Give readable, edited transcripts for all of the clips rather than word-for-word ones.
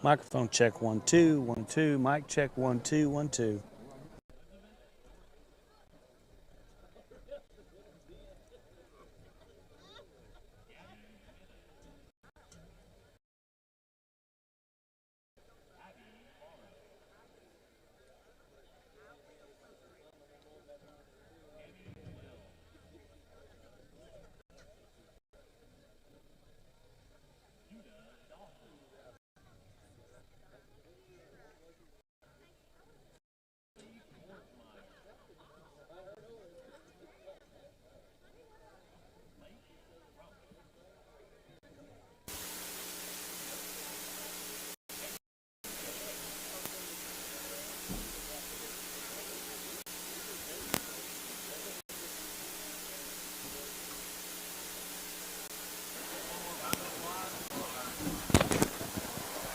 Microphone check 1 2 1 2. Mic check 1 2 1 2.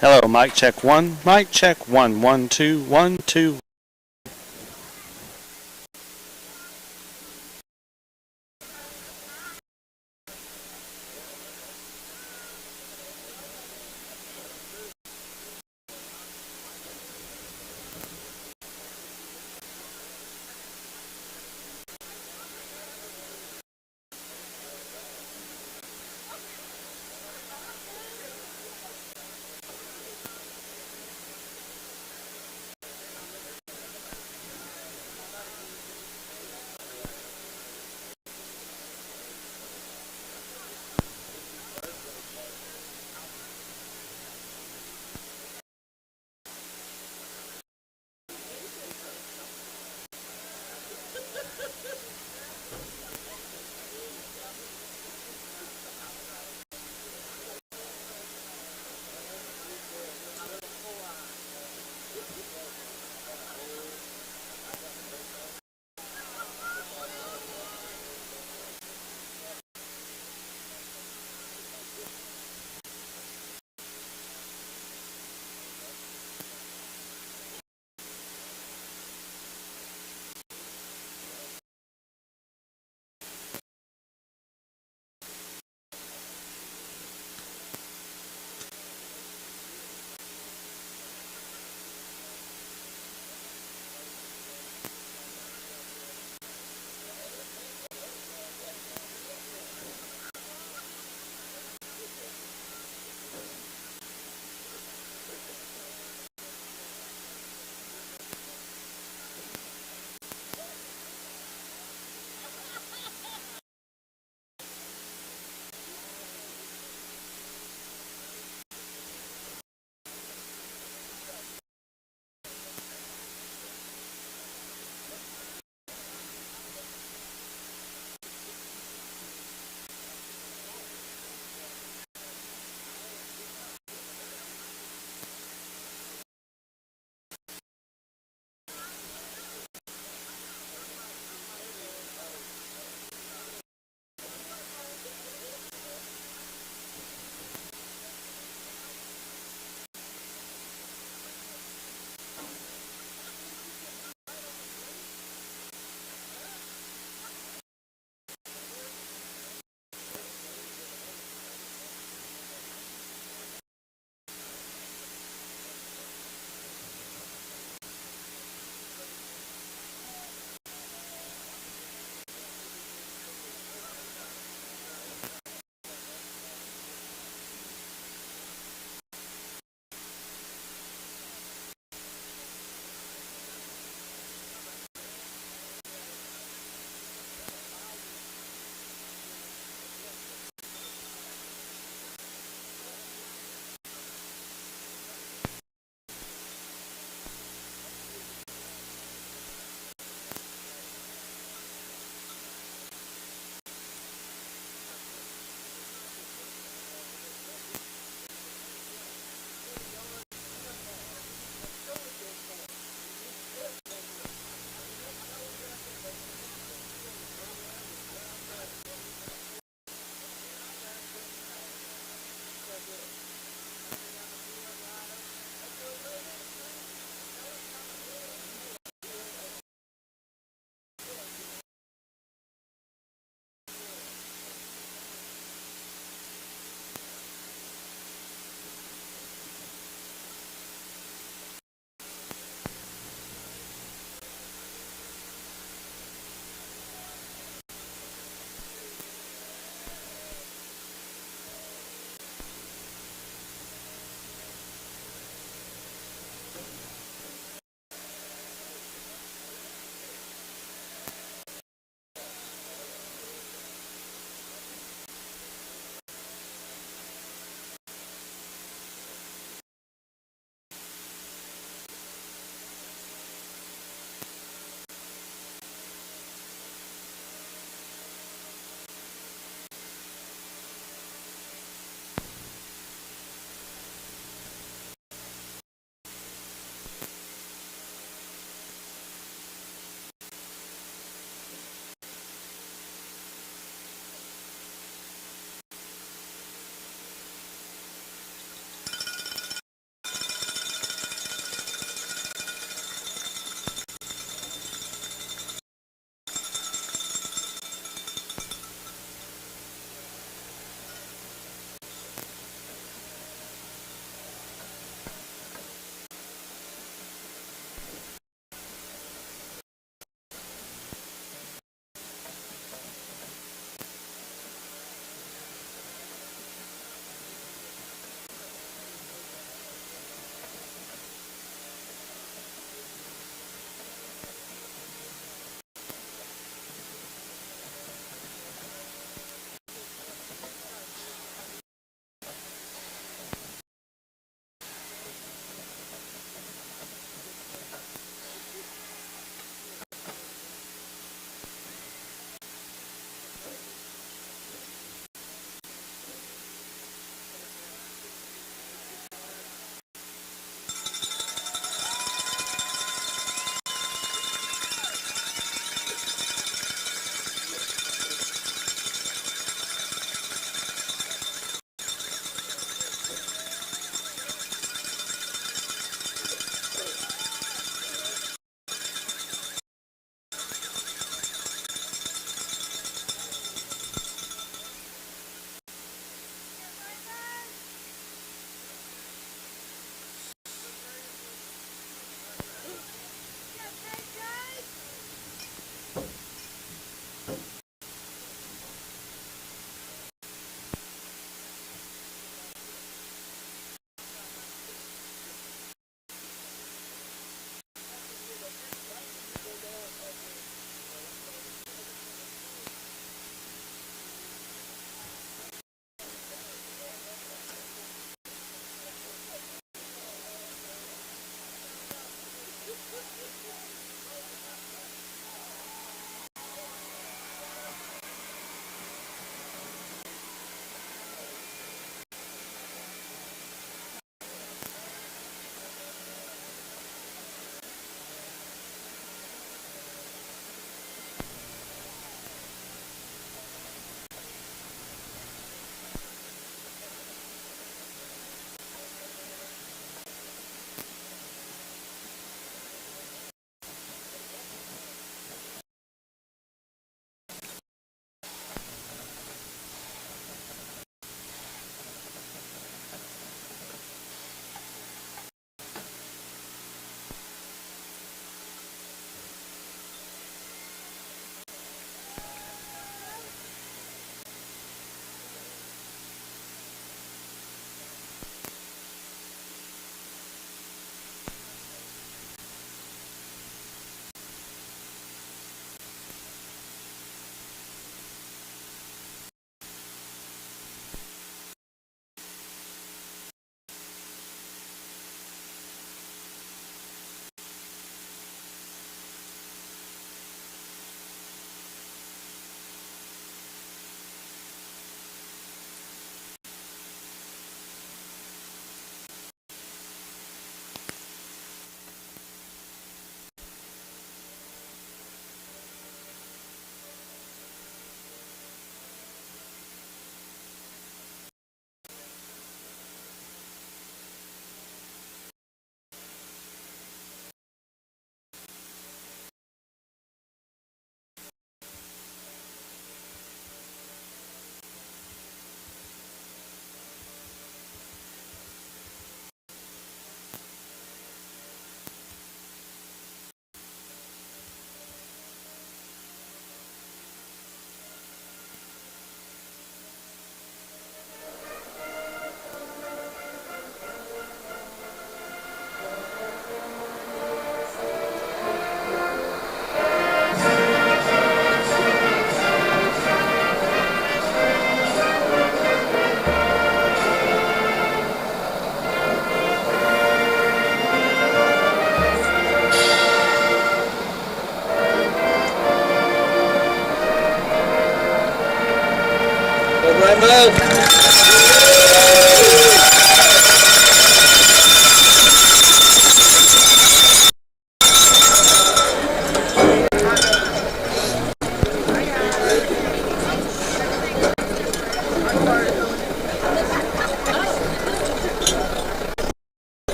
Hello, mic check 1. Mic check 1 1 2 1 2.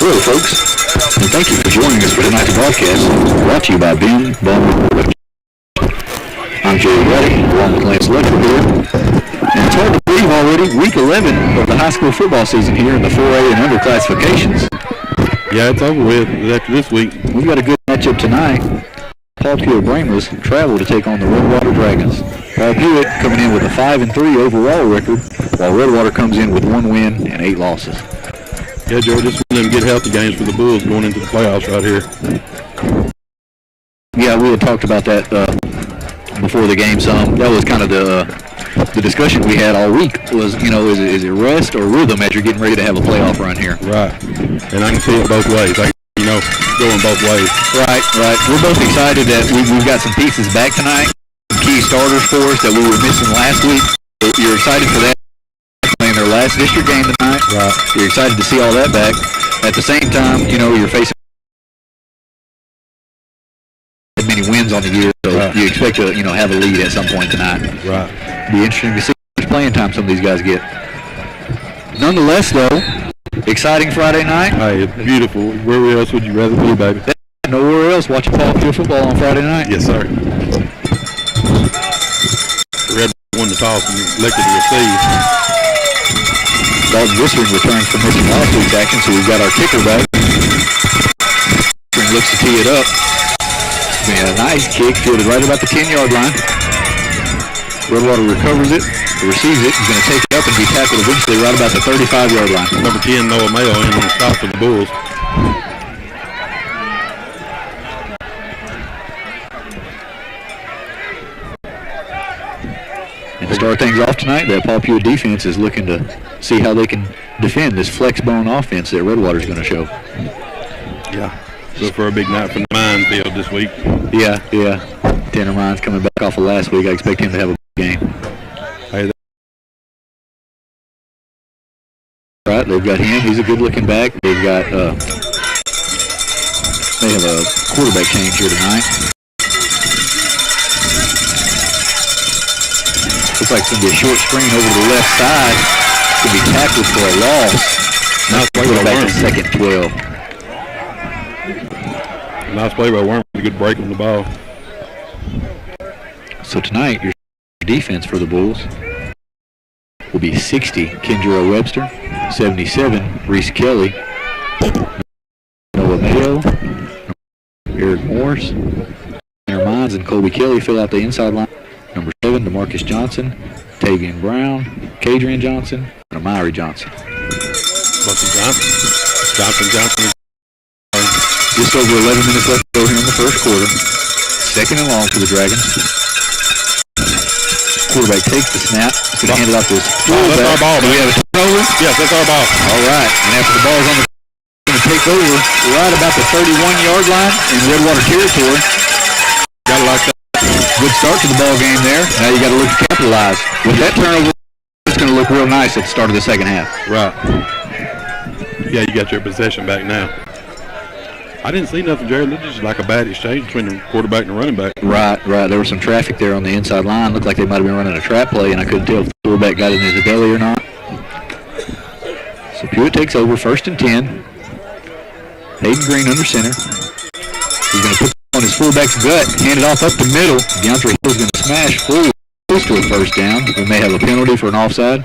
Hello, folks, and thank you for joining us for tonight's broadcast, brought to you by Ben Bummer. I'm Jerry Reddick, along with Lance Ledford here, and it's hard to believe already, week 11 of the high school football season here in the 4A and under classifications. Yeah, it's over with after this week. We've got a good matchup tonight. Paul Pewitt Brainless travel to take on the Redwater Dragons. Paul Pewitt coming in with a 5-3 overall record, while Redwater comes in with 1 win and 8 losses. Yeah, Joe, just one of them get healthy games for the Bulls going into the playoffs right here. Yeah, we had talked about that before the game some. That was kind of the discussion we had all week was, you know, is it rest or rhythm as you're getting ready to have a playoff run here? Right. And I can see it both ways. Going both ways. Right. We're both excited that we've got some pieces back tonight, some key starters for us that we were missing last week. You're excited for that. Playing their last district game tonight. Right. You're excited to see all that back. At the same time, you know, you're facing many wins on the year, so you expect to, you know, have a lead at some point tonight. Right. Be interesting to see how much playing time some of these guys get. Nonetheless, though, exciting Friday night. Hey, it's beautiful. Where else would you rather be, baby? Nowhere else watching Paul Pewitt football on Friday night. Yes, sir. Red won the toss and elected to receive. Dalton Whistling returns from missing last week's action, so we've got our kicker back. Whistling looks to tee it up. A nice kick, fielded right about the 10-yard line. Redwater recovers it, receives it. He's going to take it up and be tackled eventually right about the 35-yard line. Number 10, Noah Mayo, in on the stop for the Bulls. And to start things off tonight, that Paul Pewitt defense is looking to see how they can defend this flex bone offense that Redwater's going to show. Yeah. Look for a big night from the minefield this week. Yeah. Tanner Mines coming back off of last week. I expect him to have a big game. Hey, right, they've got him. He's a good-looking back. They've got they have a quarterback change here tonight. Looks like it's going to be a short screen over to the left side. It's going to be tackled for a loss. Now it's back to second 12. Nice play by Worm. A good break on the ball. So tonight, your defense for the Bulls will be 60, Kendra Webster, 77, Reese Kelly, Noah Mayo, Eric Morris, Tanner Mines and Colby Kelly fill out the inside line. Number 7, DeMarcus Johnson, Tavian Brown, Kadrian Johnson, and Amari Johnson. Johnson. Just over 11 minutes left to go here in the first quarter. Second and long for the Dragons. Quarterback takes the snap. He's going to hand it off to his fullback. That's our ball. Do we have a turnover? Yes, that's our ball. All right. And after the ball's on the going to take over right about the 31-yard line in Redwater territory. Got to like that. Good start to the ball game there. Now you got to look to capitalize. With that turnover, it's going to look real nice at the start of the second half. Right. Yeah, you got your possession back now. I didn't see nothing, Jared. This is like a bad exchange between the quarterback and the running back. Right. There was some traffic there on the inside line. Looked like they might have been running a trap play, and I couldn't tell if the quarterback got it in his belly or not. So Pewitt takes over, 1st and 10. Hayden Green under center. He's going to put on his fullback's gut, hand it off up the middle. DeAndre Hill's going to smash forward, close to a first down. We may have a penalty for an offside.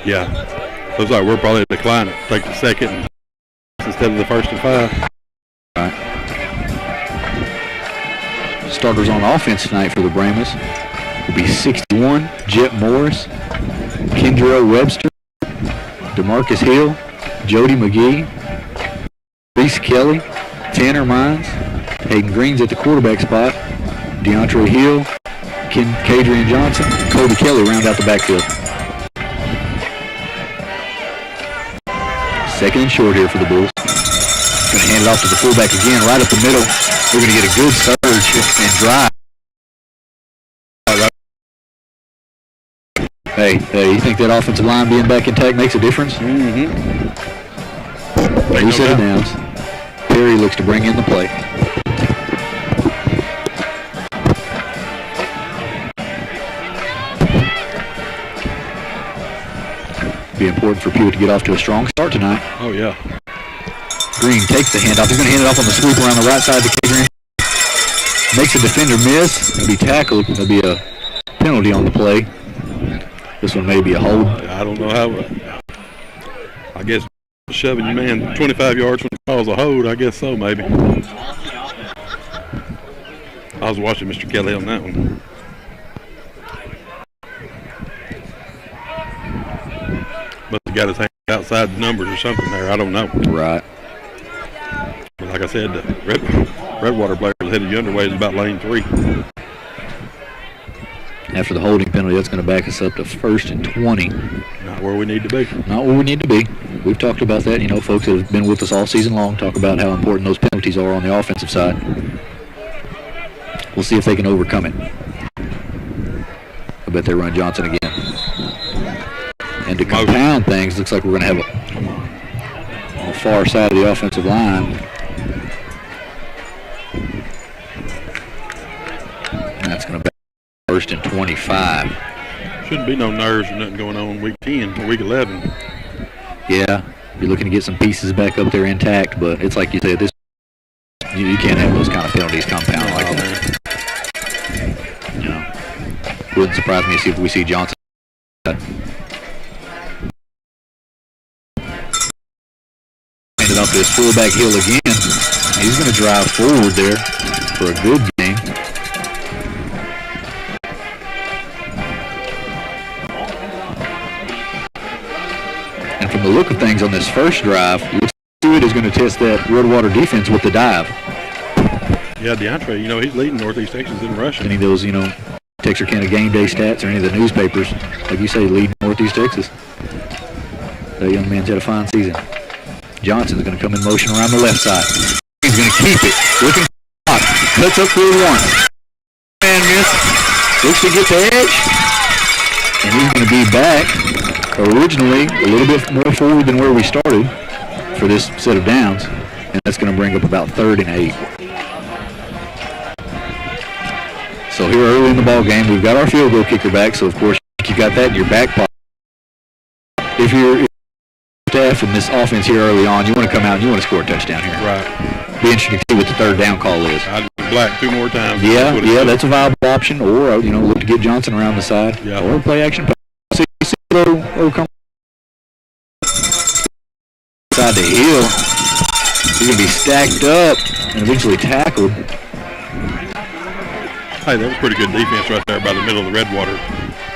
Yeah. Looks like we're probably declining. Take the second instead of the 1st and 5. Right. Starters on offense tonight for the Brahmas will be 61, Jet Morris, Kendra Webster, DeMarcus Hill, Jody McGee, Reese Kelly, Tanner Mines, Hayden Green's at the quarterback spot, DeAndre Hill, Kadrian Johnson, Cody Kelly round out the backfield. Second and short here for the Bulls. Going to hand it off to the fullback again, right up the middle. We're going to get a good surge and drive. Hey, you think that offensive line being back intact makes a difference? Mm-hmm. Two set of downs. Perry looks to bring in the play. Be important for Pewitt to get off to a strong start tonight. Oh, yeah. Green takes the handoff. He's going to hand it off on the sweep around the right side to Kadrian. Makes a defender miss. He'll be tackled. There'll be a penalty on the play. This one may be a hold. I don't know how. I guess shoving your man 25 yards when it calls a hold, I guess so, maybe. I was watching Mr. Kelly on that one. Must have got his hand outside the numbers or something there. I don't know. Right. But like I said, the Redwater players headed yonder way is about lane 3. After the holding penalty, that's going to back us up to 1st and 20. Not where we need to be. Not where we need to be. We've talked about that. You know, folks that have been with us all season long talk about how important those penalties are on the offensive side. We'll see if they can overcome it. I bet they run Johnson again. And to compound things, looks like we're going to have on the far side of the offensive line. That's going to be 1st and 25. Shouldn't be no nerves or nothing going on week 10 or week 11. Yeah, you're looking to get some pieces back up there intact, but it's like you said, this you can't have those kind of penalties compound like that. You know, wouldn't surprise me to see if we see Johnson. Handed off to his fullback Hill again. He's going to drive forward there for a good game. And from the look of things on this first drive, Pewitt is going to test that Redwater defense with the dive. Yeah, DeAndre, you know, he's leading Northeast Texas in rushing. Any of those, you know, Texarkana game day stats or any of the newspapers, like you say, leading Northeast Texas. That young man's had a fine season. Johnson's going to come in motion around the left side. He's going to keep it. Looking hot. Cuts up through one. Man miss. Looks to get the edge. And he's going to be back originally a little bit more forward than where we started for this set of downs. And that's going to bring up about 3rd and 8. So here early in the ball game, we've got our field goal kicker back. So, of course, you got that in your back pocket. If you're staff in this offense here early on, you want to come out and you want to score a touchdown here. Right. Be interesting to see what the 3rd down call is. I'd black 2 more times. Yeah, that's a viable option. Or, you know, look to get Johnson around the side. Yeah. Or play action. See come side to Hill. He's going to be stacked up and eventually tackled. Hey, that was pretty good defense right there by the middle of the Redwater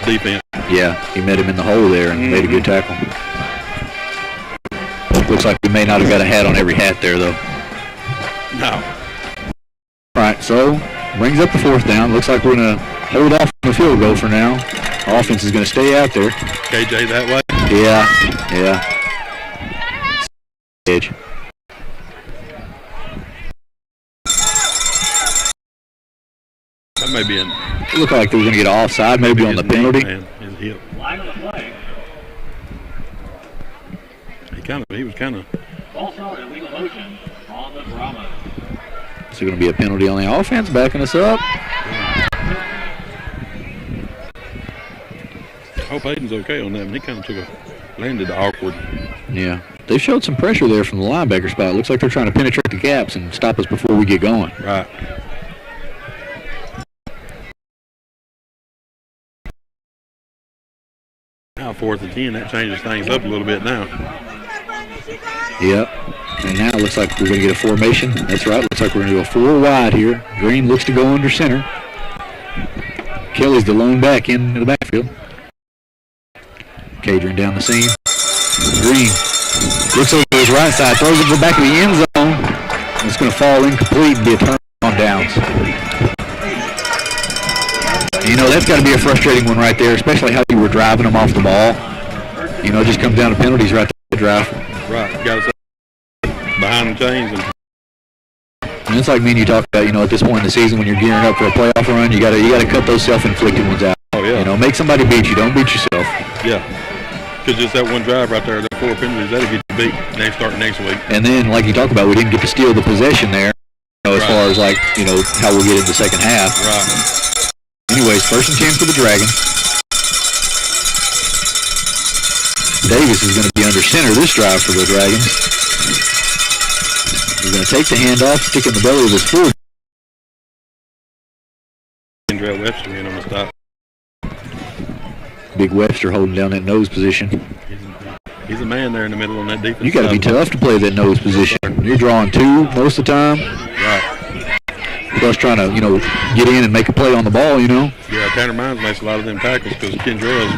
defense. Yeah, he met him in the hole there and made a good tackle. Looks like we may not have got a hat on every hat there, though. No. All right, so brings up the 4th down. Looks like we're going to hold off on the field goal for now. Offense is going to stay out there. KJ that way? Yeah. Edge. That may be in. It looked like they were going to get an offside, maybe on the penalty. His hip. He was kind of. Also illegal motion on the drama. So going to be a penalty on the offense, backing us up. I hope Hayden's okay on that one. He kind of landed awkward. Yeah. They showed some pressure there from the linebacker spot. Looks like they're trying to penetrate the gaps and stop us before we get going. Right. Now 4th and 10, that changes things up a little bit now. Yep. And now it looks like we're going to get a formation. That's right. Looks like we're going to go 4 wide here. Green looks to go under center. Kelly's the lone back in the backfield. Cadron down the seam. Green looks over to his right side, throws it to the back of the end zone. It's going to fall incomplete and be a turn on downs. You know, that's got to be a frustrating one right there, especially how you were driving them off the ball. You know, it just comes down to penalties right there, drive. Right. You got to say behind the chains. And it's like me and you talked about, you know, at this point in the season when you're gearing up for a playoff run, you got to cut those self-inflicted ones out. Oh, yeah. You know, make somebody beat you. Don't beat yourself. Yeah. Because just that one drive right there, that 4 penalties, that'll get you beat start next week. And then, like you talked about, we didn't get to steal the possession there, you know, as far as, like, you know, how we'll get into the second half. Right. Anyways, 1st and 10 for the Dragons. Davis is going to be under center this drive for the Dragons. He's going to take the handoff, stick in the belly of his full. Kendrell Webster in on the stop. Big Webster holding down that nose position. He's a man there in the middle on that defense. You got to be tough to play that nose position. You're drawing 2 most of the time. Right. Plus trying to, you know, get in and make a play on the ball, you know. Yeah, Tanner Mines makes a lot of them tackles because Kendrell's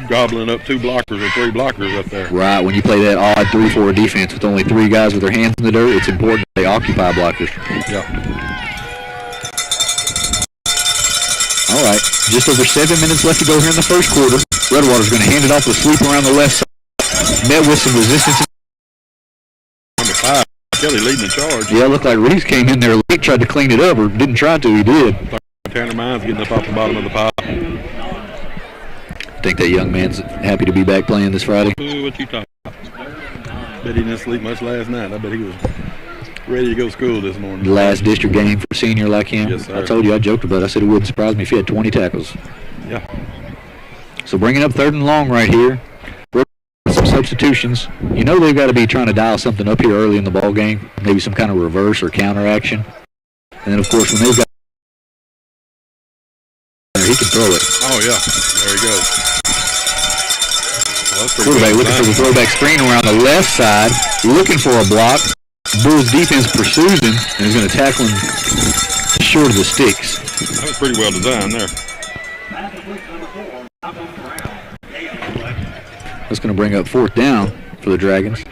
gobbling up 2 blockers or 3 blockers up there. Right, when you play that odd 3-4 defense with only 3 guys with their hands in the dirt, it's important they occupy blockers. Yeah. All right, just over 7 minutes left to go here in the first quarter. Redwater's going to hand it off with a sweep around the left side. Met with some resistance. Number 5, Kelly leading the charge. Yeah, it looked like Reese came in there late, tried to clean it up, or didn't try to, he did. Tanner Mines getting up off the bottom of the pile. I think that young man's happy to be back playing this Friday. Ooh, what you talking about? Bet he didn't sleep much last night. I bet he was ready to go to school this morning. The last district game for a senior like him. Yes, sir. I told you, I joked about it. I said it wouldn't surprise me if he had 20 tackles. Yeah. So bringing up 3rd and long right here. Some substitutions. You know they've got to be trying to dial something up here early in the ball game. Maybe some kind of reverse or counter action. And then, of course, when they've got he can throw it. Oh, yeah. There he goes. Well, Quarterback looking for the throwback screen around the left side, looking for a block. Bulls defense pursues him and is going to tackle him short of the sticks. That was pretty well designed there. That's going to bring up 4th down for the Dragons.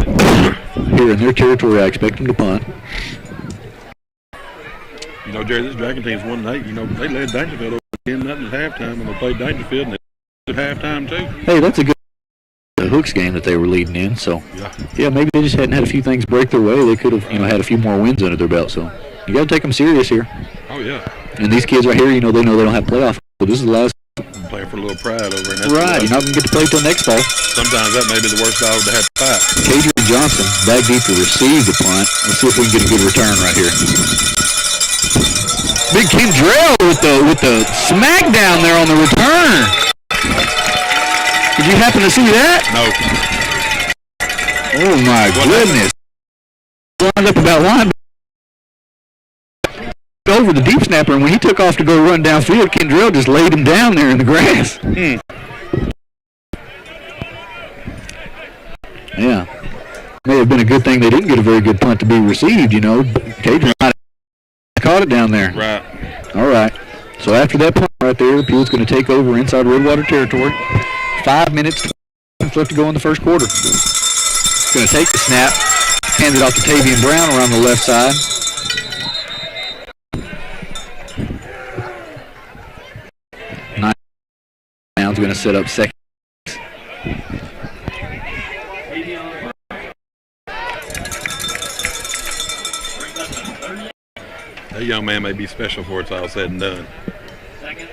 Here in their territory, I expect them to punt. You know, Jerry, this Dragon team's 1-8. You know, they led Dangerfield over 10-0 at halftime, and they played Dangerfield and they at halftime too. Hey, that's a good Hooks game that they were leading in. So, yeah, maybe they just hadn't had a few things break their way. They could have, you know, had a few more wins under their belt. So, you got to take them serious here. Oh yeah. And these kids right here, you know, they don't have playoff. But this is the last. Playing for a little pride over in that. Right, you're not going to get to play till next fall. Sometimes that may be the worst dog to have to fight. Cadron Johnson back deep to receive the punt. Let's see if we can get a good return right here. Big Kendrell with the smack down there on the return. Did you happen to see that? No. Oh my goodness. Lined up about line over the deep snapper, and when he took off to go run downfield, Kendrell just laid him down there in the grass. Yeah. May have been a good thing they didn't get a very good punt to be received, you know. Cadron caught it down there. Right. All right. So after that punt right there, Pewitt's going to take over inside Redwater territory. 5 minutes left to go in the first quarter. He's going to take the snap, hand it off to Tavian Brown around the left side. Brown's going to set up second. That young man may be special for it's all said and done.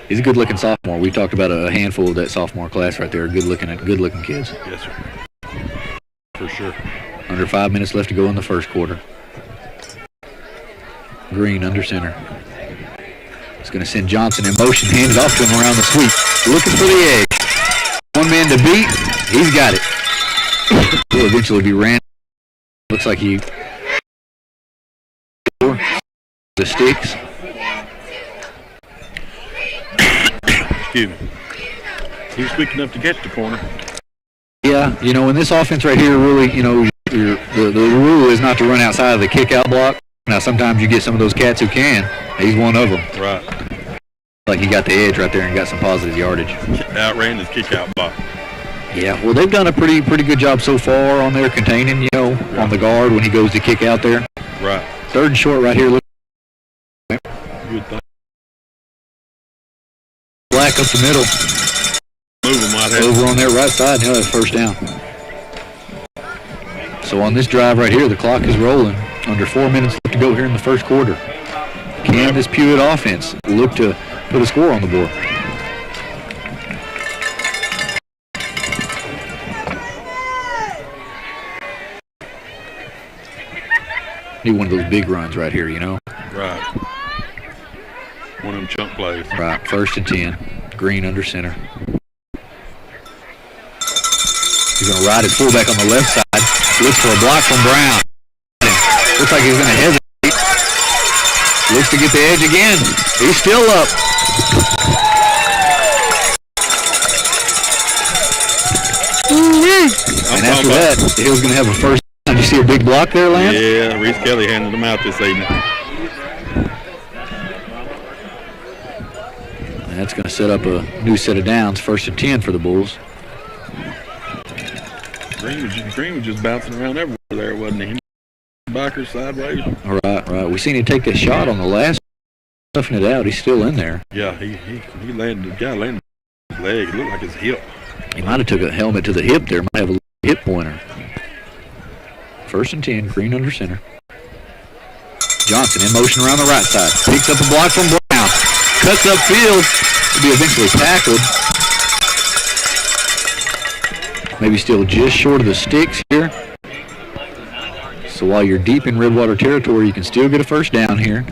He's a good-looking sophomore. We talked about a handful of that sophomore class right there. Good-looking kids. Yes, sir. For sure. Under 5 minutes left to go in the first quarter. Green under center. He's going to send Johnson in motion, hand it off to him around the sweep. Looking for the edge. One man to beat. He's got it. He'll eventually be ran. Looks like he the sticks. Excuse me. He was quick enough to catch the corner. Yeah, you know, in this offense right here, really, you know, the rule is not to run outside of the kick-out block. Now, sometimes you get some of those cats who can. He's one of them. Right. Like he got the edge right there and got some positive yardage. Outran his kick-out block. Yeah, well, they've done a pretty good job so far on their containing, you know, on the guard when he goes to kick out there. Right. Third and short right here. Good thing. Black up the middle. Move him right Over on their right side, he'll have first down. So on this drive right here, the clock is rolling. Under 4 minutes left to go here in the first quarter. Can this Pewitt offense look to put a score on the board? Need one of those big runs right here, you know? Right. One of them chunk plays. Right, 1st and 10. Green under center. He's going to ride his fullback on the left side. Looks for a block from Brown. Looks like he's going to hesitate. Looks to get the edge again. He's still up. And after that, Hill's going to have a first down. You see a big block there, Lance? Yeah, Reese Kelly handed them out this evening. And that's going to set up a new set of downs. 1st and 10 for the Bulls. Green was just bouncing around everywhere there, wasn't he? Backer sideways. Right. We seen him take that shot on the last, stuffing it out. He's still in there. Yeah, he landed. The guy landed his leg. It looked like his hip. He might have took a helmet to the hip there. Might have a hip pointer. 1st and 10. Green under center. Johnson in motion around the right side. Picks up a block from Brown. Cuts upfield. Will be eventually tackled. Maybe still just short of the sticks here. So while you're deep in Redwater territory, you can still get a first down here.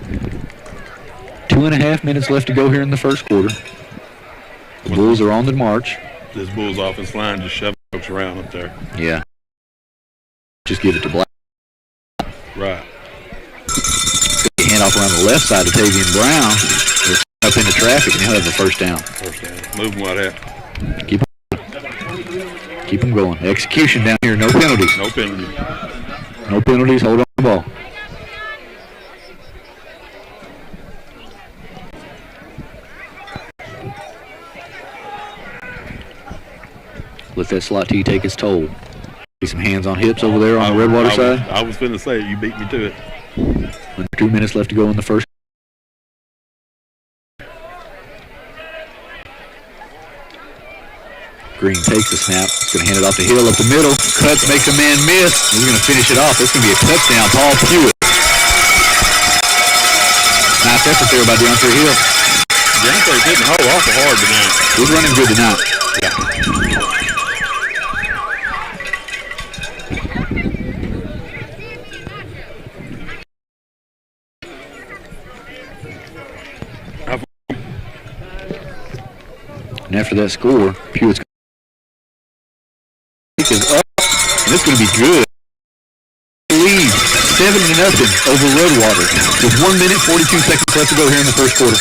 2.5 minutes left to go here in the first quarter. The Bulls are on the march. This Bulls offense line just shoving folks around up there. Yeah. Just give it to Black. Right. Hand off around the left side to Tavian Brown. They're up into traffic, and he'll have a first down. First down. Move him like that. Keep them going. Execution down here. No penalties. No penalties. No penalties. Hold on the ball. Let that slot T take its toll. See some hands on hips over there on the Redwater side. I was finna say, you beat me to it. Under 2 minutes left to go in the first. Green takes the snap. He's going to hand it off to Hill up the middle. Cuts, makes a man miss. He's going to finish it off. It's going to be a touchdown. Paul Pewitt. Nice effort there by DeAndre Hill. DeAndre's hitting the hole awful hard tonight. He's running good tonight. And after that score, Pewitt's is up, and it's going to be good. Lead 7-0 over Redwater with 1 minute 42 seconds left to go here in the first quarter.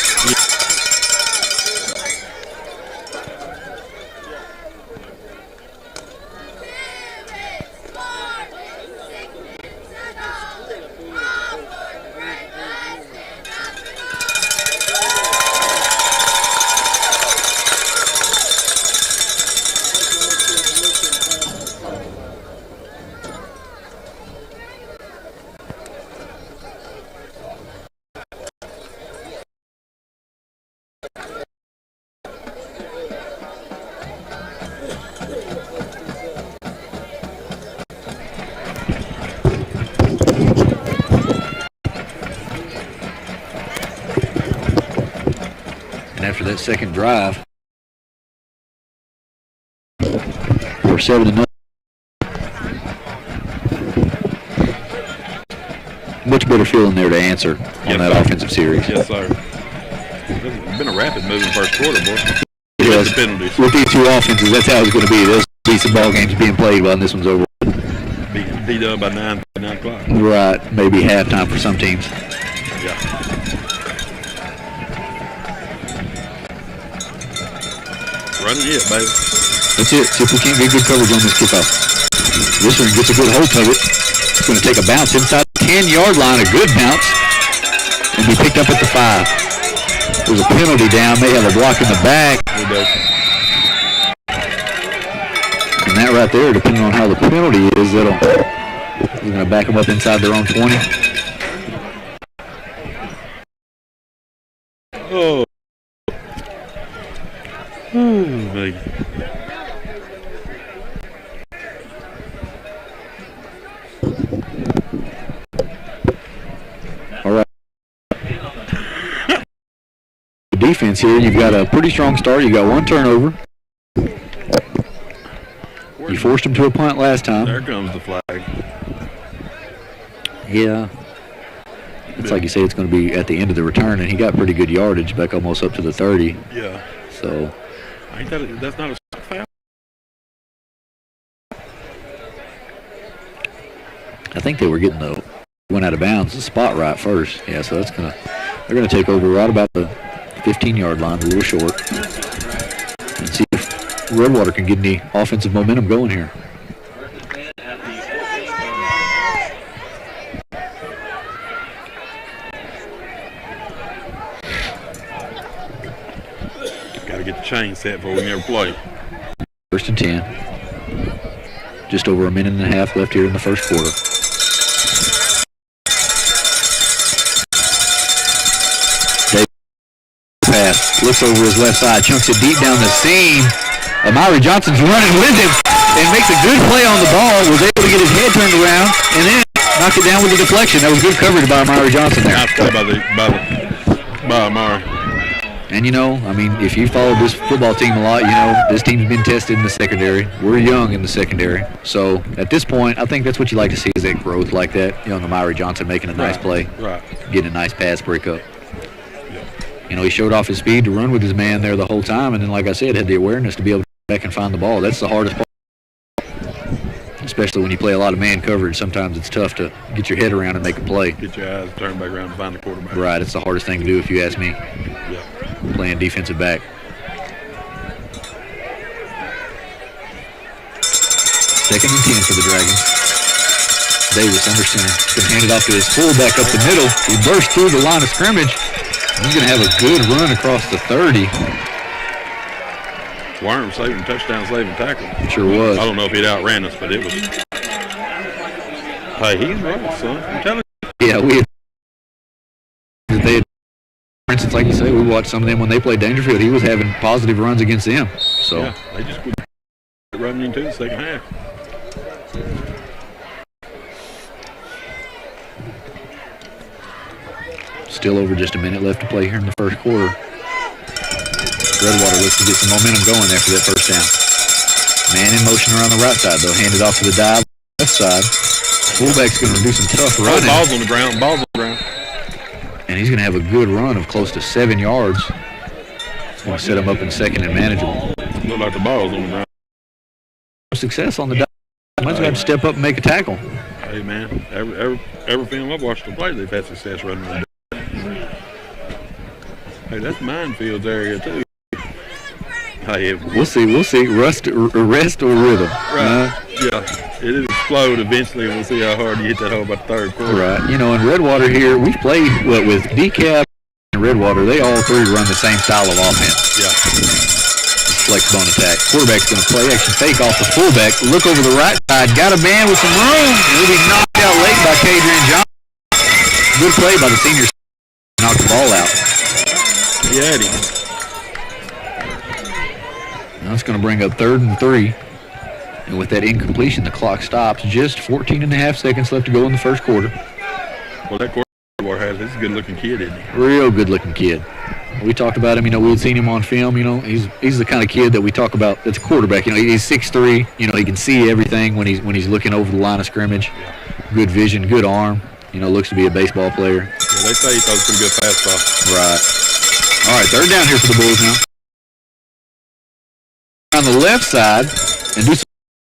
after that second drive. We're 7-0. Much better feeling there to answer on that offensive series. Yes, sir. It's been a rapid moving first quarter, boy. Yes. The penalties. With these two offenses, that's how it's going to be. There's be some ball games being played while this one's over. Be done by 9 o'clock. Right, maybe halftime for some teams. Yeah. Running it, baby. That's it. See if we can't get good coverage on this kickoff. This one gets a good hold of it. It's going to take a bounce inside the 10-yard line, a good bounce, and be picked up at the 5. There's a penalty down. They have a block in the back. And that right there, depending on how the penalty is, they're going to back them up inside their own 20. Oh. Man. All right. The defense here, you've got a pretty strong start. You got one turnover. You forced them to a punt last time. There comes the flag. Yeah. It's like you say, it's going to be at the end of the return, and he got pretty good yardage, back almost up to the 30. Yeah. So. Ain't that's not a foul? I think they were getting the went out of bounds, the spot right first. Yeah, so they're gonna take over right about the 15-yard line, a little short, and see if Redwater can get any offensive momentum going here. Got to get the chain set before we never play. 1st and 10. Just over a minute and a half left here in the first quarter. Dave pass, looks over his left side, chunks it deep down the seam. Amari Johnson's running with him and makes a good play on the ball. Was able to get his head turned around and then knocked it down with a deflection. That was good coverage by Amari Johnson there. Nice play by Amari. And, you know, I mean, if you followed this football team a lot, you know, this team's been tested in the secondary. We're young in the secondary. So, at this point, I think that's what you like to see is that growth like that. Young Amari Johnson making a nice play. Right. Getting a nice pass breakup. Yeah. You know, he showed off his speed to run with his man there the whole time. And then, like I said, had the awareness to be able to get back and find the ball. That's the hardest part. Especially when you play a lot of man coverage. Sometimes it's tough to get your head around and make a play. Get your eyes turned back around and find the quarterback. Right. It's the hardest thing to do if you ask me. Yeah. Playing defensive back. Second and 10 for the Dragons. Davis under center. He's going to hand it off to his fullback up the middle. He burst through the line of scrimmage. He's going to have a good run across the 30. Worm saving touchdown, saving tackle. Sure was. I don't know if he'd outran us, but it was. Hey, he's right, son. I'm telling you. Yeah, for instance, like you say, we watched some of them when they played Dangerfield. He was having positive runs against them. So yeah, they just quit running into the second half. Still over just a minute left to play here in the first quarter. Redwater looks to get some momentum going after that first down. Man in motion around the right side, though. Handed off to the dive left side. Fullback's going to do some tough running. Balls on the ground. And he's going to have a good run of close to 7 yards. It's going to set him up in second and manageable. Look like the ball's on the ground. Success on the dive. Might as well have to step up and make a tackle. Hey, man. Every film I've watched them play, they've had success running the Hey, that's minefields area, too. Hey, we'll see. Rest or rhythm. Right. Yeah. It'll explode eventually, and we'll see how hard you hit that hole by the third quarter. Right. You know, in Redwater here, we've played with DeKalb and Redwater. They all three run the same style of offense. Yeah. Flex bone attack. Quarterback's going to play action fake off the fullback. Look over the right side. Got a man with some room. He'll be knocked out late by Kadrian Johnson. Good play by the senior. Knocked the ball out. Yeah, it is. Now it's going to bring up 3rd and 3. And with that incompletion, the clock stops. Just 14.5 seconds left to go in the first quarter. Well, that quarterback has, he's a good-looking kid, isn't he? Real good-looking kid. We talked about him. You know, we had seen him on film. You know, he's the kind of kid that we talk about. That's a quarterback. You know, he's 6'3". You know, he can see everything when he's looking over the line of scrimmage. Good vision, good arm. You know, looks to be a baseball player. Yeah, they say he throws pretty good fastball. Right. All right, third down here for the Bulls now. On the left side and do some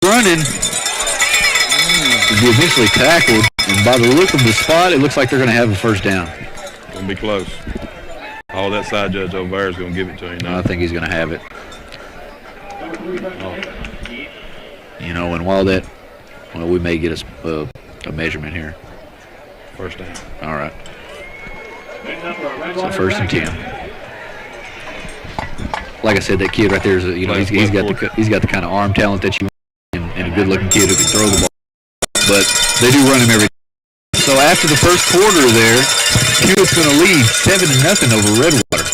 running and be eventually tackled. And by the look of the spot, it looks like they're going to have a first down. Going to be close. All that side judge over there is going to give it to him now. I think he's going to have it. You know, and while we may get a measurement here. First down. All right. So first and 10. Like I said, that kid right there is, you know, he's got the kind of arm talent that you want, and a good-looking kid who can throw the ball. But they do run him every day. So after the first quarter there, Pewitt's going to lead 7-0 over Redwater.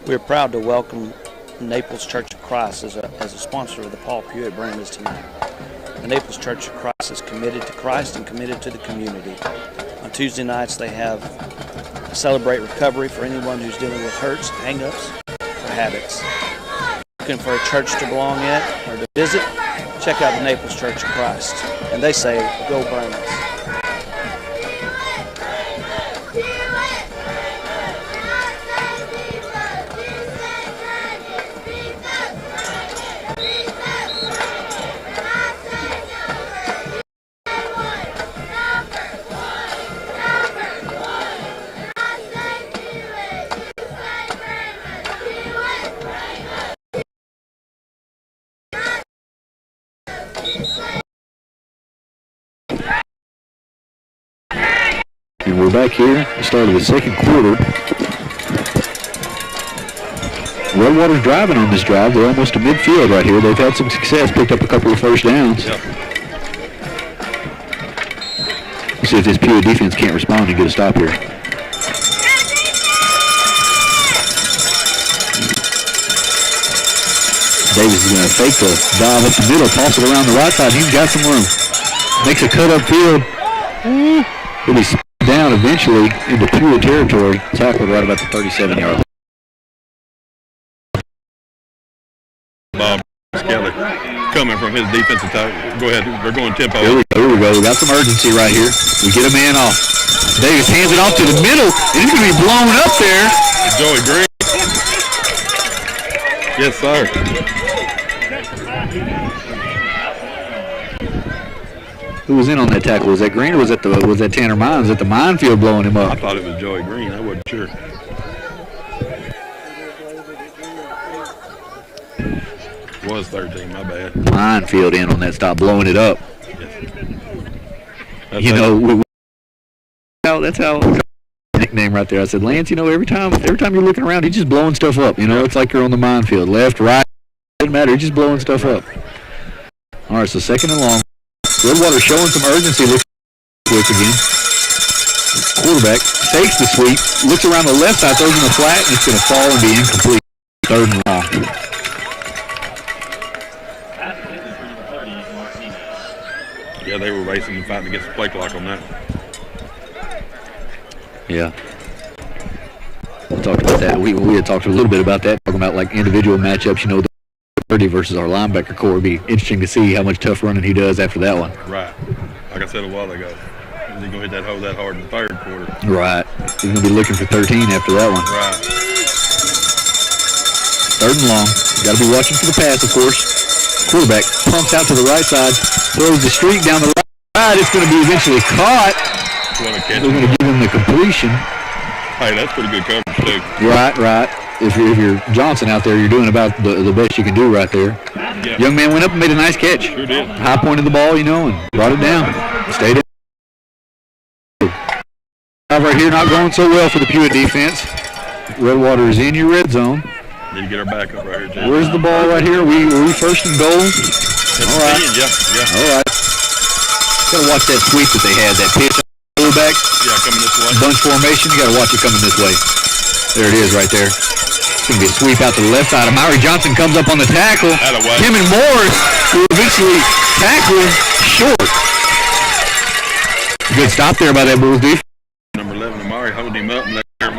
We're proud to welcome Naples Church of Christ as a sponsor of the Paul Pewitt Branders tonight. The Naples Church of Christ is committed to Christ and committed to the community. On Tuesday nights they have Celebrate Recovery for anyone who's dealing with hurts, hang-ups, or habits. Looking for a church to belong at or to visit? Check out the Naples Church of Christ. And they say, go Branders. And we're back here at the start of the second quarter. Redwater's driving on this drive. They're almost to midfield right here. They've had some success, picked up a couple of first downs. Yep. Let's see if this Pewitt defense can't respond and get a stop here. Davis is going to fake the dive up the middle, toss it around the right side. He's got some room. Makes a cut upfield. He'll be down eventually into Pewitt territory. Tackled right about the 37-yard line. Bob Skelly coming from his defensive tackle. Go ahead. They're going tempo. Here we go. We got some urgency right here. We get a man off. Davis hands it off to the middle. And he's going to be blown up there. Joey Green. Yes, sir. Who was in on that tackle? Was that Green or was that Tanner Mines at the minefield blowing him I up? thought it was Joey Green. I wasn't sure. It was 13, my bad. Minefield in on that stop, blowing it up. Yes. You know, that's how nickname right there. I said, Lance, you know, every time you're looking around, he's just blowing stuff up. You know, it's like you're on the minefield. Left, right, doesn't matter. He's just blowing stuff up. All right, so second and long. Redwater showing some urgency. Looks quick again. Quarterback fakes the sweep, looks around the left side, throws in the flat, and it's going to fall and be incomplete. Third and long. Yeah, they were racing and fighting against the play clock on that. Yeah. We talked about that. We had talked a little bit about that, talking about like individual matchups, you know, the 30 versus our linebacker core. It'd be interesting to see how much tough running he does after that one. Right. Like I said a while ago. Is he going to hit that hole that hard in the third quarter? Right. He's going to be looking for 13 after that one. Right. Third and long. Got to be watching for the pass, of course. Quarterback pumps out to the right side, throws the streak down the right side. It's going to be eventually caught. What a catch. They're going to give him the completion. Hey, that's pretty good coverage, too. Right. If you're Johnson out there, you're doing about the best you can do right there. Yeah. Young man went up and made a nice catch. Sure did. High pointed the ball, you know, and brought it down. Stayed in. Right here, not going so well for the Pewitt defense. Redwater is in your red zone. Need to get our back up right here, Jim. Where's the ball right here? Are we first and goal? All right. Yeah. All right. Gotta watch that sweep that they had, that pitch fullback. Yeah, coming this way. Bunch formation, you gotta watch it coming this way. There it is right there. It's going to be a sweep out to the left side. Amari Johnson comes up on the tackle. Him and Morris will eventually tackle short. Good stop there by that Bulls defense. Number 11, Amari, hold him up and let Eric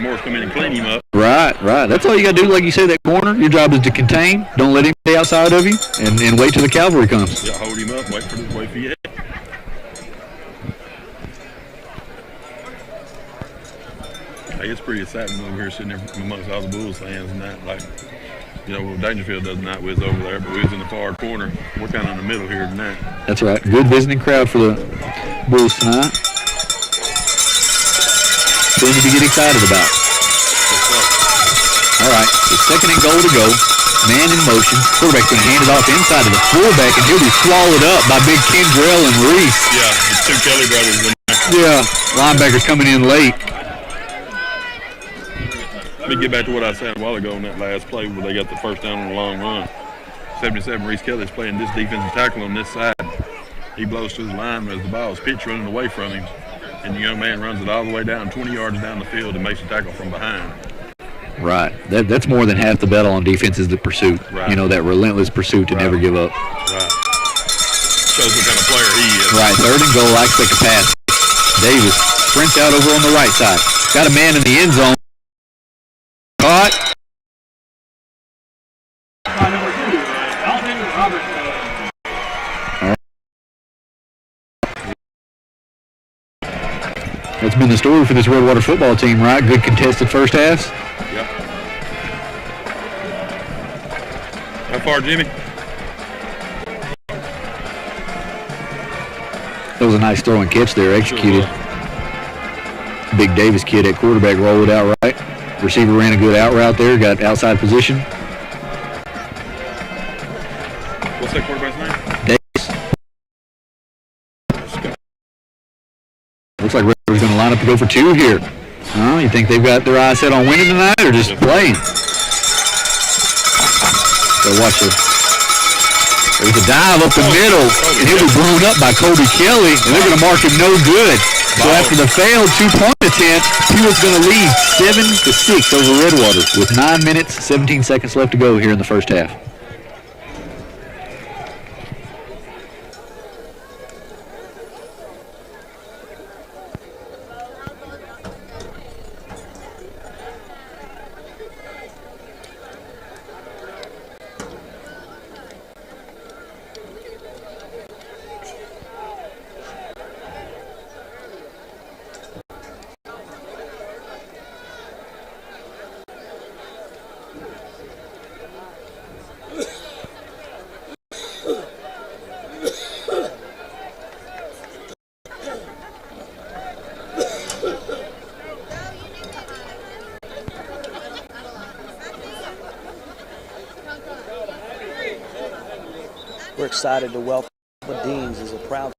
Morris come in and clean him up. Right. That's all you got to do, like you say, that corner. Your job is to contain. Don't let him stay outside of you, and wait till the cavalry comes. Yeah, hold him up, wait for you. Hey, it's pretty exciting over here sitting there amongst all the Bulls fans and that. Like, Dangerfield does not was over there, but we was in the far corner. We're kind of in the middle here tonight. That's right. Good visiting crowd for the Bulls tonight. Plenty to get excited about. All right, the second and goal to go. Man in motion. Quarterback's going to hand it off inside to the fullback, and he'll be swallowed up by big Kendrell and Reese. Yeah, the two Kelly brothers in there. Yeah, linebackers coming in late. Let me get back to what I said a while ago in that last play where they got the first down on the long run. 77, Reese Kelly's playing this defensive tackle on this side. He blows to his line as the ball is pitch running away from him. And the young man runs it all the way down 20 yards down the field and makes a tackle from behind. Right. That's more than half the battle on defense is the pursuit. Right. That relentless pursuit to never give up. Right. Shows what kind of player he is. Right. Third and goal. I expect a pass. Davis sprints out over on the right side. Got a man in the end zone. Caught. Number 2, Alvin Robertson. That's been the story for this Redwater football team, right? Good contested first halves. Yep. How far, Jimmy? That was a nice throw and catch there, executed. Sure. Big Davis kid at quarterback rolled it out right. Receiver ran a good out route there, got outside position. What's that quarterback's name? Davis. Looks like Redwater's going to line up to go for two here. You think they've got their eyes set on winning tonight or just playing? So watch it. There's a dive up the middle, and he'll be blown up by Kobe Kelly, and they're going to mark him no good. So after the failed two-point attempt, Pewitt's going to lead 7-6 over Redwater with 9 minutes, 17 seconds left to go here in the first half. We're excited to welcome the Deans as a proud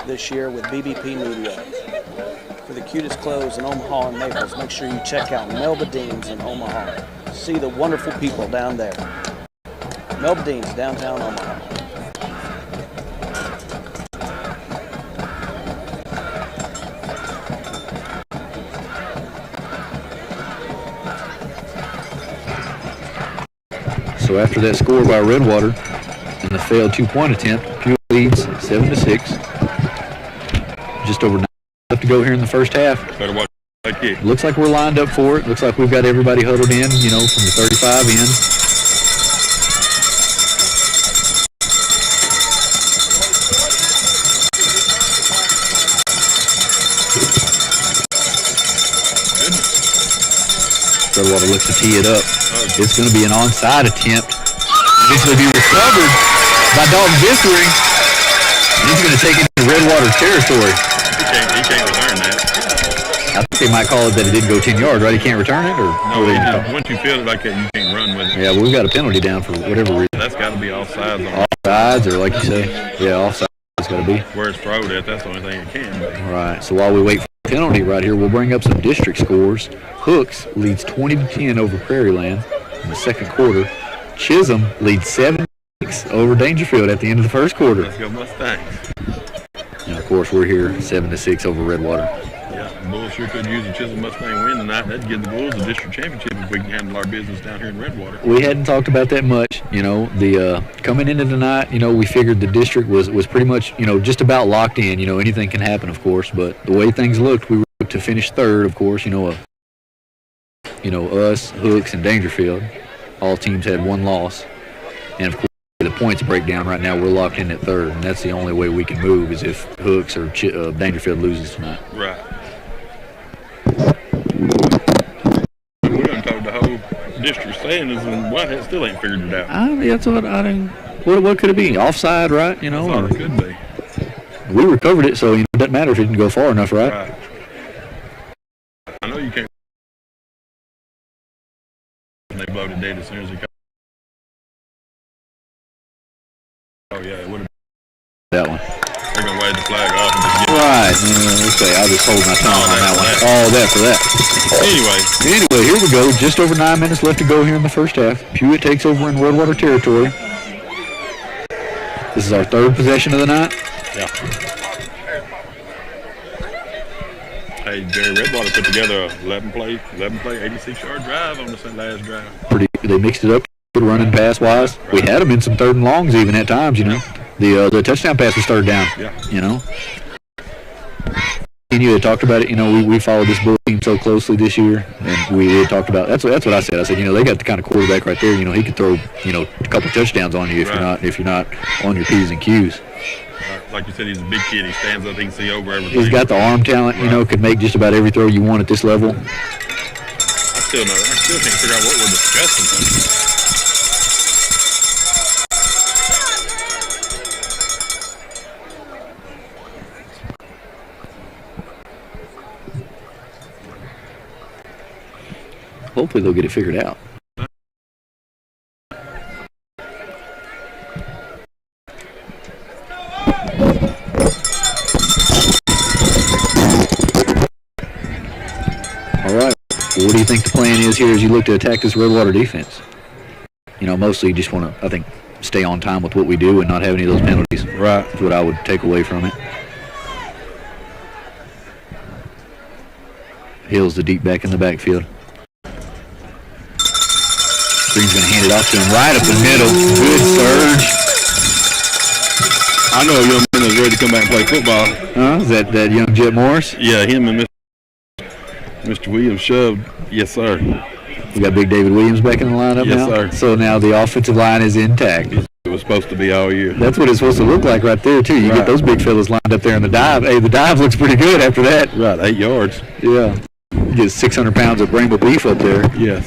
this year with BBP Media. For the cutest clothes in Omaha and Naples, make sure you check out Melba Deans in Omaha. See the wonderful people down there. Melba Deans, downtown Omaha. So after that score by Redwater and the failed two-point attempt, Pewitt leads 7-6. Just over 9 left to go here in the first half. Better watch that kick. Looks like we're lined up for it. Looks like we've got everybody huddled in, from the 35 in. Redwater looks to tee it up. It's going to be an onside attempt. It's going to be recovered by Dalton Bickering. He's going to take it into Redwater territory. He can't return that. I think they might call it that it didn't go 10 yards, right? He can't return it? Or No, once you feel it like that, you can't run with it. Yeah, well, we've got a penalty down for whatever reason. That's got to be offsides. Offsides, or like you say, offsides it's got to be. Where it's throwed at, that's the only thing it can be. Right, so while we wait for the penalty right here, we'll bring up some district scores. Hooks leads 20-10 over Prairie Land in the second quarter. Chisholm leads 7-6 over Dangerfield at the end of the first quarter. Let's go Mustangs. And of course, we're here 7-6 over Redwater. Yeah, The Bulls sure could use a Chisholm Mustang win tonight. That'd give the Bulls a district championship if we can handle our business down here in Redwater. We hadn't talked about that much. The coming into tonight, we figured the district was pretty much, just about locked in. Anything can happen, of course, but the way things looked, we were to finish third, of course. Us, Hooks, and Dangerfield, all teams had one loss, and of course the points breakdown right now, we're locked in at third, and that's the only way we can move is if Hooks or Dangerfield loses tonight. Right. We done told the whole district saying is, and Whitehead still ain't figured it out. That's what I didn't. What could it be? Offside, right? That's all it could be. We recovered it, so it doesn't matter if it didn't go far enough, right? Right. I know you can't. They blowed it dead as soon as it come. Oh yeah, it would have. That one. They're gonna wave the flag off and just get. Right. Okay, I'll just hold my tongue on that one. All that for that. Anyway, here we go. Just over 9 minutes left to go here in the first half. Pewitt takes over in Redwater territory. This is our third possession of the night. Yeah. Hey, Jerry, Redwater put together a 11 play, 86-yard drive on this last drive. They mixed it up, running pass wise. Right. We had them in some third and longs even at times. The touchdown pass was third down. Yeah. And you had talked about it. We followed this Bull team so closely this year, and we had talked about that's what I said. I said, they got the kind of quarterback right there. He could throw a couple touchdowns on you if you're not on your P's and Q's. Like you said, he's a big kid. He stands up. He can see over everything. He's got the arm talent. Could make just about every throw you want at this level. I still can't figure out what we're discussing. Hopefully they'll get it figured out. All right. Well, what do you think the plan is here as you look to attack this Redwater defense? Mostly you just want to, I think, stay on time with what we do and not have any of those penalties. Right. That's what I would take away from it. Hill's the deep back in the backfield. Green's going to hand it off to him right up the middle. Good surge. I know a young man that's ready to come back and play football. Is that young Jet Morris? Yeah, him and Mr. Williams shoved. Yes, sir. We got Big David Williams back in the lineup now? Yes, sir. So now the offensive line is intact. It was supposed to be all year. That's what it's supposed to look like right there, too. You get those big fellas lined up there in the dive. Hey, the dive looks pretty good after that. Right, 8 yards. Yeah. You get 600 pounds of Bramble beef up there. Yes.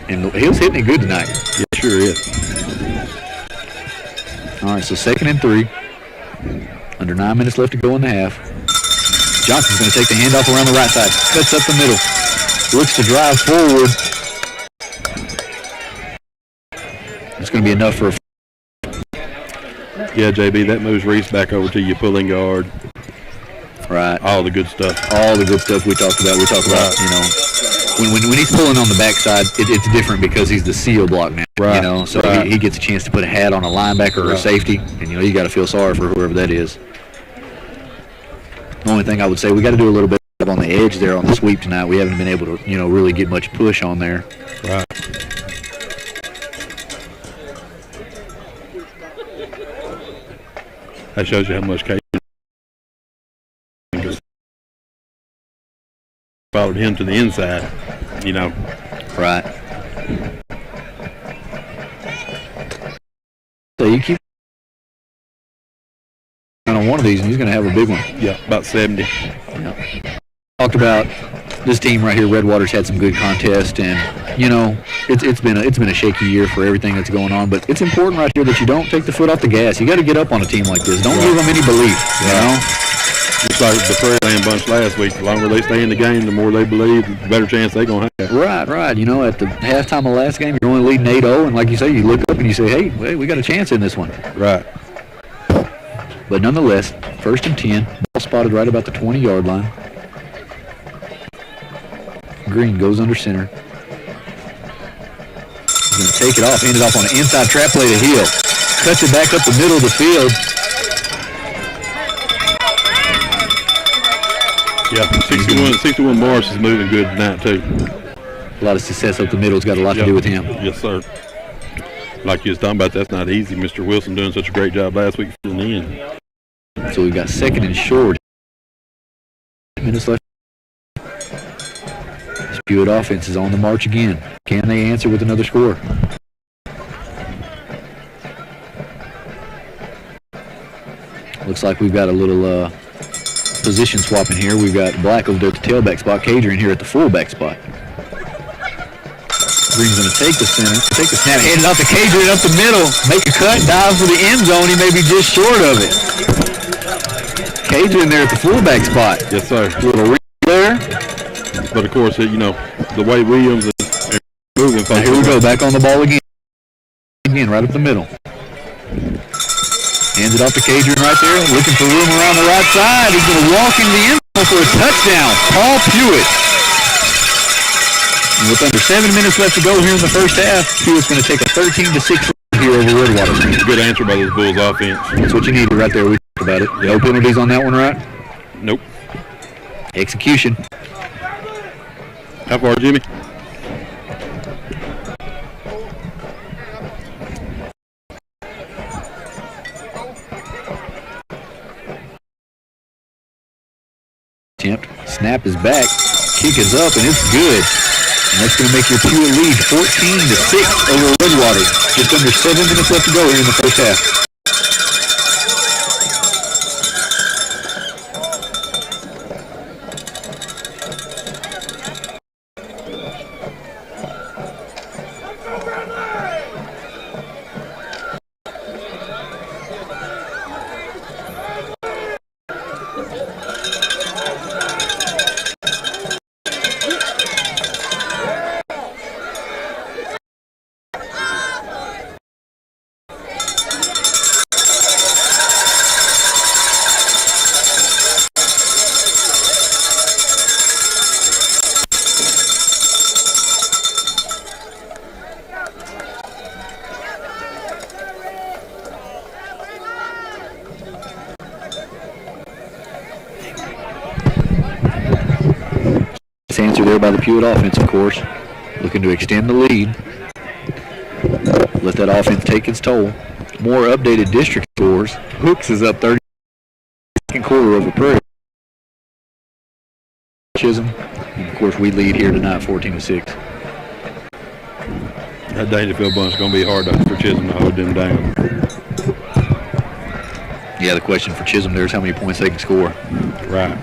And Hill's hitting it good tonight. Yeah, sure is. All right, so 2nd and 3. Under 9 minutes left to go in the half. Johnson's going to take the handoff around the right side. Cuts up the middle. Looks to drive forward. It's going to be enough for a... Yeah, JB, that moves Reese back over to your pulling guard. Right. All the good stuff. All the good stuff we talked about. We talked about, when he's pulling on the backside, it's different because he's the seal block now. Right. So he gets a chance to put a hat on a linebacker or a safety, and you got to feel sorry for whoever that is. The only thing I would say, we got to do a little bit on the edge there on the sweep tonight. We haven't been able to, really get much push on there. Right. That shows you how much Cajun followed him to the inside, Right. So you keep on one of these, and he's going to have a big one. Yeah, about 70. Yeah. Talked about this team right here. Redwater's had some good contests, and it's been a shaky year for everything that's going on. But it's important right here that you don't take the foot off the gas. You got to get up on a team like this. Don't give them any belief. Just like the Prairieland bunch last week. The longer they stay in the game, the more they believe, the better chance they're going to have. Right. At the halftime of last game, you're only leading 8-0, and like you say, you look up and you say, hey, we got a chance in this one. Right. But nonetheless, 1st and 10, ball spotted right about the 20-yard line. Green goes under center. He's going to take it off, hand it off on an inside trap play to Hill. Cuts it back up the middle of the field. Yeah, 6 61 Morris is moving good tonight, too. A lot of success up the middle's got a lot to do with him. Yes, sir. Like you was talking about, that's not easy. Mr. Wilson doing such a great job last week filling in. So we've got 2nd and short. Minutes left. This Pewitt offense is on the march again. Can they answer with another score? Looks like we've got a little position swapping here. We've got Black over there at the tailback spot, Cadrian here at the fullback spot. Green's going to take the center, take the snap, hand it off to Cadrian up the middle, make a cut, dive for the end zone. He may be just short of it. Cadrian there at the fullback spot. Yes, sir. A little ring there. But of course, you know, the way Williams is moving. Now here we go, back on the ball again. Again, right up the middle. Hands it off to Cadrian right there, looking for room around the right side. He's going to walk into the end zone for a touchdown. Paul Pewitt. And with under 7 minutes left to go here in the first half, Pewitt's going to take a 13-6 here over Redwater. Good answer by this Bulls offense. That's what you needed right there. We talked about it. No penalties on that one, right? Nope. Execution. How far, Jimmy? Attempt. Snap is back. Kick is up, and it's good. And that's going to make your Pewitt lead 14-6 over Redwater. Just under 7 minutes left to go here in the first half. Answer there by the Pewitt offense, of course. Looking to extend the lead. Let that offense take its toll. More updated district scores. Hooks is up 30 second quarter over Prairie. Chisholm. And of course, we lead here tonight 14-6. That Daingerfield bunch is going to be hard for Chisholm to hold them down. Yeah, the question for Chisholm there is how many points they can score. Right.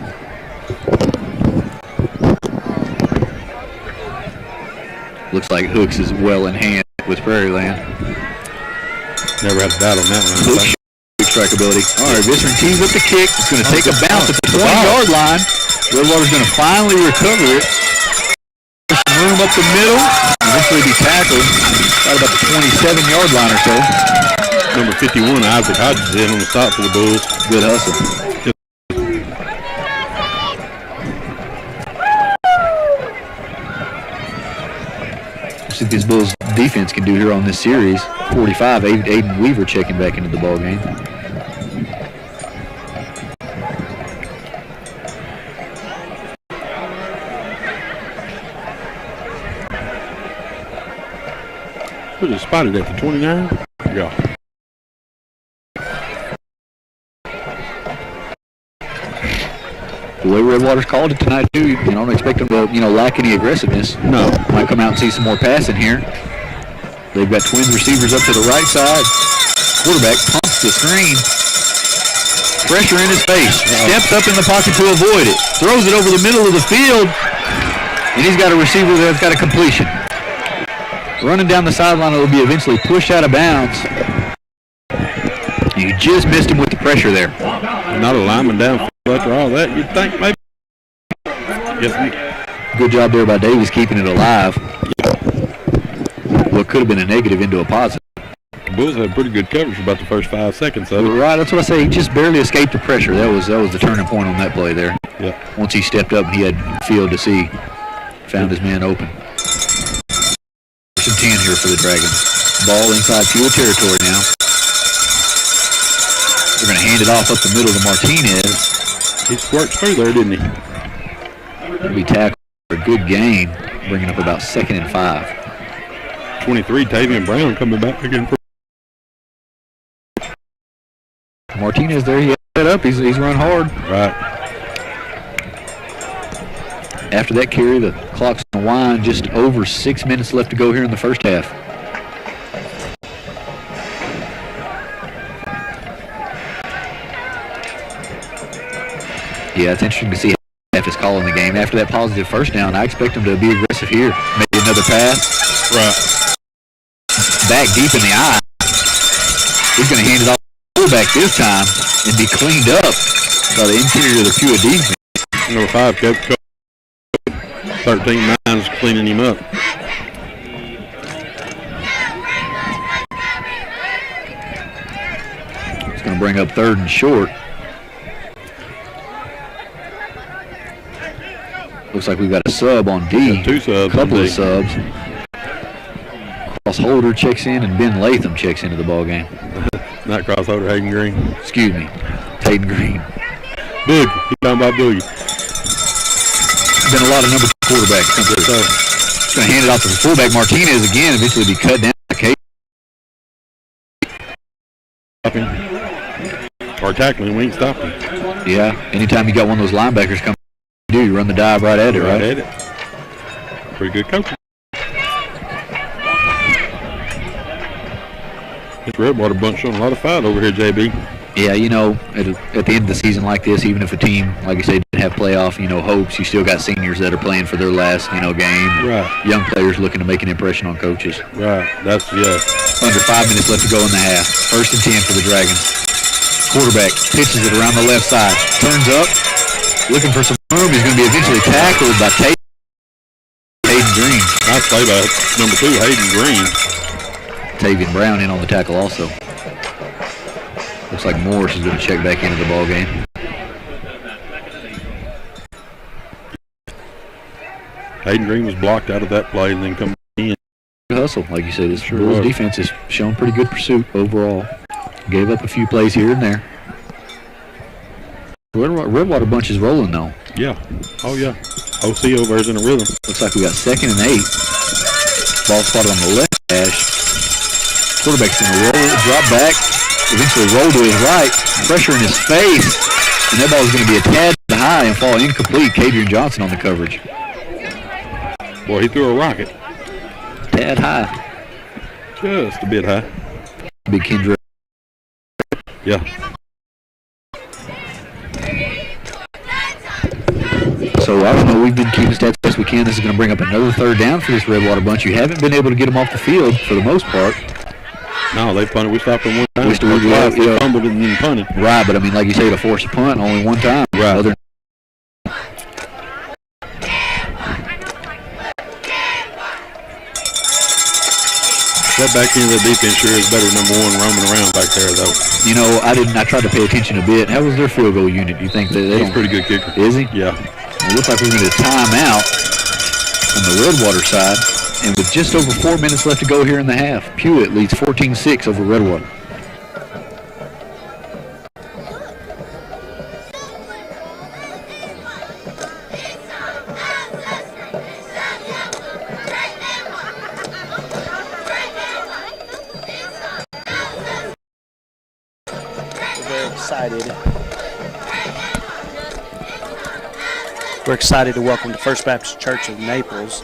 Looks like Hooks is well in hand with Prairie Land. Never had a doubt on that one. Hooks big strikeability. All right, Visser tees up the kick. It's going to take a bounce at the 20-yard line. Redwater's going to finally recover it. Some room up the middle. Eventually be tackled. Right about the 27-yard line or so. Number 51, Isaac Hodges, in on the stop for the Bulls. Good hustle. See what this Bulls defense can do here on this series. 45, Aiden Weaver checking back into the ball game. Who's it spotted at the 29? Yeah. The way Redwater's called it tonight, too, you don't expect them to, lack any aggressiveness. No. Might come out and see some more passing here. They've got twin receivers up to the right side. Quarterback pumps the screen. Pressure in his face. Steps up in the pocket to avoid it. Throws it over the middle of the field. And he's got a receiver that's got a completion. Running down the sideline, it will be eventually pushed out of bounds. You just missed him with the pressure there. Not a lineman down after all that. You'd think maybe. Good job there by Davis keeping it alive. What could have been a negative into a positive. The Bulls had pretty good coverage for about the first 5 seconds of it. Right, that's what I say. He just barely escaped the pressure. That was the turning point on that play there. Yeah. Once he stepped up, he had field to see. Found his man open. First and 10 here for the Dragons. Ball inside Pewitt territory now. They're going to hand it off up the middle to Martinez. He squirts through there, didn't he? That'll be tackled for a good gain, bringing up about 2nd and 5. 23, Tavian Brown coming back again. Martinez there, he had it up. He's run hard. Right. After that carry, the clock's on the wind. Just over 6 minutes left to go here in the first half. Yeah, it's interesting to see how half is calling the game. After that positive first down, I expect them to be aggressive here. Maybe another pass. Right. Back deep in the eye. He's going to hand it off to the fullback this time and be cleaned up by the interior of the Pewitt defense. Number 5, Coach. 13-9's cleaning him up. It's going to bring up 3rd and short. Looks like we've got a sub on D. Got 2 subs. Couple of subs. Cross Holder checks in and Ben Latham checks into the ball game. Not Cross Holder, Hayden Green. Excuse me, Hayden Green. Boogie. He's talking about Boogie. Been a lot of number 2 quarterbacks come through. Just going to hand it off to the fullback. Martinez again, eventually be cut down by Cade. Or tackling, we ain't stopping. Yeah, anytime you got one of those linebackers come through, you run the dive right at it, right? At it. Pretty good coaching. This Redwater bunch showing a lot of fight over here, JB. Yeah, you know, at the end of the season like this, even if a team, like you say, didn't have playoff, hopes, you still got seniors that are playing for their last, game. Right. Young players looking to make an impression on coaches. Right. That's, yeah. Under 5 minutes left to go in the half. 1st and 10 for the Dragons. Quarterback pitches it around the left side. Turns up, looking for some room. He's going to be eventually tackled by Hayden Green. Nice play by number 2, Hayden Green. Tavian Brown in on the tackle also. Looks like Morris is going to check back into the ball game. Hayden Green was blocked out of that play and then come in. Hustle, like you said, this Sure Bulls was. defense has shown pretty good pursuit overall. Gave up a few plays here and there. Redwater bunch is rolling though. Yeah. Oh, yeah. OC over there's in a rhythm. Looks like we got 2nd and 8. Ball spotted on the left hash. Quarterback's going to roll, drop back, eventually roll to his right, pressure in his face, and that ball is going to be a tad high and fall incomplete. Cadrian Johnson on the coverage. Boy, he threw a rocket. Tad high. Just a bit high. Big Kendra. Yeah. So, I don't know, we've been keeping stats best we can. This is going to bring up another 3rd down for this Redwater bunch. You haven't been able to get them off the field for the most part. No, they punted. We stopped them one time. We fumbled and then punted. Right, but I mean, like you say, to force a punt only one time. Right. That back end of the defense sure is better than number 1 roaming around back there, though. I tried to pay attention a bit. How was their field goal unit? Do you think they He's a pretty good kicker. Is he? Yeah. It looks like we're going to time out on the Redwater side. And with just over 4 minutes left to go here in the half, Pewitt leads 14-6 over Redwater. We're excited to welcome the First Baptist Church of Naples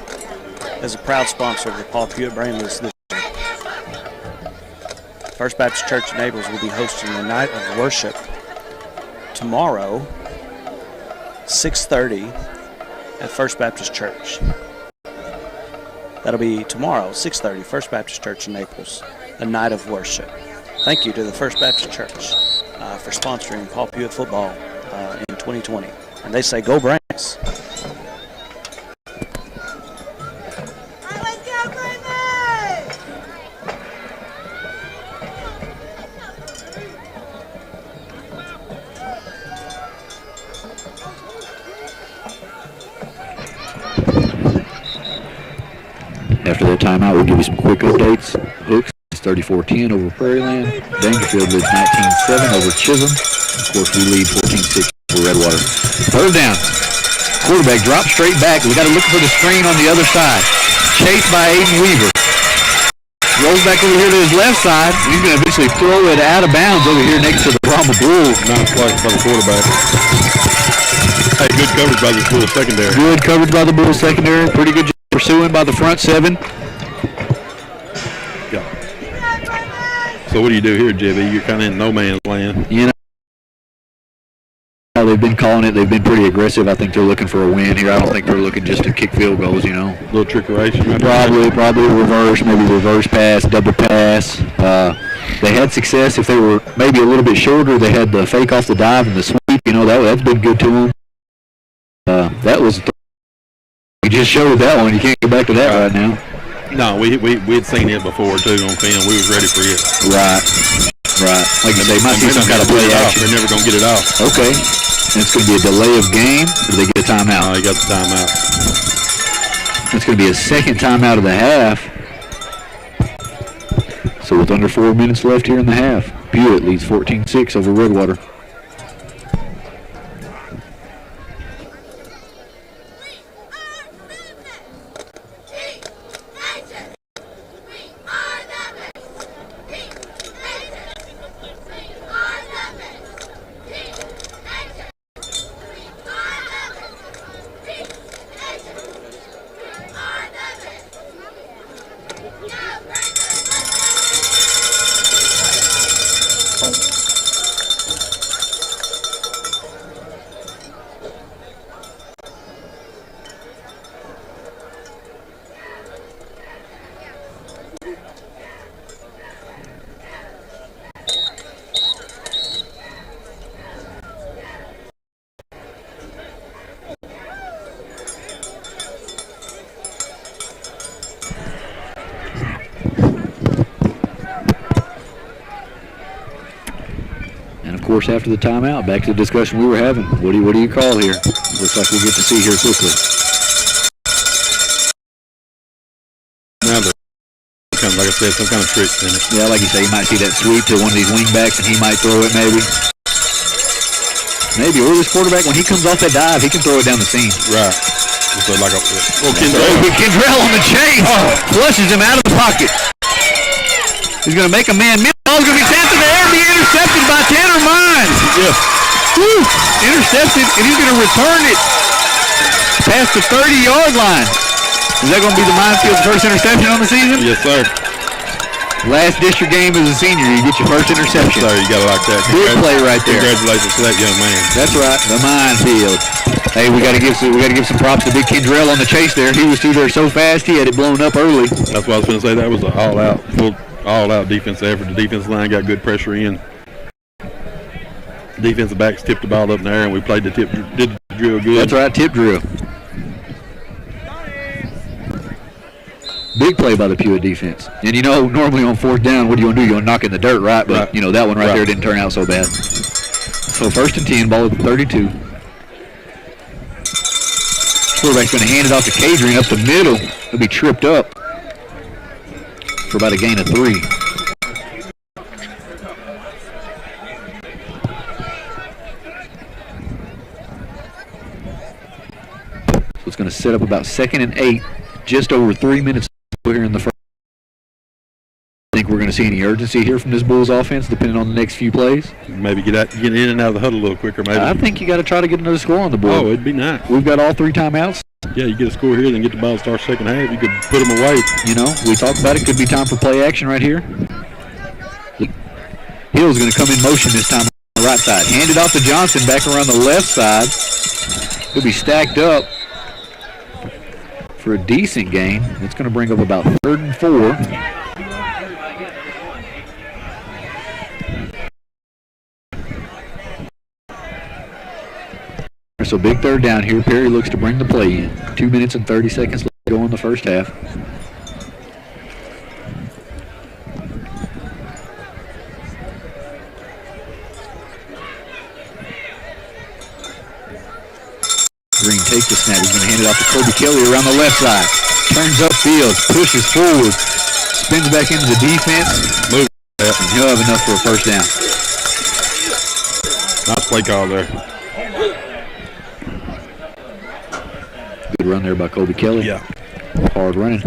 as a proud sponsor of the Paul Pewitt Bramleys this year. First Baptist Church of Naples will be hosting the night of worship tomorrow, 6:30 at First Baptist Church. That'll be tomorrow, 6:30, First Baptist Church in Naples, a night of worship. Thank you to the First Baptist Church for sponsoring Paul Pewitt football in 2020. And they say, go Browns. After that timeout, we'll give you some quick updates. Hooks 34-10 over Prairieland. Dangerfield leads 19-7 over Chisholm. Of course, we lead 14-6 for Redwater. 3rd down. Quarterback drops straight back. We got to look for the screen on the other side. Chased by Aiden Weaver. Rolls back over here to his left side. He's going to eventually throw it out of bounds over here next to the Brahma Bulls. Nice play by the quarterback. Hey, good coverage by the Bulls secondary. Good coverage by the Bulls secondary. Pretty good job pursuing by the front seven. Yeah. So what do you do here, Jibby? You're kind of in no man's land. You know, they've been calling it. They've been pretty aggressive. I think they're looking for a win here. I don't think they're looking just to kick field goals, you know. A little trickeration. Probably reverse, maybe reverse pass, double pass. They had success if they were maybe a little bit shorter. They had the fake off the dive and the sweep. You know, that's been good to them. That was you just showed that one. You can't go back to that right now. No, we had seen it before too on film. We was ready for it. Right. Like you say, might see some kind of play action. They're never gonna get it off. Okay. And it's gonna be a delay of game, or do they get a timeout? No, he got the timeout. It's gonna be a second timeout of the half. So with under 4 minutes left here in the half, Pewitt leads 14-6 over Redwater. Course, after the timeout, back to the discussion we were having. What do you call here? Looks like we'll get to see here quickly. Now, like I said, some kind of trick in it. Yeah, like you say, you might see that sweep to one of these wingbacks, and he might throw it maybe. Or this quarterback, when he comes off that dive, he can throw it down the seam. Right. So like Kendrell on the chase. Flushes him out of the pocket. He's going to make a man miss. Ball's going to be sent to the air, be intercepted by Tanner Mines. Yes. Woo! Intercepted, and he's going to return it past the 30-yard line. Is that going to be the Minefield's first interception on the season? Yes, sir. Last district game as a senior, you get your first interception. Yes, sir, you got to like that. Big play right there. Congratulations to that young man. That's right, the Minefield. Hey, we got to give some props to Big Kendrell on the chase there. He was through there so fast, he had it blown up early. That's what I was going to say. That was an all-out defensive effort. The defensive line got good pressure in. Defensive backs tipped the ball up in the air, and we did the drill good. That's right, tip drill. Big play by the Pewitt defense. And you know, normally on fourth down, what do you want to do? You want to knock in the dirt, right? But, you know, that one right there didn't turn out so bad. So 1st and 10, ball at the 32. Quarterback's going to hand it off to Kadrian up the middle. He'll be tripped up for about a gain of 3. So it's going to set up about 2nd and 8, just over 3 minutes here in the first. I think we're going to see any urgency here from this Bulls offense, depending on the next few plays. Maybe get in and out of the huddle a little quicker. Maybe. I think you got to try to get another score on the board. Oh, it'd be nice. We've got all 3 timeouts. Yeah, you get a score here, then get the ball, start second half. You could put them away. You know, we talked about it. Could be time for play action right here. Hill's going to come in motion this time on the right side. Hand it off to Johnson back around the left side. He'll be stacked up for a decent gain. It's going to bring up about 3rd and 4. So big 3rd down here. Perry looks to bring the play in. 2 minutes and 30 seconds left to go in the first half. Green takes the snap. He's going to hand it off to Kobe Kelly around the left side. Turns upfield, pushes forward, spins back into the defense. Move. And he'll have enough for a first down. Nice play call there. Good run there by Kobe Kelly. Yeah. Hard running.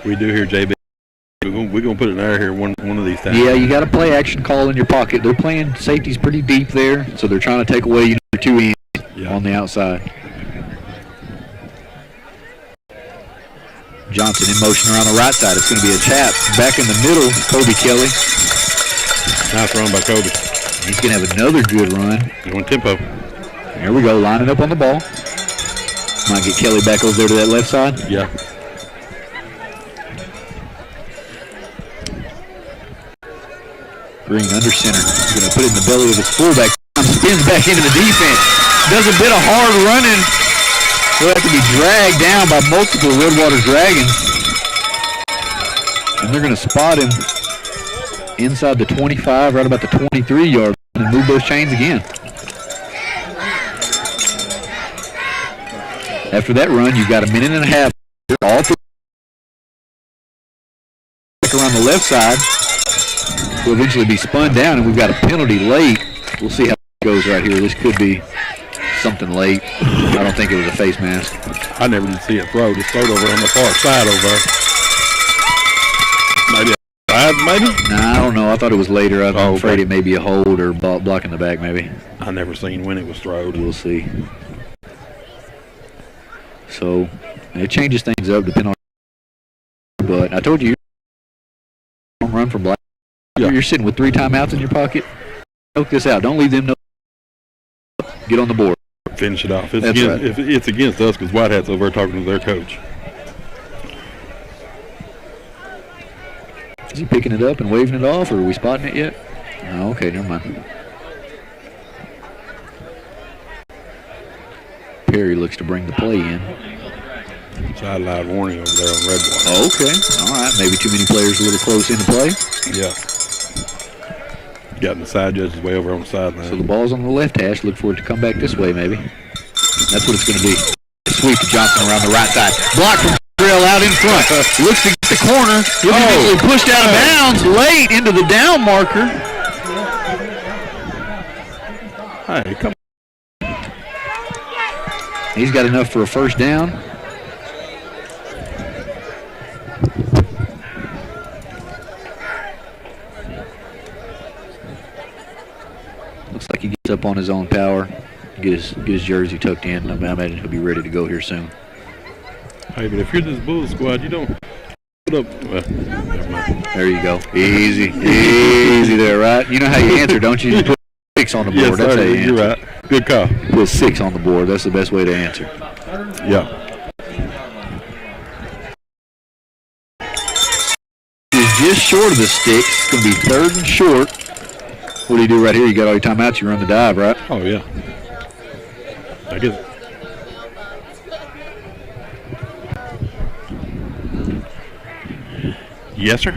We do here, JB. We're gonna put an error here one of these times. Yeah, you got a play action call in your pocket. They're playing safeties pretty deep there, so they're trying to take away your two ends on the outside. Johnson in motion around the right side. It's going to be a tap. Back in the middle, Kobe Kelly. Nice run by Kobe. He's going to have another good run. Going tempo. Here we go, lining up on the ball. Might get Kelly back over there to that left side. Yeah. Green under center. He's going to put it in the belly of his fullback. Spins back into the defense. Does a bit of hard running. He'll have to be dragged down by multiple Redwater Dragons. And they're going to spot him inside the 25, right about the 23-yard line, and move those chains again. After that run, you've got a minute and a half. All three around the left side will eventually be spun down, and we've got a penalty late. We'll see how it goes right here. This could be something late. I don't think it was a face mask. I never did see it throw. Just throwed over on the far side over there. Maybe a five, maybe? Nah, I don't know. I thought it was later. I'm afraid it may be a hold or block in the back, maybe. I never seen when it was throwed. We'll see. So it changes things up depending on. But I told you, run for black. Yeah. You're sitting with 3 timeouts in your pocket. Choke this out. Don't leave them no. Get on the board. Finish it off. It's That's against, right. if it's against us because White Hat's over there talking to their coach. Is he picking it up and waving it off, or are we spotting it yet? Oh, okay, never mind. Perry looks to bring the play in. Sideline warning over there on Redwater. Oh, okay, all right. Maybe too many players a little close into play. Yeah. Got in the side judges way over on the sideline. So the ball's on the left hash. Look for it to come back this way, maybe. That's what it's going to be. Sweep to Johnson around the right side. Block from Drill out in front. Looks to get the corner. He'll be eventually pushed out of bounds late into the down marker. Hey, come on. He's got enough for a first down. Looks like he gets up on his own power, get his jersey tucked in. I imagine he'll be ready to go here soon. Hey, but if you're this Bulls squad, you don't put up. Well, never mind. There you go. Easy, easy there, right? You know how you answer, don't you? You put 6 on the board. Yes, That's how you sir, you're answer. right. Good call. Put 6 on the board. That's the best way to answer. Yeah. He's just short of the sticks. It's going to be 3rd and short. What do you do right here? You got all your timeouts. You run the dive, right? Oh, yeah. I guess. Yes, sir.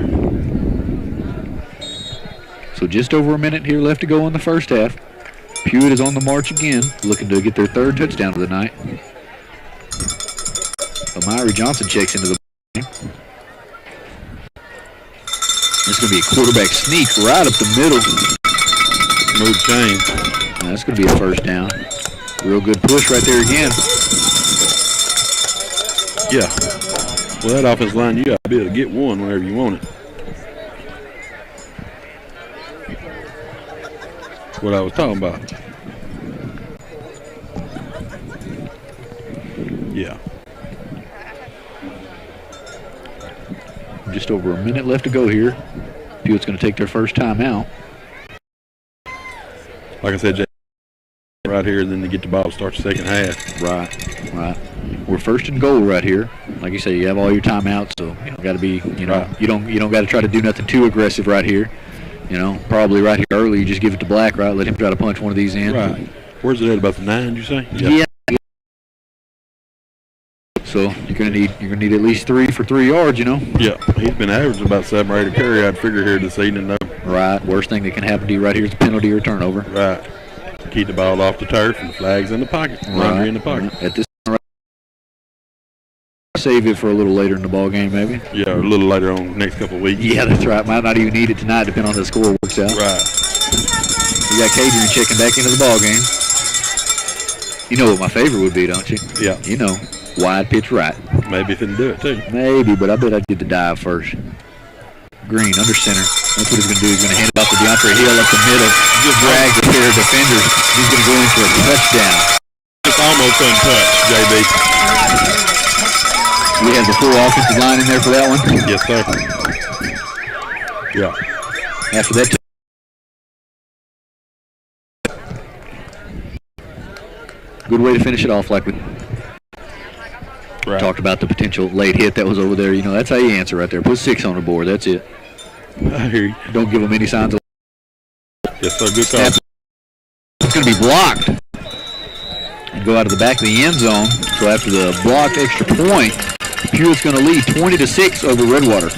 So just over a minute here left to go in the first half. Pewitt is on the march again, looking to get their 3rd touchdown of the night. Amiri Johnson checks into the game. This is going to be a quarterback sneak right up the middle. Move chain. That's going to be a first down. Real good push right there again. Yeah. Well, that offensive line, you got to be able to get one whenever you want it. That's what I was talking about. Yeah. Just over a minute left to go here. Pewitt's going to take their first time out. Like I said, Jay, right here, then to get the ball to start the second half. Right, right. We're 1st and goal right here. Like you say, you have all your timeouts, so you got to be, you know, Right. you don't got to try to do nothing too aggressive right here. You know, probably right here early, you just give it to Black, right? Let him try to punch one of these in. Right. Where's it at? About the 9, you say? Yeah. So you're gonna need at least 3 for 3 yards, you know. Yeah. He's been averaging about 7 or 8 a carry, I'd figure, here this evening, though. Right. Worst thing that can happen to you right here is a penalty or turnover. Right. Keep the ball off the turf and the flag's in the pocket. Laundry in the pocket. At this right save it for a little later in the ball game, maybe. Yeah, a little later on, next couple of weeks. Yeah, that's right. Might not even need it tonight, depending on how the score works out. Right. We got Cadrian checking back into the ball game. You know what my favorite would be, don't you? Yeah. You know, wide pitch right. Maybe if it can do it too. Maybe, but I bet I'd get the dive first. Green under center. That's what he's going to do. He's going to hand it off to DeAndre Hill up the middle. Just drag the pair of defenders. He's going to go in for a touchdown. It's almost untouched, JB. We have the full offensive line in there for that one. Yes, sir. Yeah. After that, good way to finish it off, like we talked about the potential late hit that was over there. You know, that's how you answer right there. Put 6 on the board. That's it. I hear you. Don't give them any signs of. Yes, sir. Good call. It's going to be blocked and go out of the back of the end zone. So after the blocked extra point, Pewitt's going to lead 20-6 over Redwater.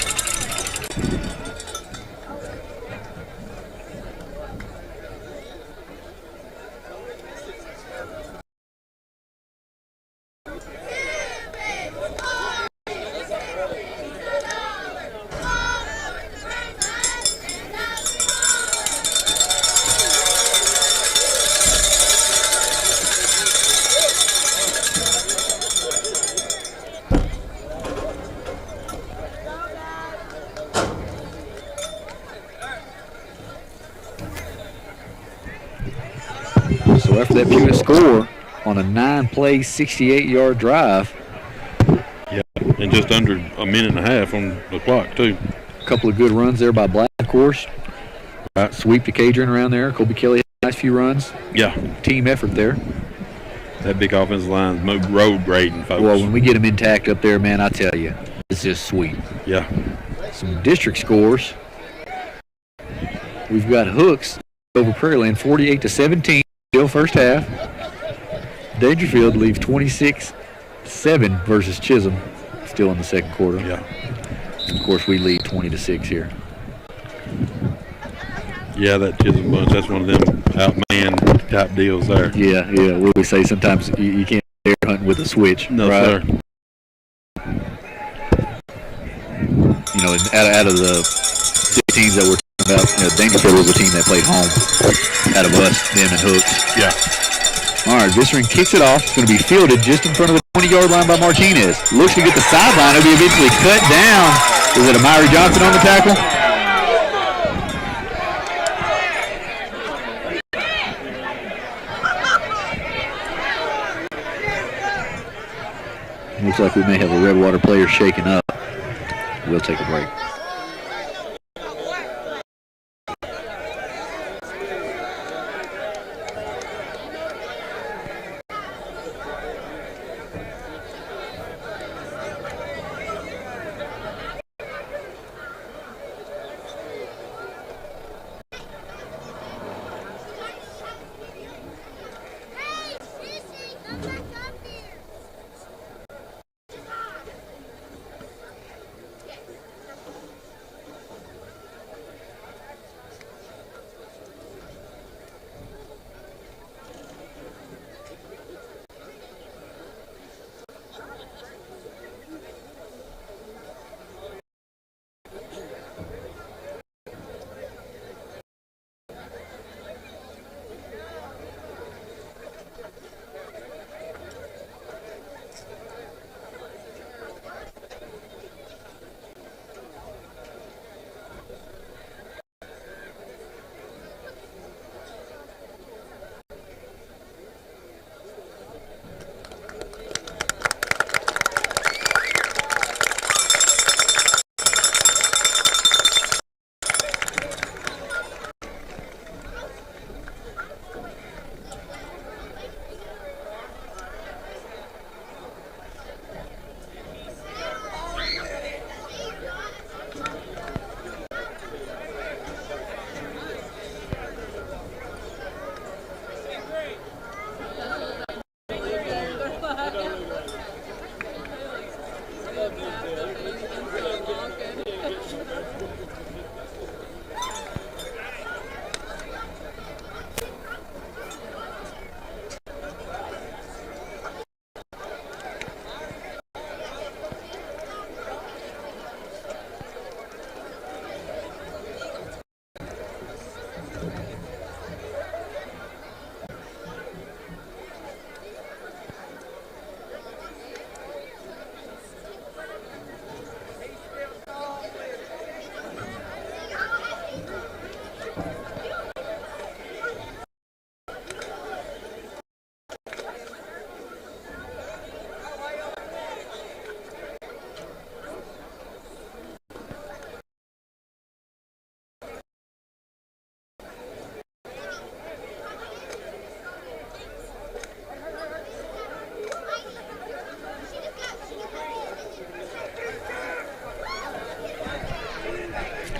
So after that Pewitt score on a 9-play, 68-yard drive. Yeah, and just under a minute and a half on the clock, too. A couple of good runs there by Black, of course. Right. Sweep to Cadrian around there. Colby Kelly had a nice few runs. Yeah. Team effort there. That big offensive line's road grading, folks. Well, when we get them intact up there, man, I tell you, it's just sweet. Yeah. Some district scores. We've got Hooks over Prairieland, 48-17. Still first half. Dangerfield leaves 26-7 versus Chisholm. Still in the second quarter. Yeah. And of course, we lead 20-6 here. Yeah, that Chisholm bunch, that's one of them outman type deals there. Yeah. What we say, sometimes you can't air hunting with a switch. No, right? sir. You know, out of the 6 teams that we're talking about, you know, Dangerfield was a team that played home out of us, them and Hooks. Yeah. All right, Visserin kicks it off. It's going to be fielded just in front of the 20-yard line by Martinez. Looks to get the sideline. It'll be eventually cut down. Is it Amari Johnson on the tackle? Looks like we may have a Redwater player shaken up. We'll take a break.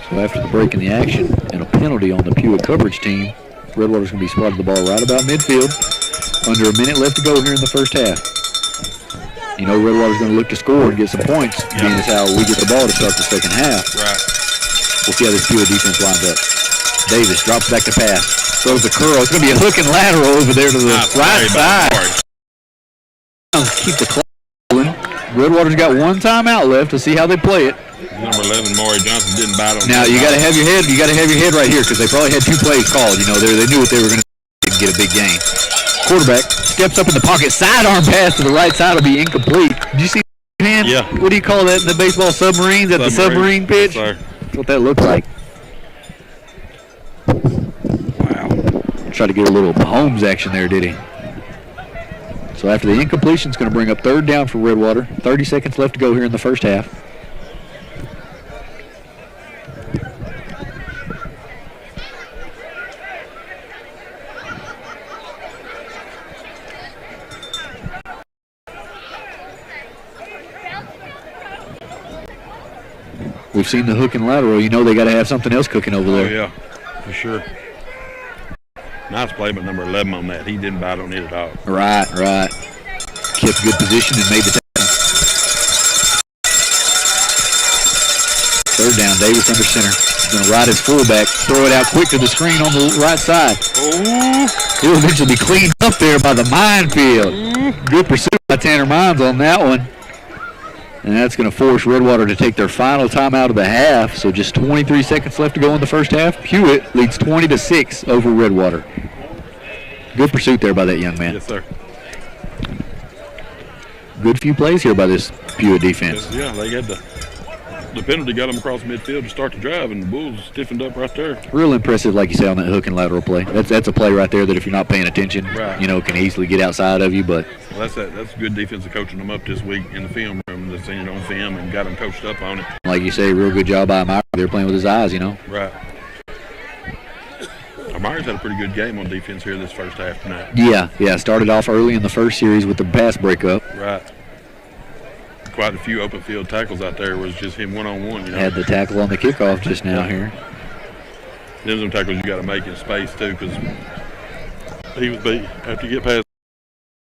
So after the break in the action and a penalty on the Pewitt coverage team, Redwater's going to be spotted the ball right about midfield. Under a minute left to go here in the first half. You know Redwater's going to look to score and get some points, being as how we get the ball to start the second half. Right. We'll see how this Pewitt defense lines up. Davis drops back to pass. Throws the curl. It's going to be a hook and lateral over there to the right side. Keep the clock going. Redwater's got one timeout left to see how they play it. Number 11, Maury Johnson didn't bite on. Now you got to have your head. You got to have your head right here because they probably had 2 plays called. You know, they knew what they were going to get a big gain. Quarterback steps up in the pocket. Sidearm pass to the right side will be incomplete. Did you see the hand? Yeah. What do you call that in the baseball? Submarines at the submarine pitch? Yes, that's what that looks like. Wow. Tried to get a little Mahomes action there, did he? So after the incompletion, it's going to bring up 3rd down for Redwater. 30 seconds left to go here in the first half. We've seen the hook and lateral. You know they got to have something else cooking over there. Oh, yeah, for sure. Nice play, but number 11 on that. He didn't bite on it at all. Right. Kept good position and made the tackle. 3rd down, Davis under center. He's going to ride his fullback, throw it out quick to the screen on the right side. Oh. He'll eventually be cleaned up there by the minefield. Good pursuit by Tanner Mines on that one. And that's going to force Redwater to take their final timeout of the half. So just 23 seconds left to go in the first half. Pewitt leads 20-6 over Redwater. Good pursuit there by that young man. Yes, sir. Good few plays here by this Pewitt defense. Yeah, they had the penalty got them across midfield to start the drive, and the Bulls stiffened up right there. Real impressive, like you say, on that hook and lateral play. That's a play right there that if you're not paying attention, right, you know, can easily get outside of you. But well, that's good defensive coaching them up this week in the film room. They've seen it on film and got them coached up on it. Like you say, real good job by Myers. They're playing with his eyes, you know. Right. Myers had a pretty good game on defense here this first half tonight. Yeah. Started off early in the first series with the pass breakup. Right. Quite a few open field tackles out there. It was just him one-on-one. You know? Had the tackle on the kickoff just now here. There's some tackles you got to make in space too, because after you get past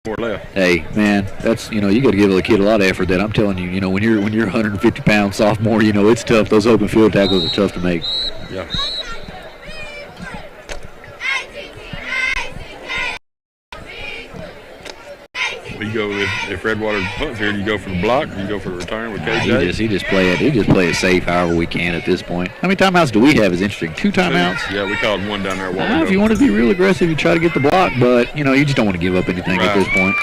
4 left. Hey man, that's you got to give a kid a lot of effort. That I'm telling you, when you're 150 pound sophomore, it's tough. Those open field tackles are tough to make. Yeah. You go if Redwater punts here, you go for the block, you go for the return with KJ. He just play it safe however we can at this point. How many timeouts do we have is interesting. 2 timeouts? Yeah, we called 1 down there a while ago. If you want to be real aggressive, you try to get the block, but you just don't want to give up anything at this point.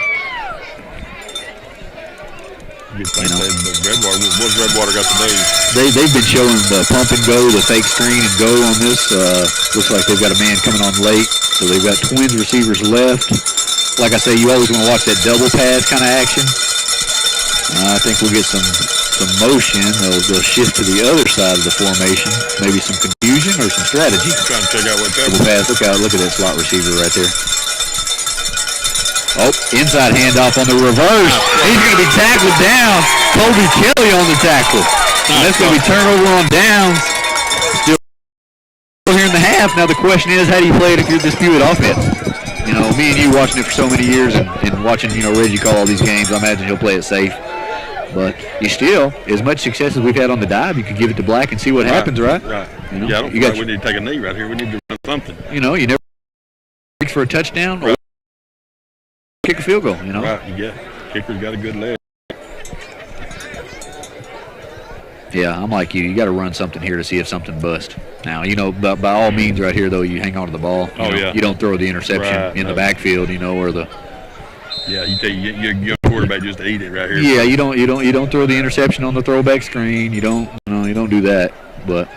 Redwater got the days. They've been showing the pump and go, the fake screen and go on this. Looks like they've got a man coming on late, so they've got twins receivers left. Like I say, you always want to watch that double pass kind of action. I think we'll get some motion. They'll shift to the other side of the formation. Maybe some confusion or some strategy. Trying to check out what double pass. Look at that slot receiver right there. Oh, inside handoff on the reverse. He's going to be tackled down. Colby Kelly on the tackle. And that's going to be turnover on downs. Still here in the half. Now the question is, how do you play it if you're this Pewitt offense? Me and you watching it for so many years and watching, Reggie call all these games, I imagine he'll play it safe. But you still, as much success as we've had on the dive, you can give it to Black and see what happens, right? Right. I don't feel like we need to take a knee right here. We need to run something. You never reach for a touchdown or kick a field goal, Right, kicker's got a good leg. Yeah, I'm like you. You got to run something here to see if something busts. Now, by all means right here, though, you hang on to the ball. You don't throw the interception in the backfield, or the... Yeah, you take your quarterback just to eat it right here. Yeah, you don't throw the interception on the throwback screen. You don't do that, but...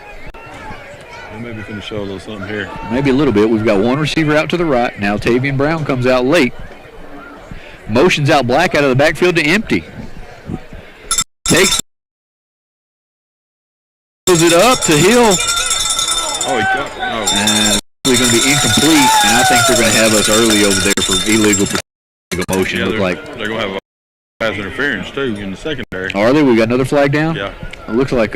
We'll maybe finna show a little something here. Maybe a little bit. We've got one receiver out to the right. Now Tavian Brown comes out late. Motions out Black out of the backfield to empty. Takes it up to Hill. And it's going to be incomplete, and I think they're going to have us early over there for illegal motion. Yeah, they're going to have a pass interference too in the secondary. Are they? We got another flag down. Yeah. It looks like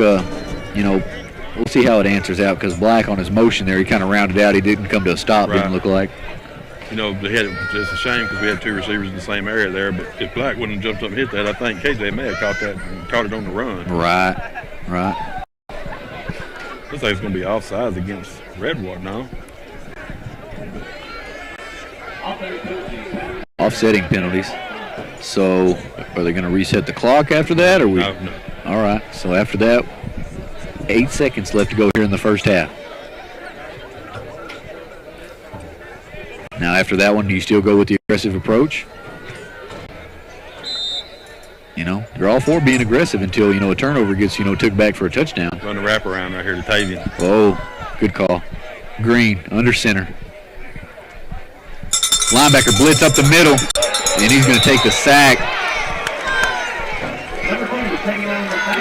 we'll see how it answers out because Black on his motion there, he kind of rounded out. He didn't come to a stop, Right. didn't look like. You know, it's a shame because we had 2 receivers in the same area there. But if Black wouldn't have jumped up and hit that, I think KJ may have caught it on the run. Right, right. Looks like it's going to be offsides against Redwater now. Offsetting penalties. So, are they going to reset the clock after that? Or No. All right. So after that, 8 seconds left to go here in the first half. Now after that one, do you still go with the aggressive approach? You know, you're all for being aggressive until, you know, a turnover gets, you know, took back for a touchdown. Run the wraparound right here to Tavian. Oh, good call. Green, under center. Linebacker blitz up the middle, and he's going to take the sack.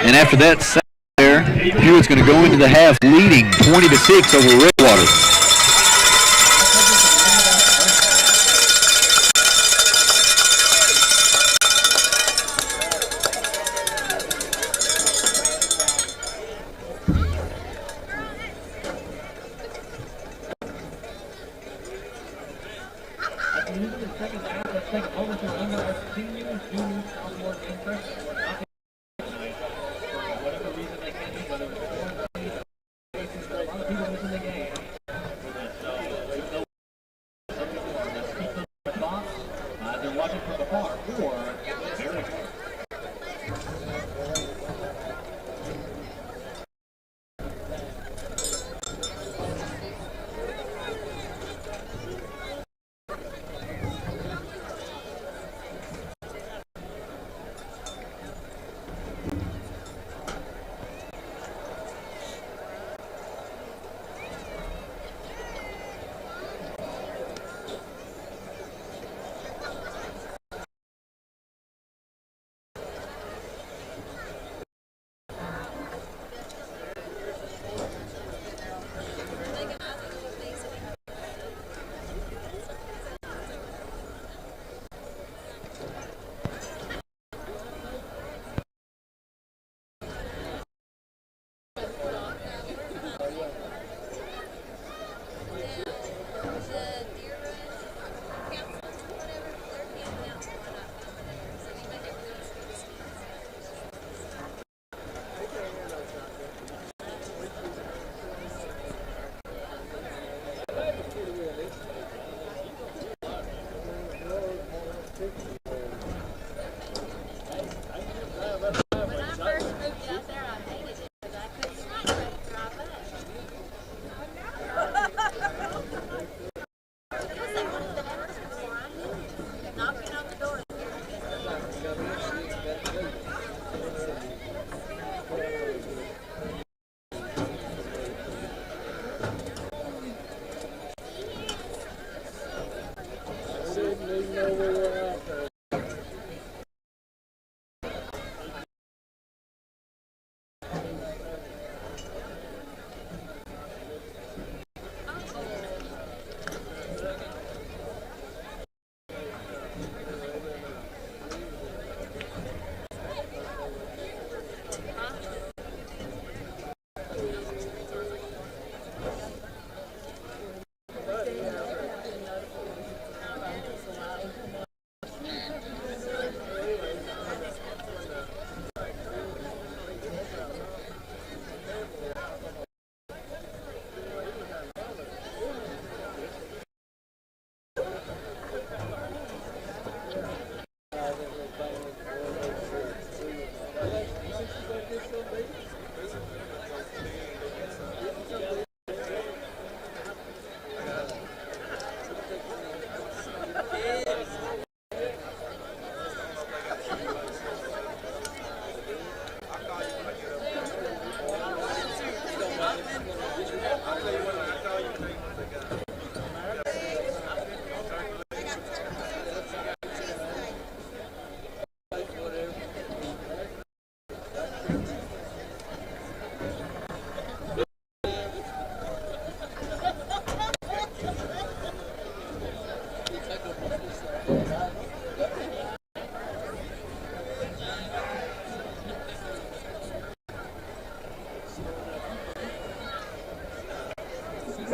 And after that sack there, Pewitt's going to go into the half leading 20-6 over Redwater.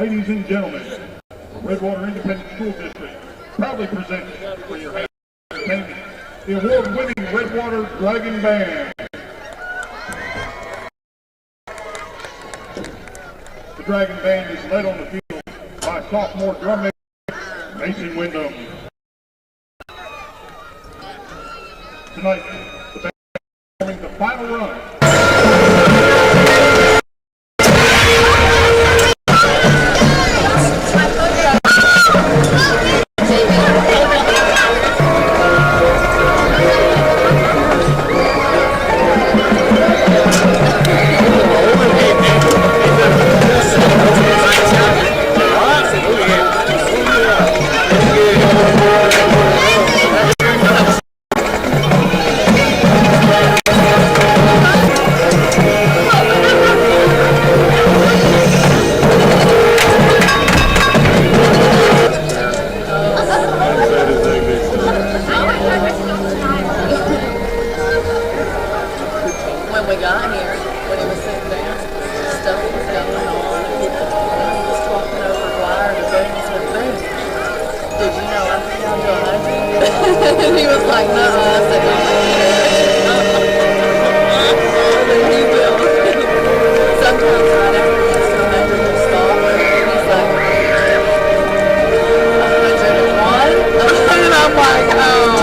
Ladies and gentlemen, the Redwater Independent School District proudly presents for your entertainment the award-winning Redwater Dragon Band. The Dragon Band is led on the field by sophomore drum major Mason Wyndham. Tonight, the band is performing the final run. When we got here, when he was sitting down, stuff was going on, and people was talking over wire to Boone's with Boone. Did you know I'm down to 100? And he was like, no. I said, oh, then he will. Sometimes right after he's come over, he'll stop, and he's like, 101? And I'm like, oh.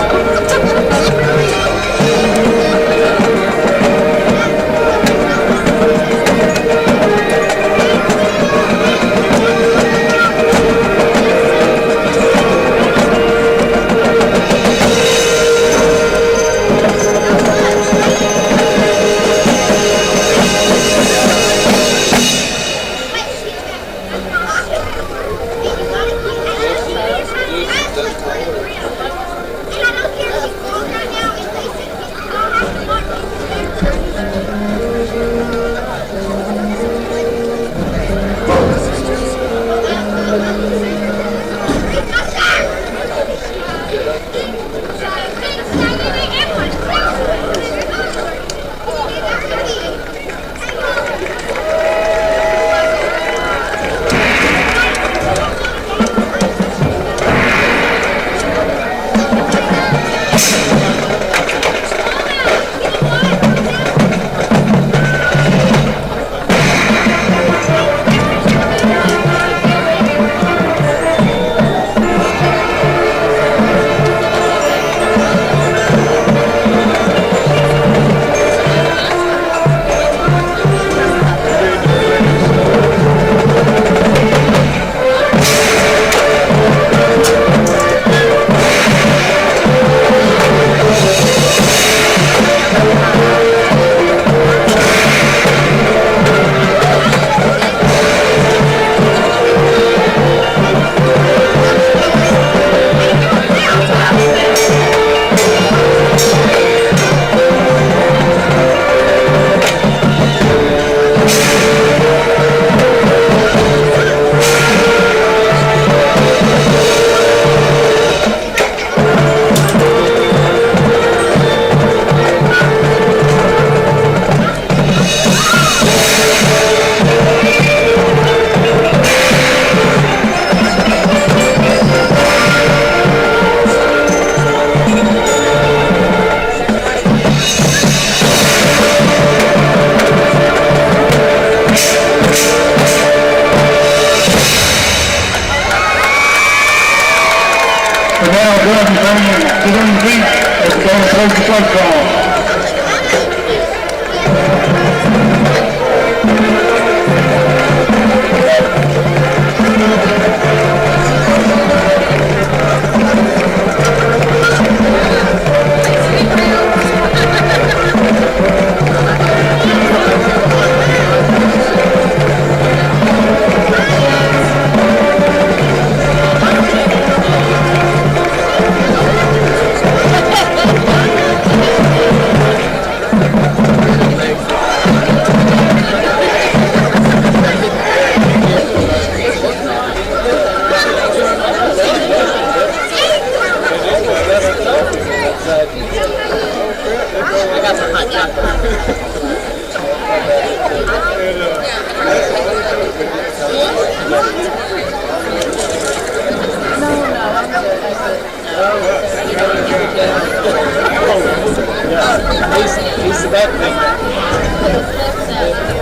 He's the backpack guy.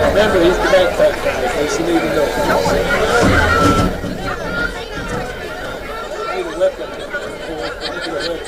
Remember, he's the backpack guy, in case you need to know. Need a weapon. Need a weapon.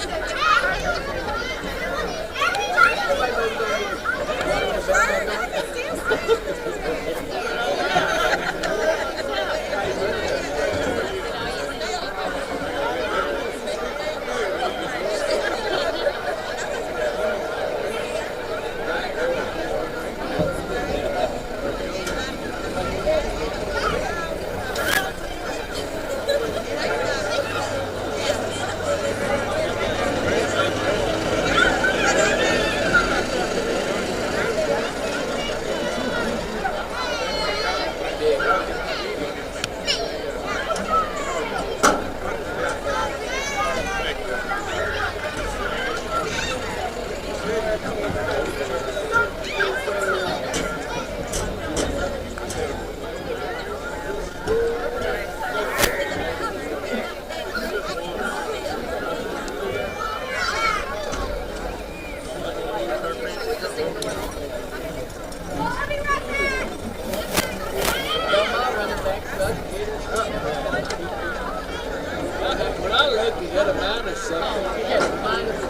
When I looked, he had a minus something. He had a minus 1.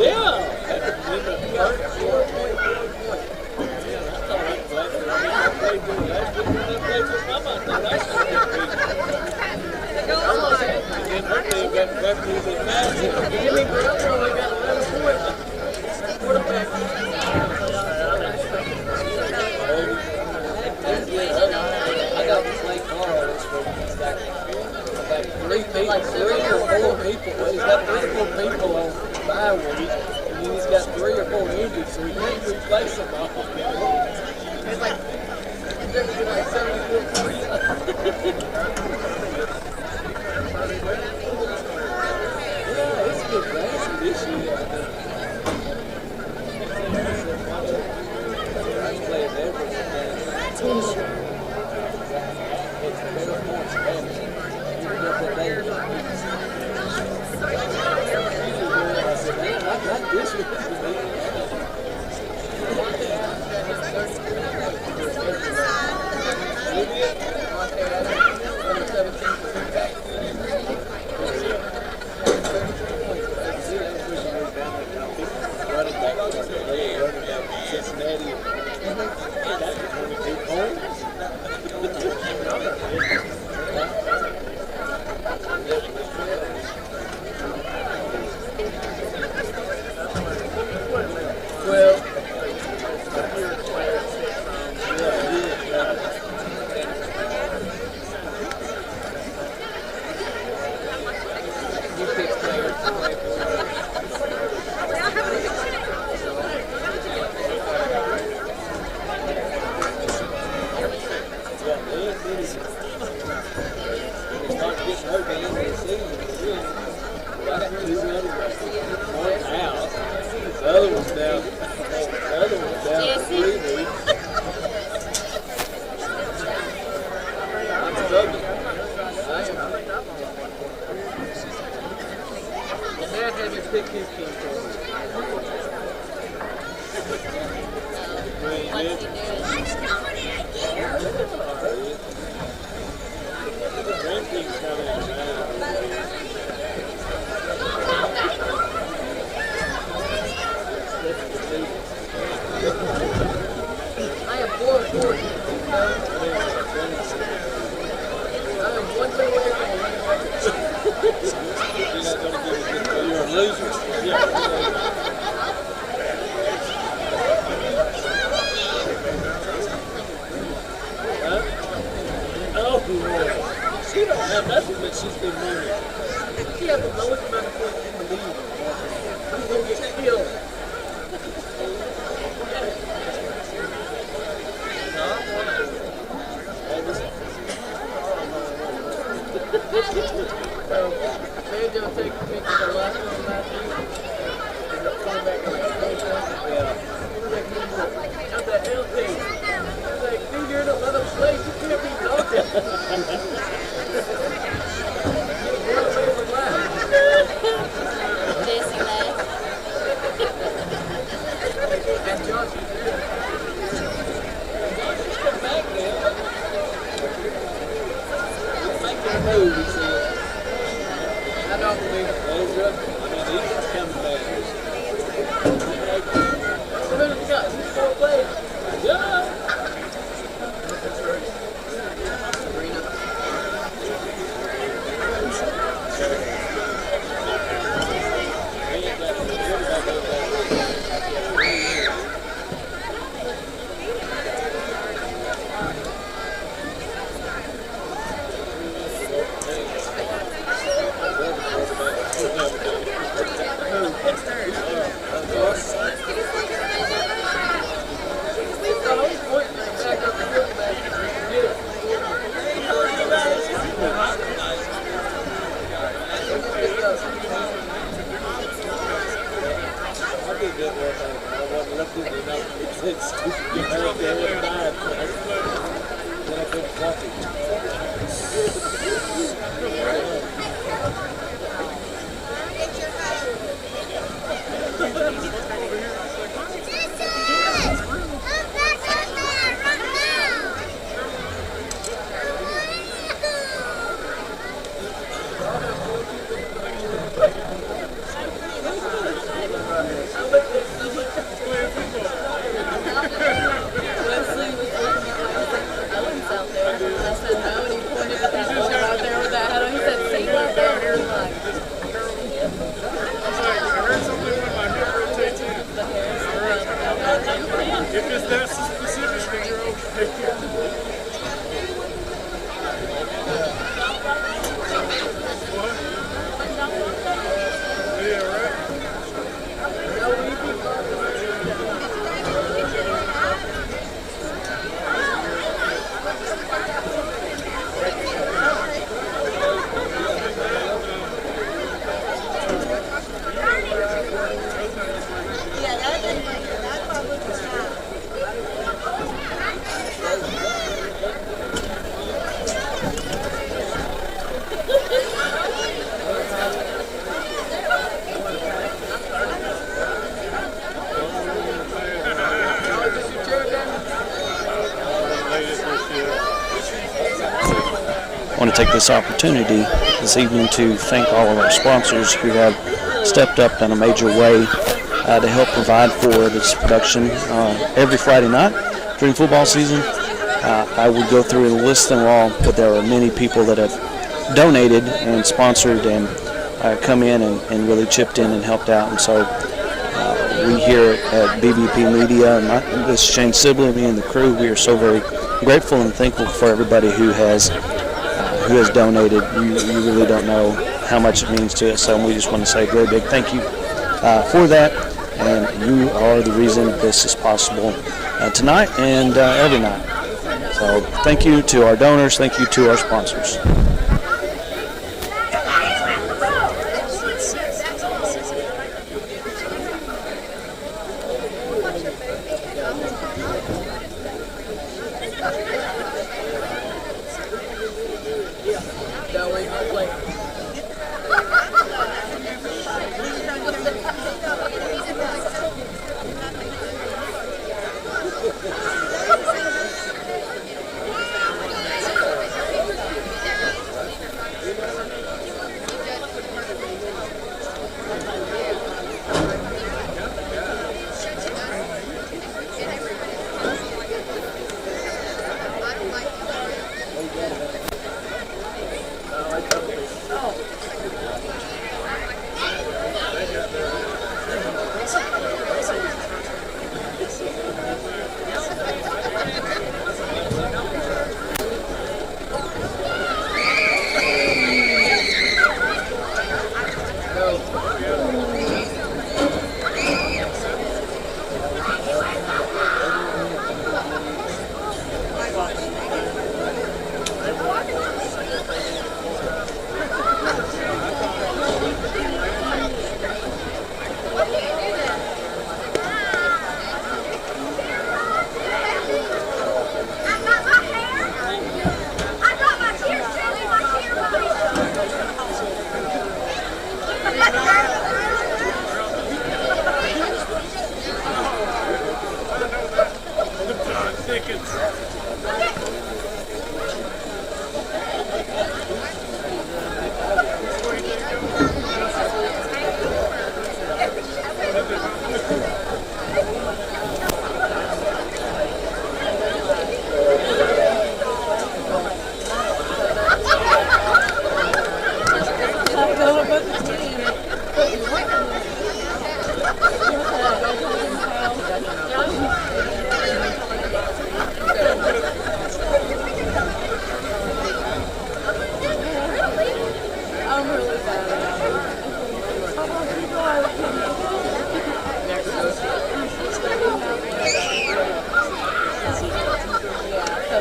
Yeah, that was in the first 4.4 points. Yeah, I thought that was played good. That's good when they played with my mind. That's not good. And her team got back to the match. Jimmy Brown only got 11 points. Quarterback. I got to play Carl this week. He's got like 3 people, 3 or 4 people. Well, he's got 3 or 4 people on bye week, and then he's got 3 or 4 injured, so he can't replace them all. It's like 74 points. Yeah, it's a good class this year, I think. Last play is everything. It's better points, man. I said, man, I got this one. Running back Cincinnati. That's 22 points. Well, you pick players to play for. Start getting hurt at the end of the season. I got 2 running backs. One out. The other one's down. The other one's down for 3 weeks. I'm struggling. The man had me pick his team for me. What's he doing? The dream team's coming in now. I have 4 points. I am 1 away from a winning record. You're not going to give it this way. You're a loser. Yeah. Huh? Oh, boy. She don't have nothing, but she's been married. She has the lowest amount of points in the league. I'm going to get killed. So, Banjo takes the pick of the last one last week. And the quarterback is like 20 points. Quarterback number 1. How's that L team? I was like, dude, you're in another place. You can't be talking. You're away from last. Jesse May. move, he said. I don't believe Ezra. I mean, he's coming back. Who have you got? 4 players. Yeah. If it's that specific, then you're okay. I want to take this opportunity this evening to thank all of our sponsors who have stepped up in a major way to help provide for this production every Friday night during football season. I would go through and list them all, but there are many people that have donated and sponsored and come in and really chipped in and helped out. And so we here at BVP Media, and this is Shane Sibley, me and the crew, we are so very grateful and thankful for everybody who has donated. You really don't know how much it means to us, so we just want to say a very big thank you for that, and you are the reason this is possible tonight and every night. So thank you to our donors, thank you to our sponsors. Oh,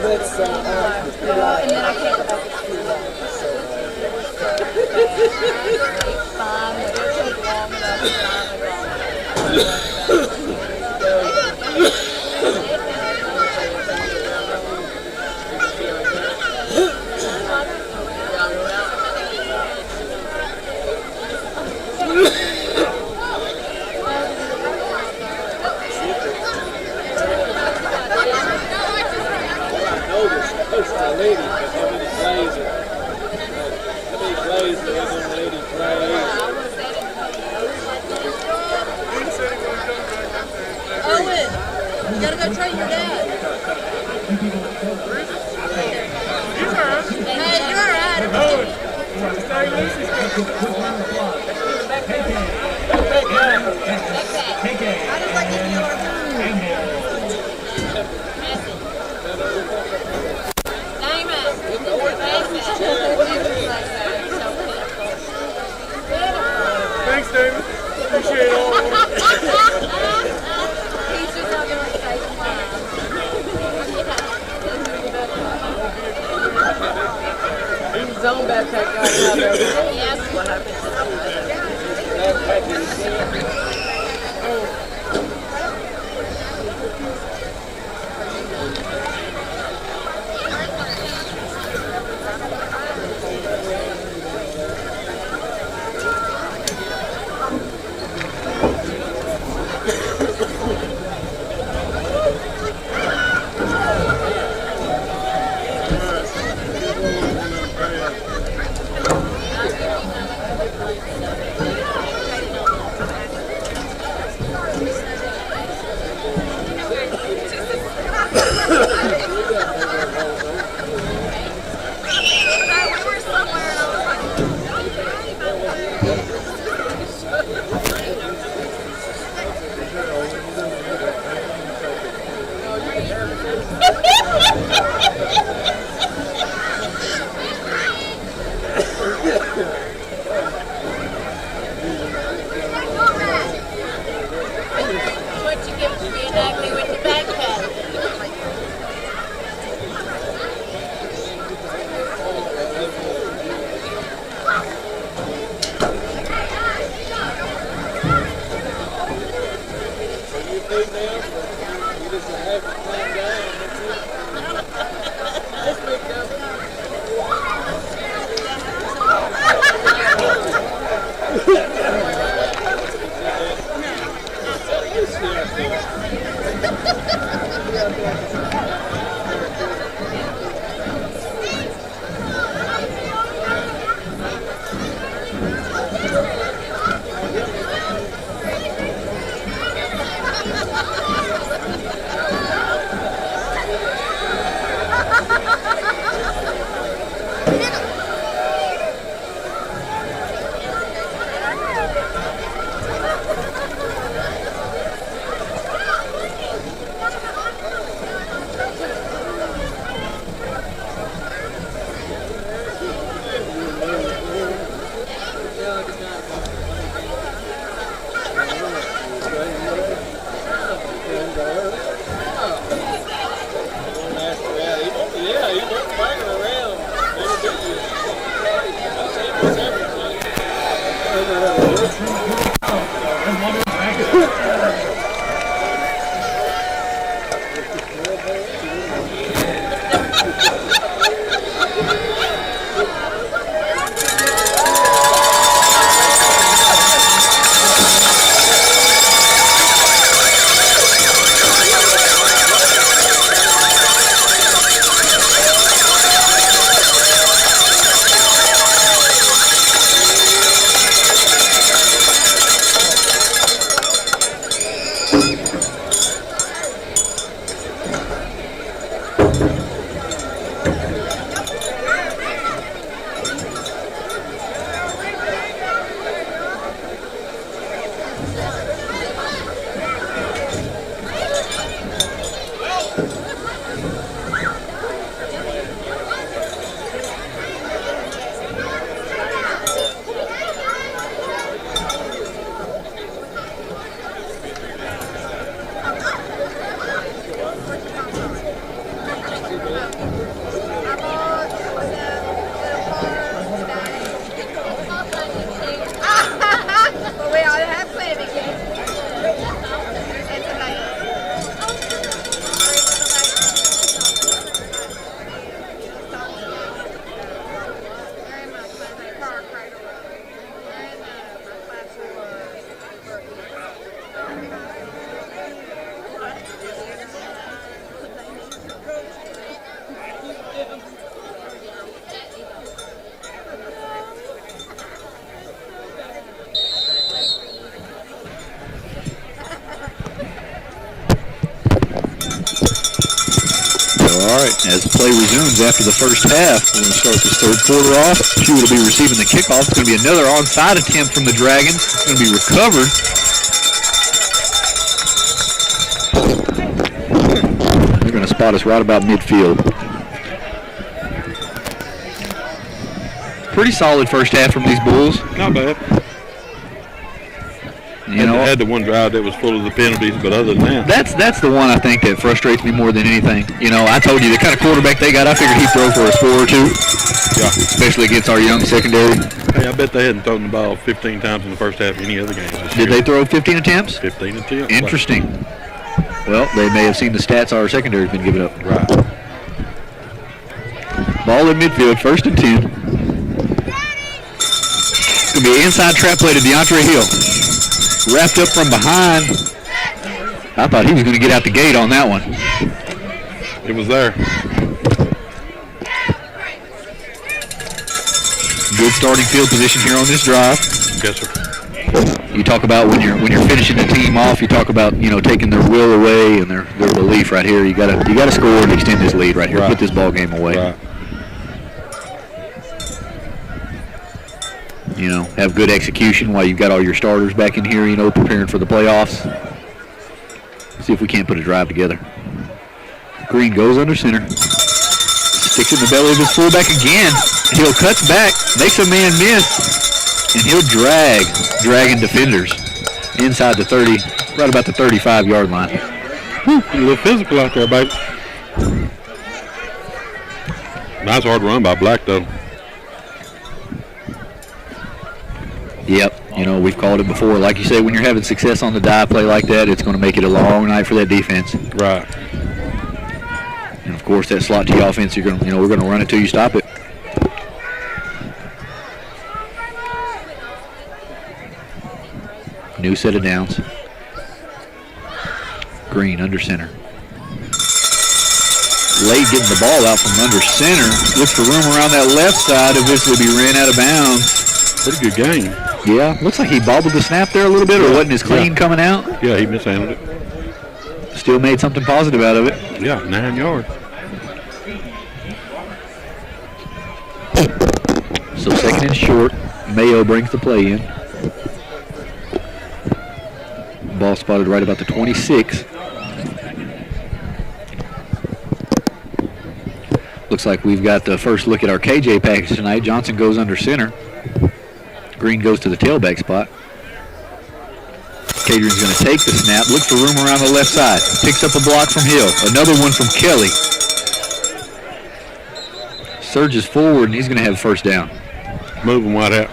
that's so And then I can't go back to school. Fine, but it took long enough to It's the lady, but how many plays are there on the lady play? Owen, you gotta go train your dad. Hey, you're alright. I just like giving you a hard time. Thanks, David. Appreciate all. He's just not going to say Even his own backpack got out there. yes, what happened? What you give to me and ugly with the backpack? All right, as the play resumes after the first half, we're going to start this third quarter off. Pewitt will be receiving the kickoff. It's going to be another onside attempt from the Dragons. It's going to be recovered. They're going to spot us right about midfield. Pretty solid first half from these Bulls. Not bad. You know, had the one drive that was full of the penalties, but other than that, that's the one I think that frustrates me more than anything. You know, I told you the kind of quarterback they got. I figured he'd throw for a score or two. Yeah. Especially against our young secondary. Hey, I bet they hadn't thrown the ball 15 times in the first half of any other game this year. Did they throw 15 attempts? 15 attempts. Interesting. Well, they may have seen the stats our secondary's been giving up. Right. Ball in midfield, 1st and 10. It's going to be an inside trap play to DeAndre Hill. Wrapped up from behind. I thought he was going to get out the gate on that one. It was there. Good starting field position here on this drive. Yes, sir. You talk about when you're finishing the team off. You talk about taking their will away and their belief right here. You gotta score and extend this lead right here. Right. Put this ball game away. Right. Have good execution while you've got all your starters back in here, preparing for the playoffs. See if we can't put a drive together. Green goes under center. Sticks in the belly of his fullback again. Hill cuts back, makes a man miss, and he'll dragging defenders inside the 30, right about the 35-yard line. A little physical out there, baby. Nice hard run by Black, though. Yep, we've called it before. Like you say, when you're having success on the dive play like that, it's going to make it a long night for that defense. Right. And of course, that slot T offense, we're going to run it till you stop it. New set of downs. Green under center. Late getting the ball out from under center. Looks for room around that left side. Eventually be ran out of bounds. Pretty good game. Yeah, looks like he bobbled the snap there a little bit, or wasn't as clean coming out. Yeah, he mishandled it. Still made something positive out of it. Yeah, 9 yards. So 2nd and short. Mayo brings the play in. Ball spotted right about the 26. Looks like we've got the first look at our KJ package tonight. Johnson goes under center. Green goes to the tailback spot. Cadrian's going to take the snap, look for room around the left side. Picks up a block from Hill. Another one from Kelly. Surges forward, and he's going to have first down. Moving wide out.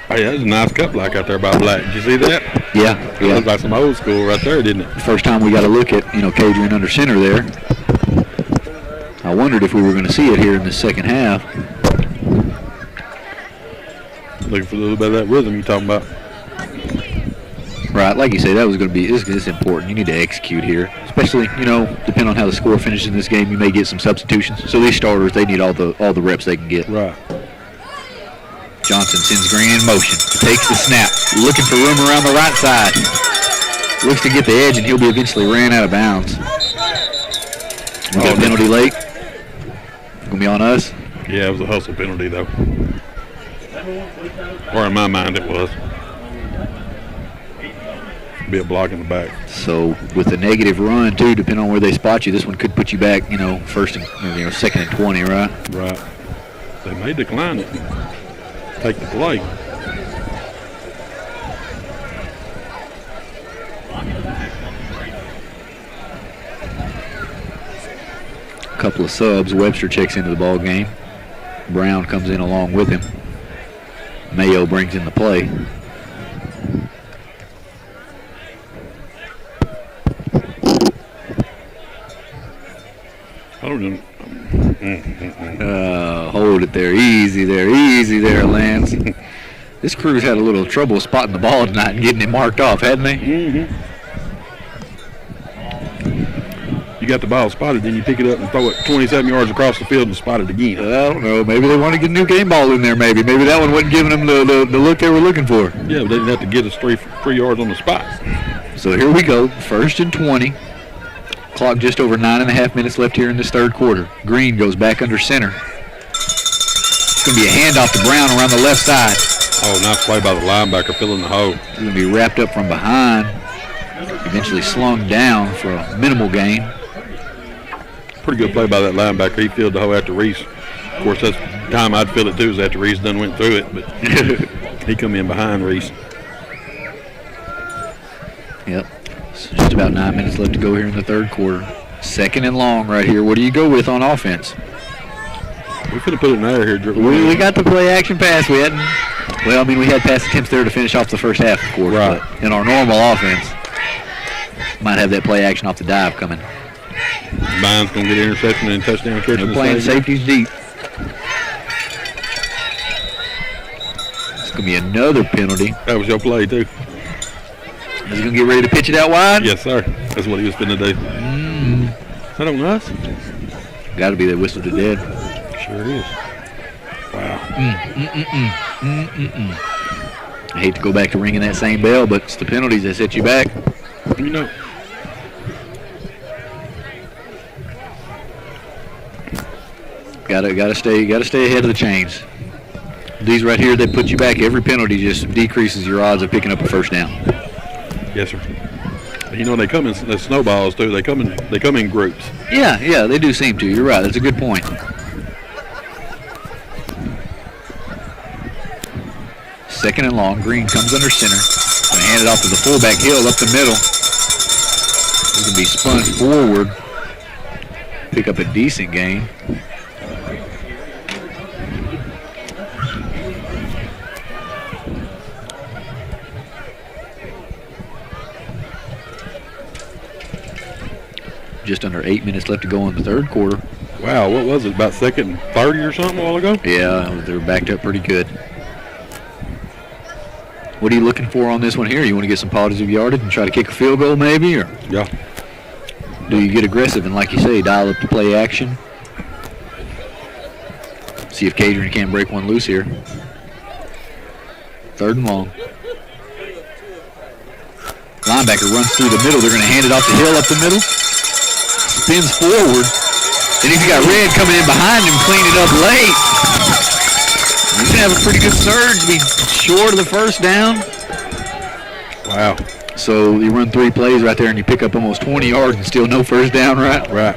Hey, that was a nice cut block out there by Black. Did you see that? Yeah. It looked like some old school right there, didn't it? First time we got a look at, Cadrian under center there. I wondered if we were going to see it here in the second half. Looking for a little bit of that rhythm you're talking about. Right, like you say, that was going to be, it's important. You need to execute here. Especially, depending on how the score finishes in this game, you may get some substitutions. So these starters, they need all the reps they can get. Right. Johnson sends Green in motion. Takes the snap. Looking for room around the right side. Looks to get the edge, and he'll be eventually ran out of bounds. We got a penalty late. Going to be on us. Yeah, it was a hustle penalty, though. Or in my mind, it was. Be a block in the back. So with the negative run, too, depending on where they spot you, this one could put you back, 2nd and 20, right? Right. They may decline it. Take the play. couple of subs. Webster checks into the ball game. Brown comes in along with him. Mayo brings in the play. I don't know. Hold it there. Easy there, Lance. This crew's had a little trouble spotting the ball tonight and getting it marked off, hadn't they? Mm-hmm. You got the ball spotted, then you pick it up and throw it 27 yards across the field and spot it again. I don't know. Maybe they want to get a new game ball in there, maybe. Maybe that one wasn't giving them the look they were looking for. Yeah, but they didn't have to get us three yards on the spot. So here we go. 1st and 20. Clock just over 9.5 minutes left here in this third quarter. Green goes back under center. It's going to be a handoff to Brown around the left side. Oh, nice play by the linebacker filling the hole. He's going to be wrapped up from behind. Eventually slung down for a minimal gain. Pretty good play by that linebacker. He filled the hole after Reese. Of course, that's the time I'd fill it too, is after Reese done went through it, but he come in behind Reese. Yep. So just about 9 minutes left to go here in the third quarter. 2nd and long right here. What do you go with on offense? We could have put it in there here. We got the play action pass. We hadn't. Well, I mean, we had pass attempts there to finish off the first half, of course. Right. But in our normal offense, might have that play action off the dive coming. Bynes going to get interception and touchdown catch. They're playing safeties deep. It's going to be another penalty. That was your play, too. Is he going to get ready to pitch it out wide? Yes, sir. That's what he was finna do. Is that on us? Got to be that whistle to dead. Sure is. Wow. I hate to go back to ringing that same bell, but it's the penalties that set you back. You know. Gotta stay ahead of the chains. These right here, they put you back. Every penalty just decreases your odds of picking up a first down. Yes, sir. You know, they come in the snowballs too. They come in groups. Yeah, they do seem to. You're right. That's a good point. Second and long. Green comes under center. Going to hand it off to the fullback, Hill, up the middle. He's going to be spun forward. Pick up a decent gain. Just under 8 minutes left to go in the third quarter. Wow, what was it, about 2nd and 30 or something a while ago? Yeah, they were backed up pretty good. What are you looking for on this one here? You want to get some positive yardage and try to kick a field goal maybe? Or yeah. Do you get aggressive and, like you say, dial up the play action? See if Cadrian can't break one loose here. 3rd and long. Linebacker runs through the middle. They're going to hand it off to Hill up the middle. Spins forward. And he's got Red coming in behind him, clean it up late. He's going to have a pretty good surge to be short of the first down. Wow. So you run 3 plays right there and you pick up almost 20 yards and still no first down, right? Right.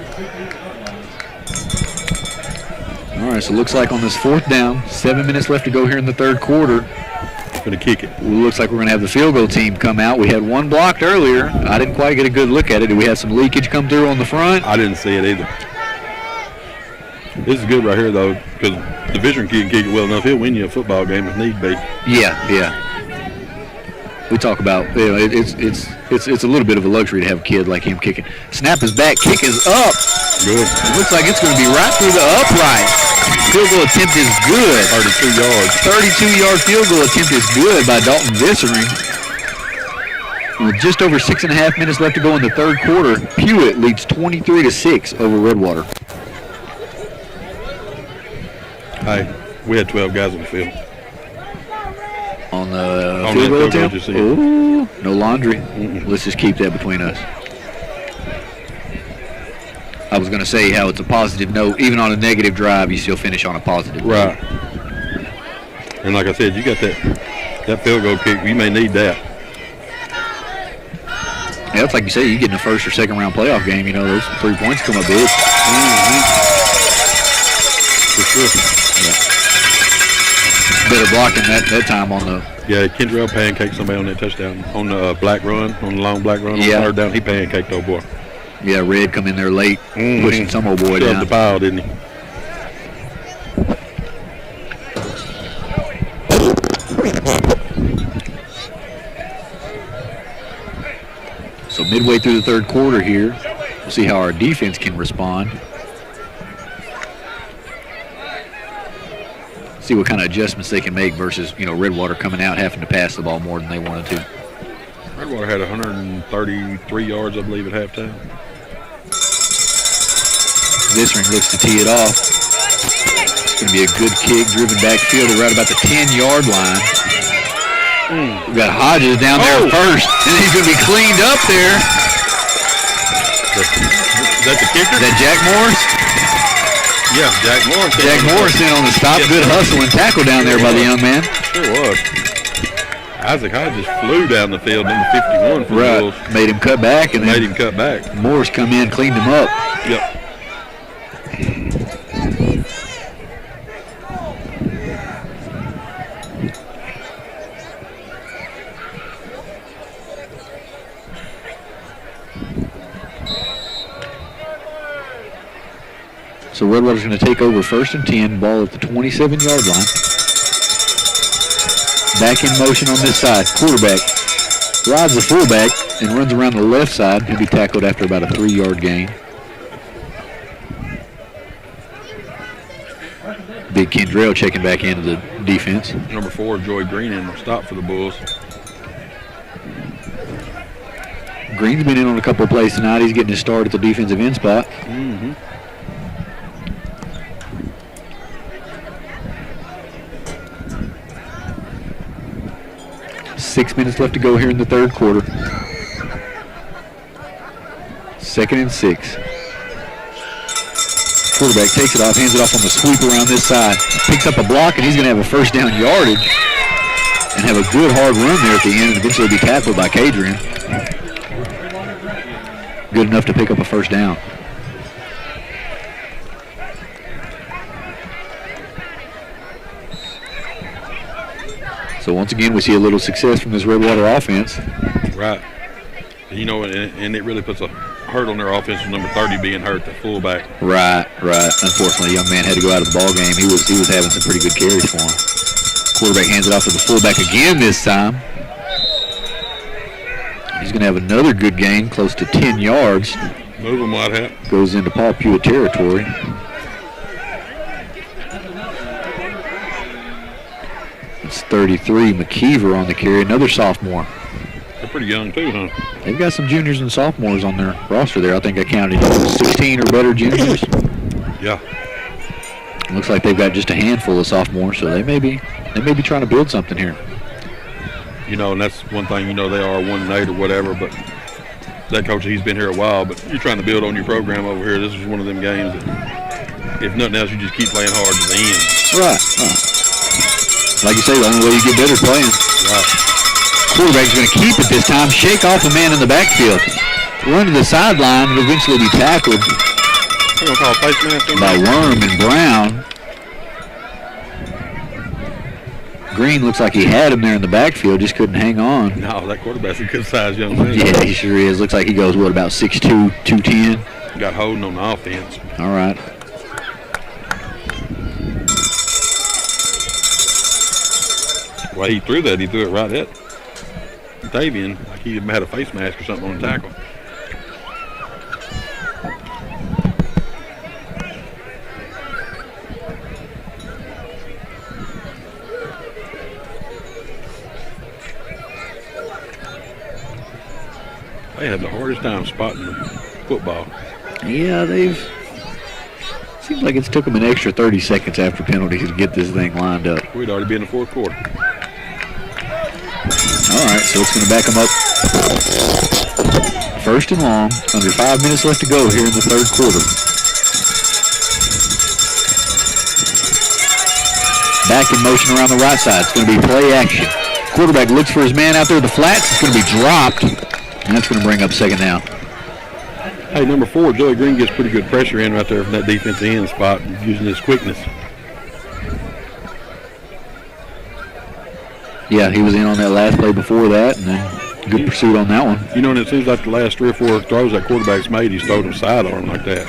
All right, so it looks like on this 4th down, 7 minutes left to go here in the third quarter. Going to kick it. It looks like we're going to have the field goal team come out. We had one blocked earlier. I didn't quite get a good look at it. Did we have some leakage come through on the front? I didn't see it either. This is good right here, though, because the veteran kid can kick it well enough. He'll win you a football game if need be. Yeah. We talk about, it's a little bit of a luxury to have a kid like him kicking. Snap is back, kick is up. Good. It looks like it's going to be right through the upright. Field goal attempt is good. 32 yards. 32-yard field goal attempt is good by Dalton Vissering. With just over 6.5 minutes left to go in the third quarter, Pewitt leads 23-6 over Redwater. Hey, we had 12 guys on the field. On the On field goal that field goal, attempt? just see it. Ooh, no laundry. Let's just keep that between us. I was going to say how it's a positive note. Even on a negative drive, you still finish on a positive note. Right. And like I said, you got that field goal kick. You may need that. Yeah, it's like you say, you get in a first or second round playoff game, you know, those 3 points come up big. For sure. Better blocking that time on the... Yeah, Kendrell pancaked somebody on that touchdown. On the black run, on the long black run on the third down, he pancaked old boy. Yeah, Red come in there late, pushing some old boy Shoved down. the pile, didn't he? So midway through the third quarter here, we'll see how our defense can respond. See what kind of adjustments they can make versus, Redwater coming out having to pass the ball more than they wanted to. Redwater had 133 yards, I believe, at halftime. Visering looks to tee it off. It's going to be a good kick, driven backfield at right about the 10-yard line. We've got Hodges down there first, and he's going to be cleaned up there. Is that the kicker? Is that Jack Morris? Yeah, Jack Morris. Jack Morris in on the stop. Good hustle and tackle down there by the young man. Sure was. Isaac Hodges flew down the field, number 51 for the Bulls. Made him cut back, and made him cut back. Morris come in, cleaned him up. Yep. So Redwater's going to take over 1st and 10, ball at the 27-yard line. Back in motion on this side. Quarterback rides the fullback and runs around the left side. He'll be tackled after about a 3-yard gain. Big Kendrell checking back into the defense. Number 4, Joy Green, in the stop for the Bulls. Green's been in on a couple of plays tonight. He's getting his start at the defensive end spot. 6 minutes left to go here in the third quarter. 2nd and 6. Quarterback takes it off, hands it off on the sweep around this side. Picks up a block, and he's going to have a first down yardage and have a good hard run there at the end and eventually be tackled by Cadrian. Good enough to pick up a first down. So once again, we see a little success from this Redwater offense. Right. And it really puts a hurt on their offense with number 30 being hurt, the fullback. Right. Unfortunately, the young man had to go out of the ball game. He was having some pretty good carries for him. Quarterback hands it off to the fullback again this time. He's going to have another good game, close to 10 yards. Move him, Whitehead. Goes into Paul Pewitt territory. It's 33, McKeever on the carry, another sophomore. They're pretty young too, huh? They've got some juniors and sophomores on their roster there. I think I counted 16 or better juniors. Yeah. Looks like they've got just a handful of sophomores, so they may be trying to build something here. And that's one thing, they are 1-8 or whatever, but that coach, he's been here a while, but you're trying to build on your program over here. This is one of them games that, if nothing else, you just keep playing hard to the end. Right. Like you say, the only way you get better is playing. Right. Quarterback's going to keep it this time, shake off the man in the backfield. Run to the sideline and eventually be tackled by Worm and Brown. Green looks like he had him there in the backfield, just couldn't hang on. No, that quarterback's a good-sized young man. Yeah, he sure is. Looks like he goes, about 6'2", 210? Got holding on the offense. All right. Well, he threw it right at Davian, like he had a face mask or something on the tackle. They had the hardest time spotting the football. Yeah, seems like it's took them an extra 30 seconds after penalties to get this thing lined up. We'd already be in the fourth quarter. All right, so it's going to back them up. 1st and long, under 5 minutes left to go here in the third quarter. Back in motion around the right side. It's going to be play action. Quarterback looks for his man out there at the flats. It's going to be dropped, and that's going to bring up 2nd down. Hey, number 4, Joey Green gets pretty good pressure in right there from that defensive end spot using his quickness. Yeah, he was in on that last play before that, and then Good pursuit on that one. You know, and it seems like the last 3 or 4 throws that quarterback's made, he's thrown them sidearm like that.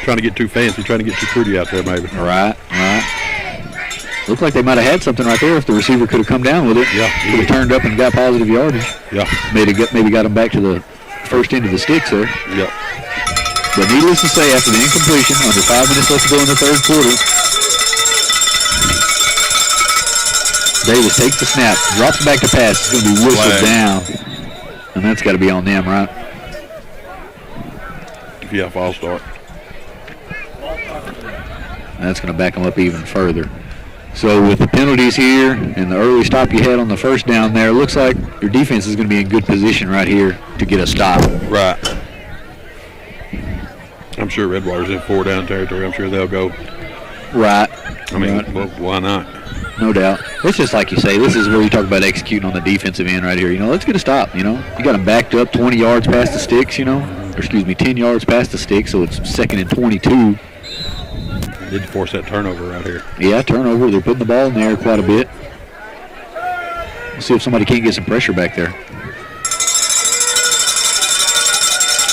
Trying to get too fancy, trying to get too pretty out there, maybe. Right. Looked like they might have had something right there if the receiver could have come down with it. Yeah. Could have turned up and got positive yardage. Yeah. Maybe got him back to the first end of the sticks there. Yeah. But needless to say, after the incompletion, under 5 minutes left to go in the third quarter, Davis takes the snap, drops back to pass. It's going to be whistled down. And that's got to be on them, right? Yeah, false start. That's going to back them up even further. So with the penalties here and the early stop you had on the first down there, it looks like your defense is going to be in good position right here to get a stop. Right. I'm sure Redwater's in 4 down territory. I'm sure they'll go. Right. I mean, right. well, why not? No doubt. It's just like you say, this is where you talk about executing on the defensive end right here. You know, let's get a stop, you know. You got them backed up 20 yards past the sticks, you know. Or excuse me, 10 yards past the sticks, so it's 2nd and 22. Did force that turnover right here. Yeah, turnover. They're putting the ball in the air quite a bit. Let's see if somebody can't get some pressure back there.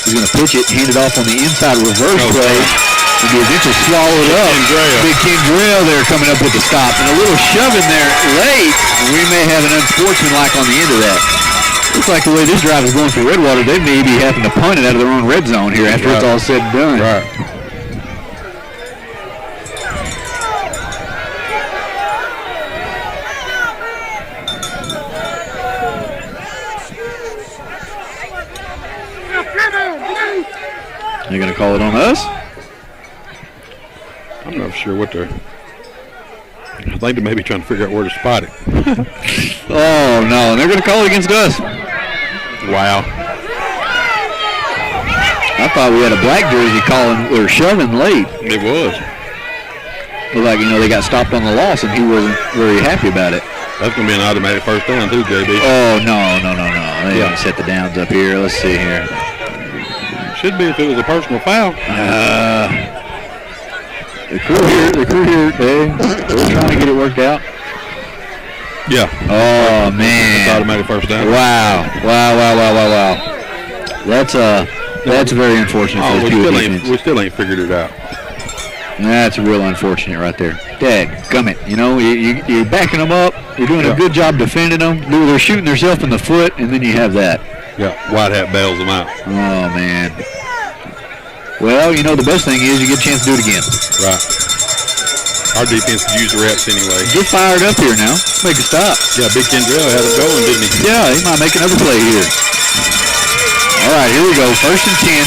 He's going to pitch it, hand it off on the inside reverse play. And be eventually swallowed up. Big Kendrell there coming up with the stop. And a little shove in there late. We may have an unsportsmanlike on the end of that. Looks like the way this drive is going for Redwater, they may be having to punt it out of their own red zone here after it's all said and done. Right. They're going to call it on us? I'm not sure what they're... I think they may be trying to figure out where to spot it. Oh, no. They're going to call it against us. Wow. I thought we had a black jersey calling or shoving late. It was. Looked like, you know, they got stopped on the loss, and he wasn't very happy about it. That's going to be an automatic first down, too, JB. Oh, no. They haven't set the downs up here. Let's see here. Should be if it was a personal foul. The crew here, they're trying to get it worked out. Yeah. Oh, man. It's automatic first down. Wow. That's very unfortunate for the Pewitt defense. We still ain't figured it out. That's real unfortunate right there. Dadgummit. You know, you're backing them up. You're doing a good job defending them. They're shooting themselves in the foot, and then you have that. Yeah, White Hat bails them out. Oh, man. Well, you know, the best thing is you get a chance to do it again. Right. Our defense could use the reps anyway. Get fired up here now. Make a stop. Yeah, Big Kendrell had it going, didn't he? Yeah, he might make another play here. All right, here we go. 1st and 10.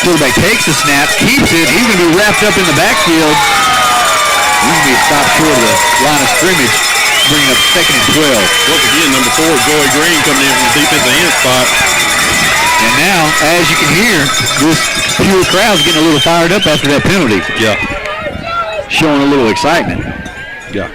Quarterback takes the snap, keeps it. He's going to be wrapped up in the backfield. He's going to be stopped short of the line of scrimmage, bringing up 2nd and 12. Once again, number 4, Joey Green coming in from the defensive end spot. And now, as you can hear, this Pewitt crowd's getting a little fired up after that penalty. Yeah. Showing a little excitement. Yeah.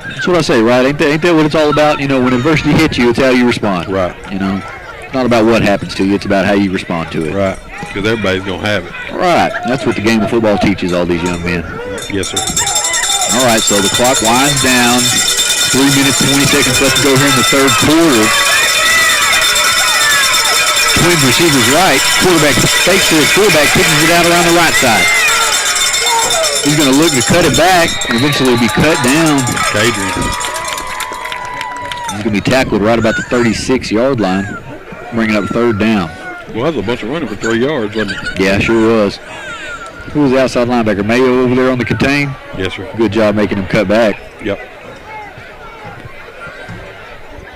That's what I say, right? Ain't that what it's all about? You know, when adversity hits you, it's how you respond. Right. You know, it's not about what happens to you. It's about how you respond to it. Right. Because everybody's going to have it. Right. That's what the game of football teaches all these young men. Yes, sir. All right, so the clock winds down. 3 minutes, 20 seconds left to go here in the third quarter. Twins receivers right. Quarterback fakes to his fullback, pitches it out around the right side. He's going to look to cut it back and eventually be cut down. Adrian. He's going to be tackled right about the 36-yard line, bringing up 3rd down. Well, that was a bunch of running for 3 yards, wasn't it? Yeah, sure was. Who was the outside linebacker? Mayo over there on the contain? Yes, sir. Good job making him cut back. Yep.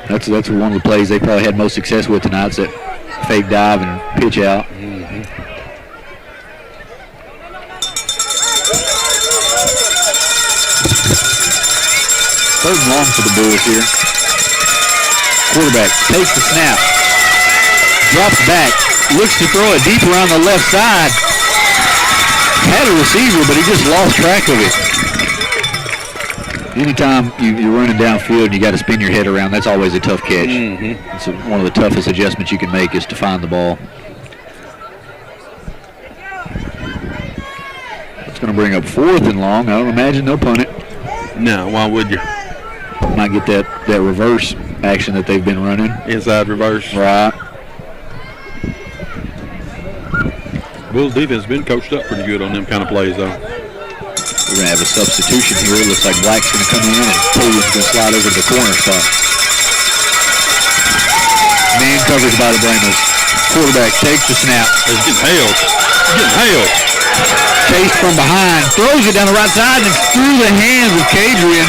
That's one of the plays they probably had most success with tonight. It's that fake dive and pitch out. Mm-hmm. Third and long for the Bulls here. Quarterback takes the snap, drops back, looks to throw it deep around the left side. Had a receiver, but he just lost track of it. Anytime you're running downfield and you got to spin your head around, that's always a tough catch. Mm-hmm. It's one of the toughest adjustments you can make is to find the ball. It's going to bring up 4th and long. I don't imagine they'll punt it. No, why would you? Might get that reverse action that they've been running. Inside reverse. Right. Bulls defense has been coached up pretty good on them kind of plays, though. We're going to have a substitution here. It looks like Black's going to come in and Pewitt's going to slide over to the corner spot. Man covers by the Bramos. Quarterback takes the snap. He's getting hailed. He's getting hailed. Chased from behind. Throws it down the right side and it's through the hands of Cadrian.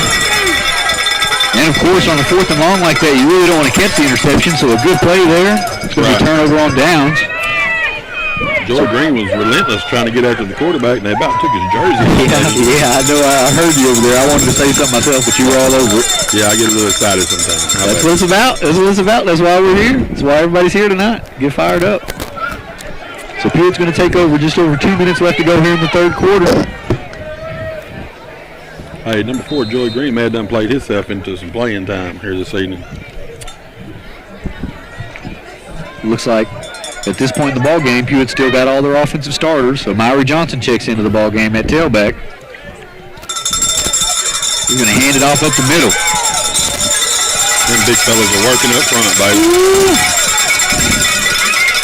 And, of course, on the 4th and long like that, you really don't want to catch the interception, so a good play there. It's going to be a turnover on downs. Joy Green was relentless trying to get after the quarterback, and they about took his jersey. Yeah, I know. I heard you over there. I wanted to say something myself, but you were all over it. Yeah, I get a little excited sometimes. That's what it's about. That's what it's about. That's why we're here. That's why everybody's here tonight. Get fired up. So Pewitt's going to take over. Just over 2 minutes left to go here in the third quarter. Hey, number 4, Joy Green may have done played himself into some playing time here this evening. Looks like at this point in the ball game, Pewitt still got all their offensive starters. So Myrie Johnson checks into the ball game at tailback. He's going to hand it off up the middle. Them big fellas are working up front, baby.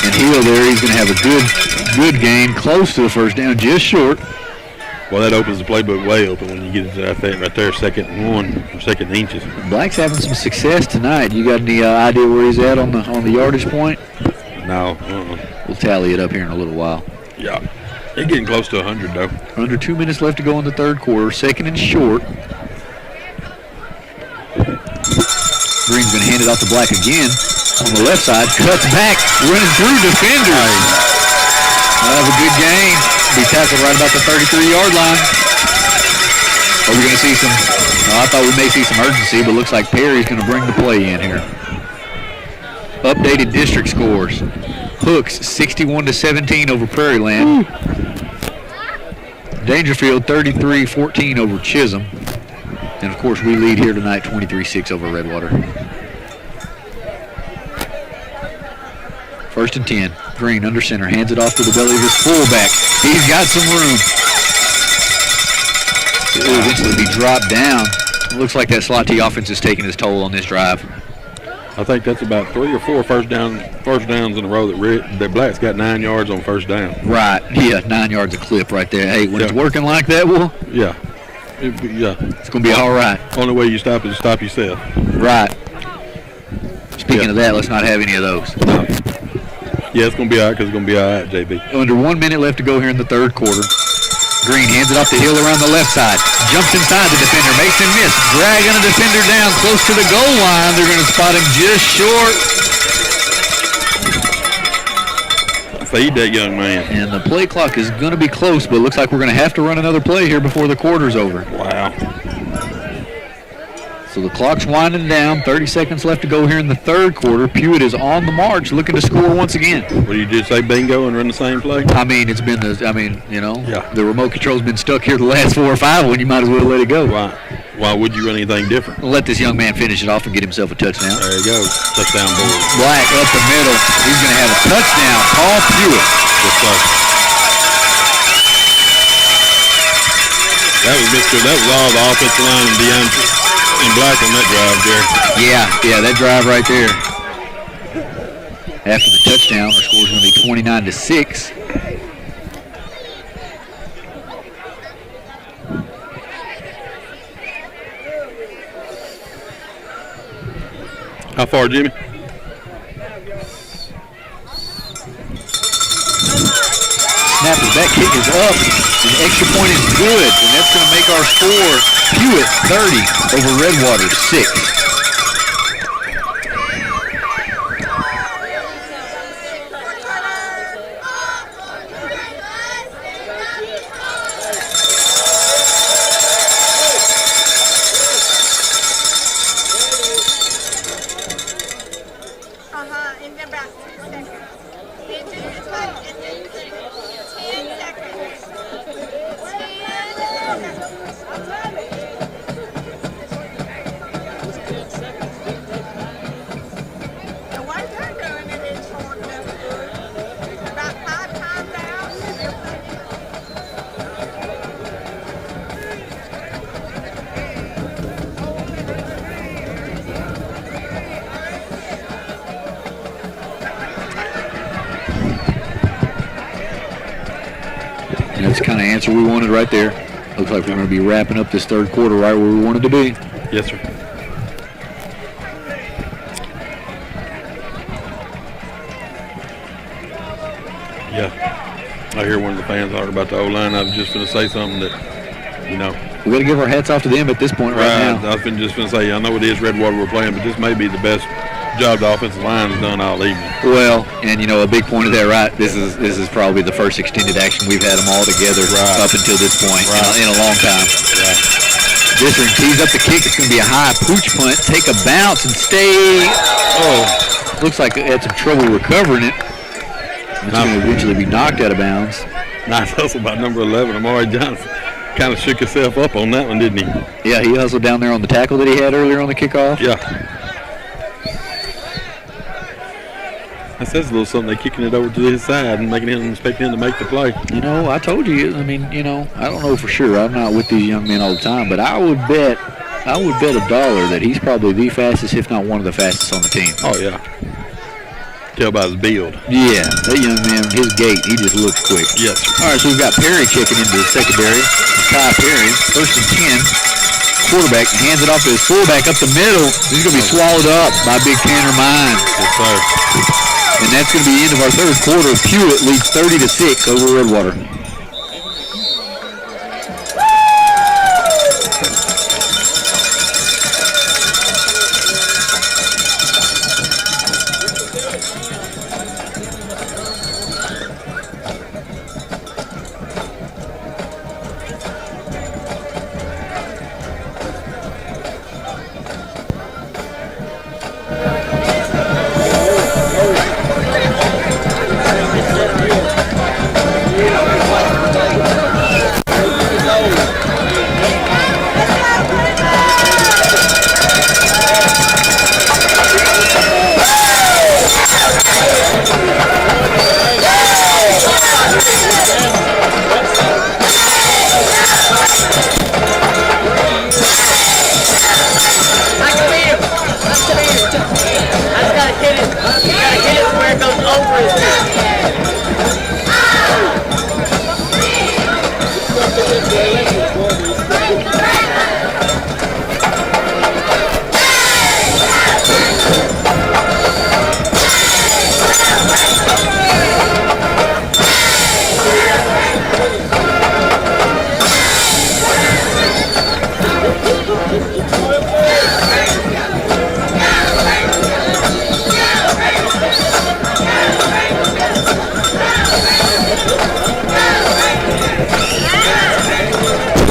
And Hill there, he's going to have a good game, close to the first down, just short. Well, that opens the playbook way open when you get it right there, 2nd and 1, or 2nd and inches. Black's having some success tonight. You got any idea where he's at on the yardage point? No. We'll tally it up here in a little while. Yeah. He's getting close to 100, though. Under 2 minutes left to go in the third quarter. 2nd and short. Green's going to hand it off to Black again. On the left side, cuts back, running through defenders. Have a good game. Be tackled right about the 33-yard line. Are we going to see some? I thought we may see some urgency, but looks like Perry's going to bring the play in here. Updated district scores. Hooks 61-17 over Prairie Land. Dangerfield 33-14 over Chisholm. And of course we lead here tonight 23-6 over Redwater. 1st and 10. Green under center, hands it off to the belly of his fullback. He's got some room. It will eventually be dropped down. It looks like that slot T offense is taking its toll on this drive. I think that's about 3 or 4 first downs in a row that Black's got 9 yards on first down. Right, yeah, 9 yards a clip right there. Hey, when it's working like that, well, yeah, it's going to be all right. Only way you stop is stop yourself. Right. Speaking of that, let's not have any of those. No. Yeah, it's going to be all right because it's going to be all right, JB. Under 1 minute left to go here in the third quarter. Green hands it off to Hill around the left side. Jumps inside the defender, makes him miss. Dragging a defender down close to the goal line. They're going to spot him just short. Feed that young man. And the play clock is going to be close, but it looks like we're going to have to run another play here before the quarter's over. Wow. So the clock's winding down. 30 seconds left to go here in the third quarter. Pewitt is on the march, looking to score once again. What, you just say bingo and run the same play? I mean, it's been the, the remote control's been stuck here the last 4 or 5 when you might as well let it go. Why would you run anything different? Let this young man finish it off and get himself a touchdown. There you go. Touchdown board. Black up the middle. He's going to have a touchdown. Paul Pewitt. Yes, sir. That was all the offensive line and DeAndre and Black on that drive, Jerry. Yeah, that drive right there. After the touchdown, our score is going to be 29-6. How far, Jimmy? Snap, that kick is up. An extra point is good, and that's going to make our score Pewitt 30 over Redwater 6. In about 6 seconds. In 10 seconds. And that's the kind of answer we wanted right there. Looks like we're going to be wrapping up this third quarter right where we wanted to be. Yes, sir. Yeah. I hear one of the fans talking about the O-line. I was just going to say something that, you know. We got to give our hats off to them at this point right now. I was just going to say, I know it is Redwater we're playing, but this may be the best job the offensive line has done all evening. Well, and you know, a big point of that, right? This is probably the first extended action we've had them all together up until this point in a long time. Right. Distring tees up the kick. It's going to be a high pooch punt. Take a bounce and stay. Oh, looks like it had some trouble recovering it. It's going to eventually be knocked out of bounds. Nice hustle by number 11, Amari Johnson. Kind of shook himself up on that one, didn't he? Yeah, he hustled down there on the tackle that he had earlier on the kickoff. Yeah. That says a little something. They're kicking it over to his side and expecting him to make the play. You know, I told you. I mean, you know, I don't know for sure. I'm not with these young men all the time, but I would bet $1 that he's probably the fastest, if not one of the fastest on the team. Oh yeah. Tell by his build. Yeah, that young man, his gait, he just looks quick. Yes. All right, so we've got Perry kicking into the secondary. Kai Perry, 1st and 10. Quarterback hands it off to his fullback up the middle. He's going to be swallowed up by Big Tanner Mine. Yes, sir. And that's going to be the end of our third quarter. Pewitt leads 30-6 over Redwater.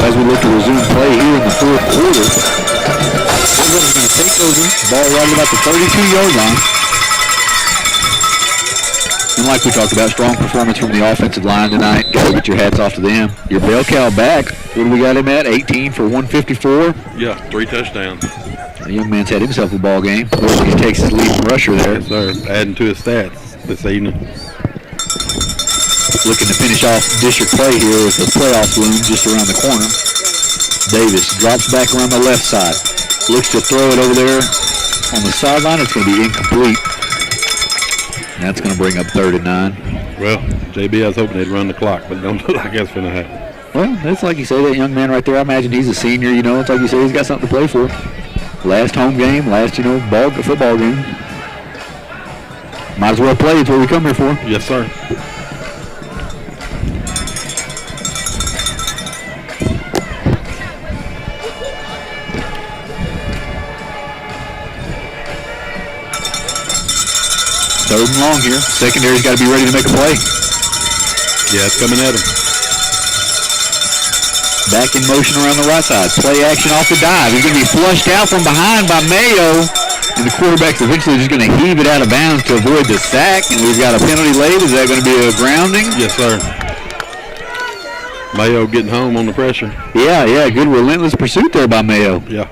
As we look to resume play here in the fourth quarter, Redwater's going to take over. Ball right about the 32-yard line. And like we talked about, strong performance from the offensive line tonight. Got to get your hats off to them. Your bell cow back. What do we got him at? 18 for 154. Yeah, 3 touchdowns. The young man's had himself a ball game. He takes his leading rusher there. Yes, sir. Adding to his stats this evening. Looking to finish off district play here with the playoff loom just around the corner. Davis drops back around the left side. Looks to throw it over there on the sideline. It's going to be incomplete. And that's going to bring up 3rd and 9. Well, JB, I was hoping they'd run the clock, but don't look like that's going to happen. Well, that's like you say, that young man right there, I imagine he's a senior, you know. It's like you say, he's got something to play for. Last home game, last, football game. Might as well play. It's what we come here for. Yes, sir. Third and long here. Secondary's got to be ready to make a play. Yeah, it's coming at him. Back in motion around the right side. Play action off the dive. He's going to be flushed out from behind by Mayo. And the quarterback's eventually just going to heave it out of bounds to avoid the sack. And we've got a penalty late. Is that going to be a grounding? Yes, sir. Mayo getting home on the pressure. Yeah. Good relentless pursuit there by Mayo. Yeah.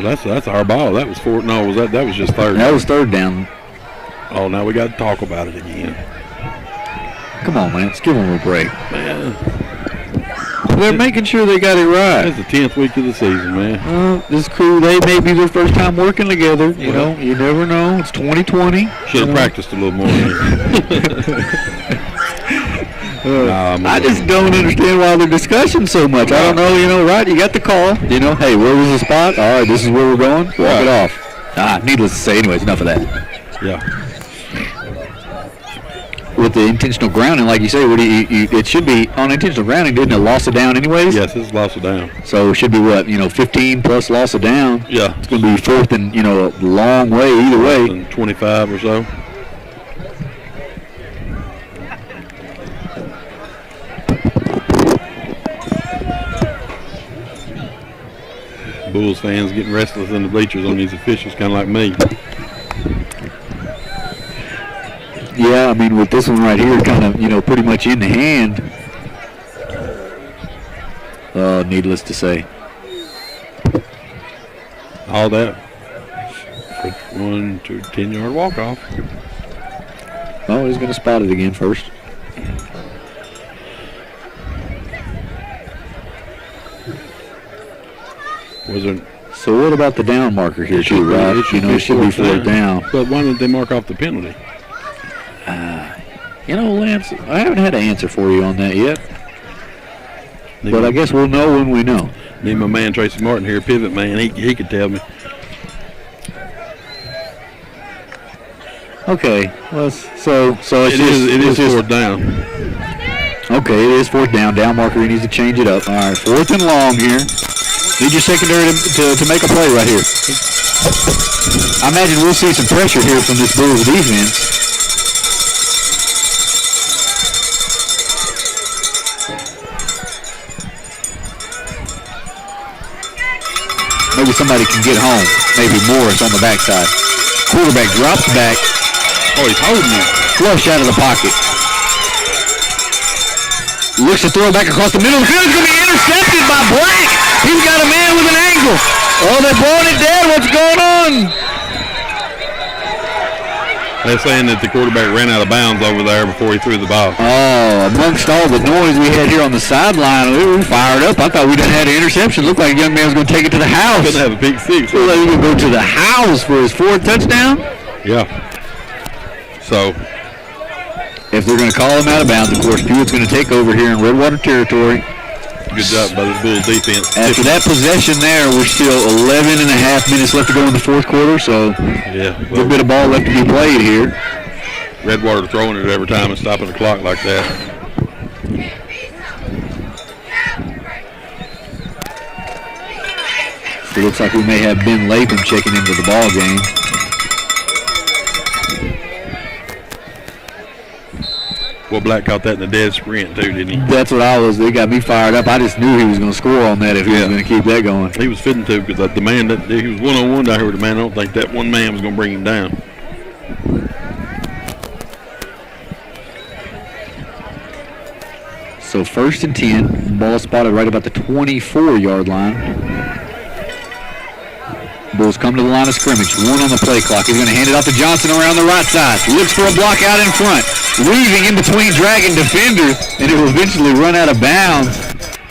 Well, that's our ball. That was fourth. No, that was just third. That was third down. Oh, now we got to talk about it again. Come on, man. Let's give them a break. Man. they're making sure they got it right. It's the 10th week of the season, man. This crew, they may be their first time working together. You know, you never know. It's 2020. Should have practiced a little more. I just don't understand why they're discussing so much. I don't know, right? You got the call. Hey, where was the spot? All right, this is where we're going. Walk it off. Needless to say, anyways, enough of that. Yeah. With the intentional grounding, like you say, it should be on intentional grounding, didn't it? Loss of down anyways? Yes, it's loss of down. So it should be what, 15 plus loss of down? Yeah. It's going to be fourth and, a long way either way. And 25 or so. Bulls fans getting restless in the bleachers on these officials, kind of like me. Yeah, I mean, with this one right here, kind of, pretty much in the hand. Needless to say. All that for 1 to 10-yard walk-off. Oh, he's going to spot it again first. So what about the down marker here too, right? It should be fourth down. But why didn't they mark off the penalty? Lance, I haven't had an answer for you on that yet. But I guess we'll know when we know. Need my man Tracy Martin here, Pewitt man. He could tell me. Okay, well, so it is fourth down. Okay, it is fourth down. Down marker, he needs to change it up. All right, fourth and long here. Need your secondary to make a play right here. I imagine we'll see some pressure here from this Bulls defense. Maybe somebody can get home. Maybe Morris on the backside. Quarterback drops back. Oh, he's holding it. Flush out of the pocket. Looks to throw it back across the middle of the field. It's going to be intercepted by Black. He's got a man with an angle. Oh, they're blowing it dead. What's going on? They're saying that the quarterback ran out of bounds over there before he threw the ball. Oh, amongst all the noise we had here on the sideline, we were fired up. I thought we done had an interception. Looked like a young man was going to take it to the house. Couldn't have a big six. Looked like he was going to go to the house for his fourth touchdown. Yeah. So, if they're going to call him out of bounds, of course, Pewitt's going to take over here in Redwater territory. Good job by the Bulls defense. After that possession there, we're still 11 and a half minutes left to go in the fourth quarter, so yeah, a little bit of ball left to be played here. Redwater throwing it every time and stopping the clock like that. So it looks like we may have Ben Latham checking into the ball game. Well, Black caught that in the dead sprint too, didn't he? That's what they got me fired up. I just knew he was going to score on that if he was going to keep that going. He was fitting to, because the man that he was one-on-one down here with the man. I don't think that one man was going to bring him down. So 1st and 10, ball spotted right about the 24-yard line. Bulls come to the line of scrimmage. 1 on the play clock. He's going to hand it off to Johnson around the right side. Looks for a block out in front. Weaving in between Dragon defenders, and it will eventually run out of bounds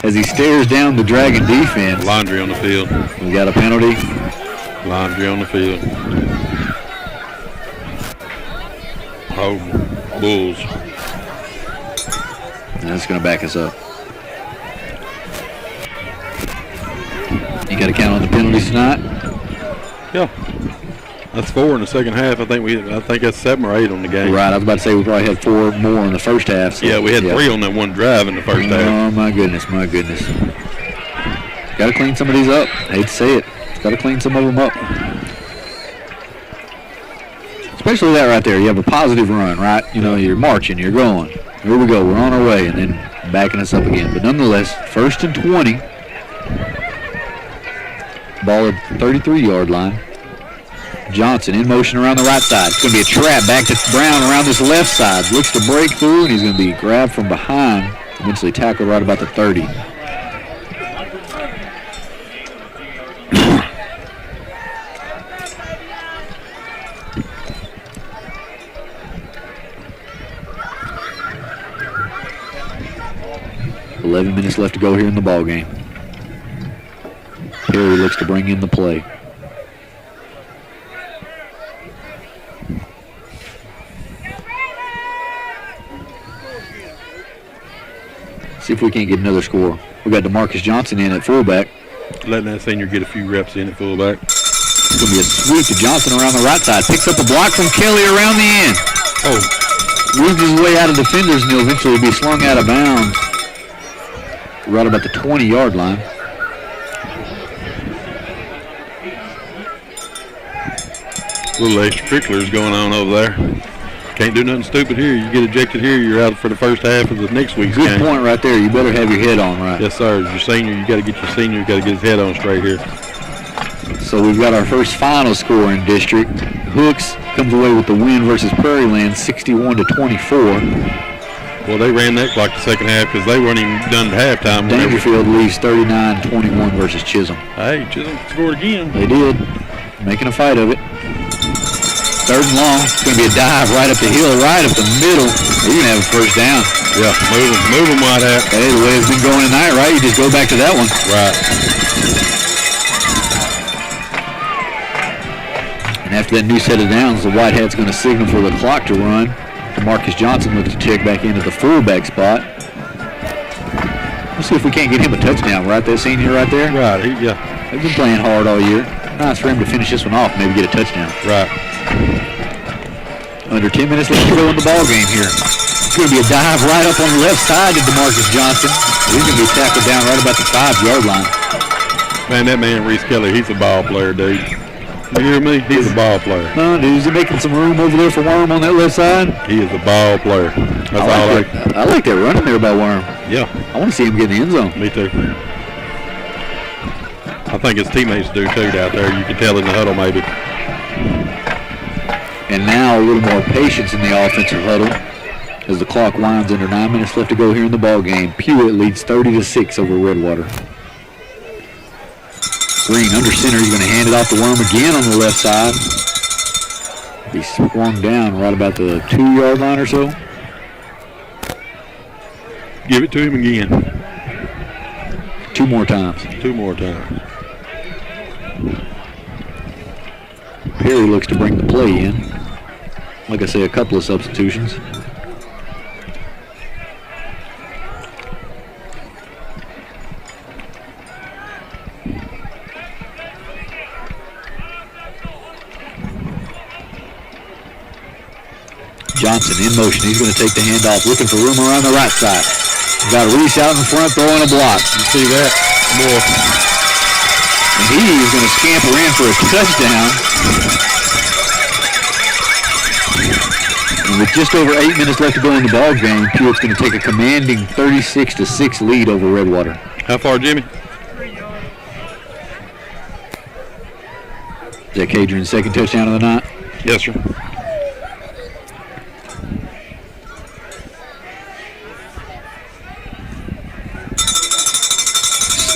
as he stares down the Dragon defense. Laundry on the field. We got a penalty. Laundry on the field. Oh, Bulls. And that's going to back us up. You got to count on the penalties tonight? Yeah. That's 4 in the second half. I think that's 7 or 8 on the game. Right, I was about to say we probably had 4 more in the first half. So, yeah, we had 3 on that one drive in the first half. Oh, my goodness. Got to clean some of these up. Hate to say it. Got to clean some of them up. Especially that right there. You have a positive run, right? You're marching, you're going. Here we go, we're on our way, and then backing us up again. But nonetheless, 1st and 20. Ball at the 33-yard line. Johnson in motion around the right side. It's going to be a trap back to Brown around this left side. Looks to break through, and he's going to be grabbed from behind. Eventually tackled right about the 30. 11 minutes left to go here in the ball game. Perry looks to bring in the play. See if we can't get another score. We got DeMarcus Johnson in at fullback. Letting that senior get a few reps in at fullback. It's going to be a sweep to Johnson around the right side. Picks up a block from Kelly around the end. Oh. Moves his way out of defenders, and he'll eventually be slung out of bounds right about the 20-yard line. Little extracurriculars going on over there. Can't do nothing stupid here. You get ejected here, you're out for the first half of the next week's game. Good point right there. You better have your head on right. Yes, sir. As your senior, you got to get your senior, you got to get his head on straight here. So we've got our first final score in district. Hooks comes away with the win versus Prairie Land, 61-24. Well, they ran that clock the second half because they weren't even done at halftime. Dangerfield leads 39-21 versus Chisholm. Hey, Chisholm scored again. They did, making a fight of it. Third and long. It's going to be a dive right up the hill, right up the middle. You're going to have a first down. Yeah, move them, Whitehat. Hey, the way it's been going tonight, right? You just go back to that one. Right. And after that new set of downs, the Whitehat's going to signal for the clock to run. Marcus Johnson looks to check back into the fullback spot. Let's see if we can't get him a touchdown, right? That senior right there? Right, yeah. They've been playing hard all year. Nice for him to finish this one off, maybe get a touchdown. Right. Under 10 minutes left to go in the ball game here. It's going to be a dive right up on the left side to DeMarcus Johnson. He's going to be tackled down right about the 5-yard line. Man, that man, Reese Kelly, he's a ball player, dude. You hear me? He's a ball player. No, dude, is he making some room over there for Worm on that left side? He is a ball player. That's all I like that running there by Worm. Yeah. I want to see him get in the end zone. Me too. I think his teammates do too out there. You can tell in the huddle maybe. And now a little more patience in the offensive huddle as the clock winds under 9 minutes left to go here in the ball game. Pewitt leads 30-6 over Redwater. Green under center. He's going to hand it off to Worm again on the left side. He swung down right about the 2-yard line or so. Give it to him again. Two more times. Perry looks to bring the play in. Like I say, a couple of substitutions. Johnson in motion. He's going to take the handoff, looking for room around the right side. Got Reese out in front, throwing a block. You see that? More. And he is going to scamper in for a touchdown. And with just over 8 minutes left to go in the ball game, Pewitt's going to take a commanding 36-6 lead over Redwater. How far, Jimmy? Is that Cadron's second touchdown of the night? Yes, sir.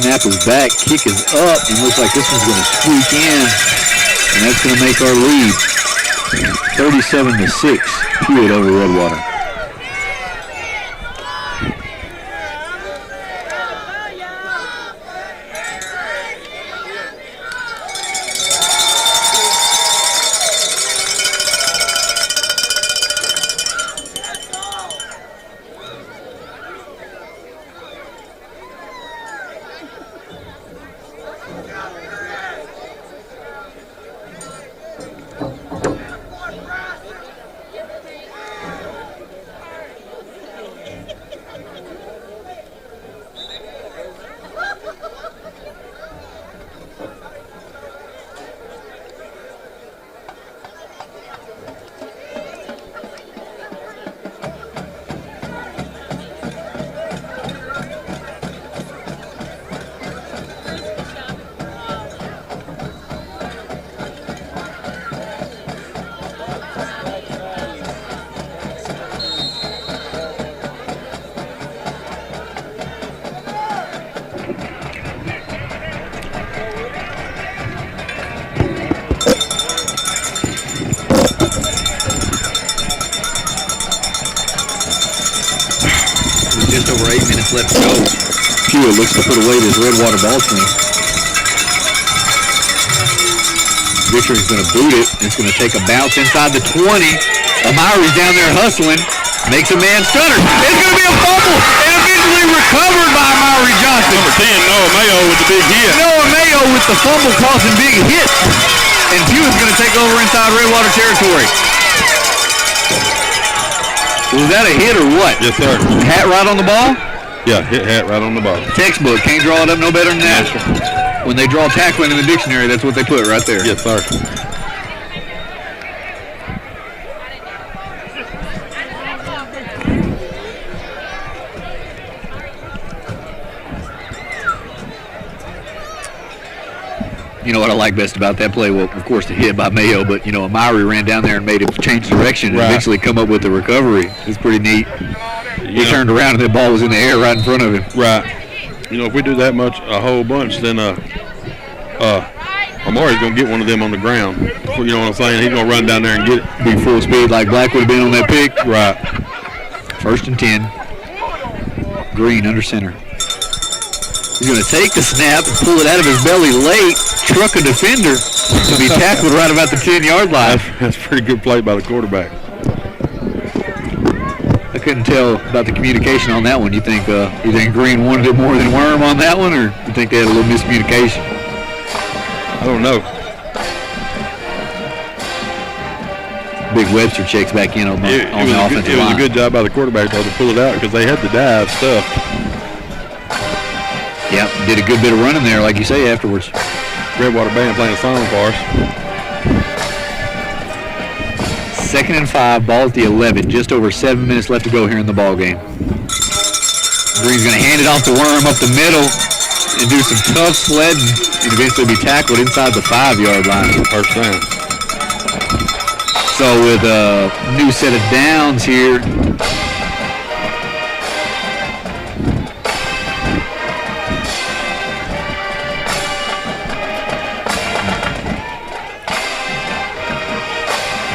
Snap is back, kick is up, and looks like this one's going to squeak in, and that's going to make our lead 37-6, Pewitt over Redwater. Just over 8 minutes left to go. Pewitt looks to put away this Redwater ball team. Victory's going to boot it. It's going to take a bounce inside the 20. Amiri's down there hustling. Makes a man stutter. It's going to be a fumble and eventually recovered by Amiri Johnson. Number 10, Noah Mayo with the big hit. Noah Mayo with the fumble causing big hits. And Pewitt's going to take over inside Redwater territory. Was that a hit or what? Yes, sir. Hat right on the ball? Yeah, hit hat right on the ball. Textbook. Can't draw it up no better than that. When they draw tackling in the dictionary, that's what they put right there. Yes, sir. You know what I like best about that play? Well, of course, the hit by Mayo, but, you know, Amiri ran down there and made him change direction and eventually come up with the recovery. It's pretty neat. He turned around and the ball was in the air right in front of him. Right. You know, if we do that much, a whole bunch, then Amari's going to get one of them on the ground. You know what I'm saying? He's going to run down there and get it. Be full speed like Black would have been on that pick. Right. 1st and 10. Green under center. He's going to take the snap and pull it out of his belly late, truck a defender to be tackled right about the 10-yard line. That's a pretty good play by the quarterback. I couldn't tell about the communication on that one. You think Green wanted it more than Worm on that one, or you think they had a little miscommunication? I don't know. Big Webster checks back in on the offensive line. It was a good job by the quarterback, though, to pull it out because they had the dive stuff. Yep, did a good bit of running there, like you say, afterwards. Redwater Band playing a song for us. 2nd and 5, ball at the 11. Just over 7 minutes left to go here in the ball game. Green's going to hand it off to Worm up the middle and do some tough sledding and eventually be tackled inside the 5-yard line. First down. So with a new set of downs here,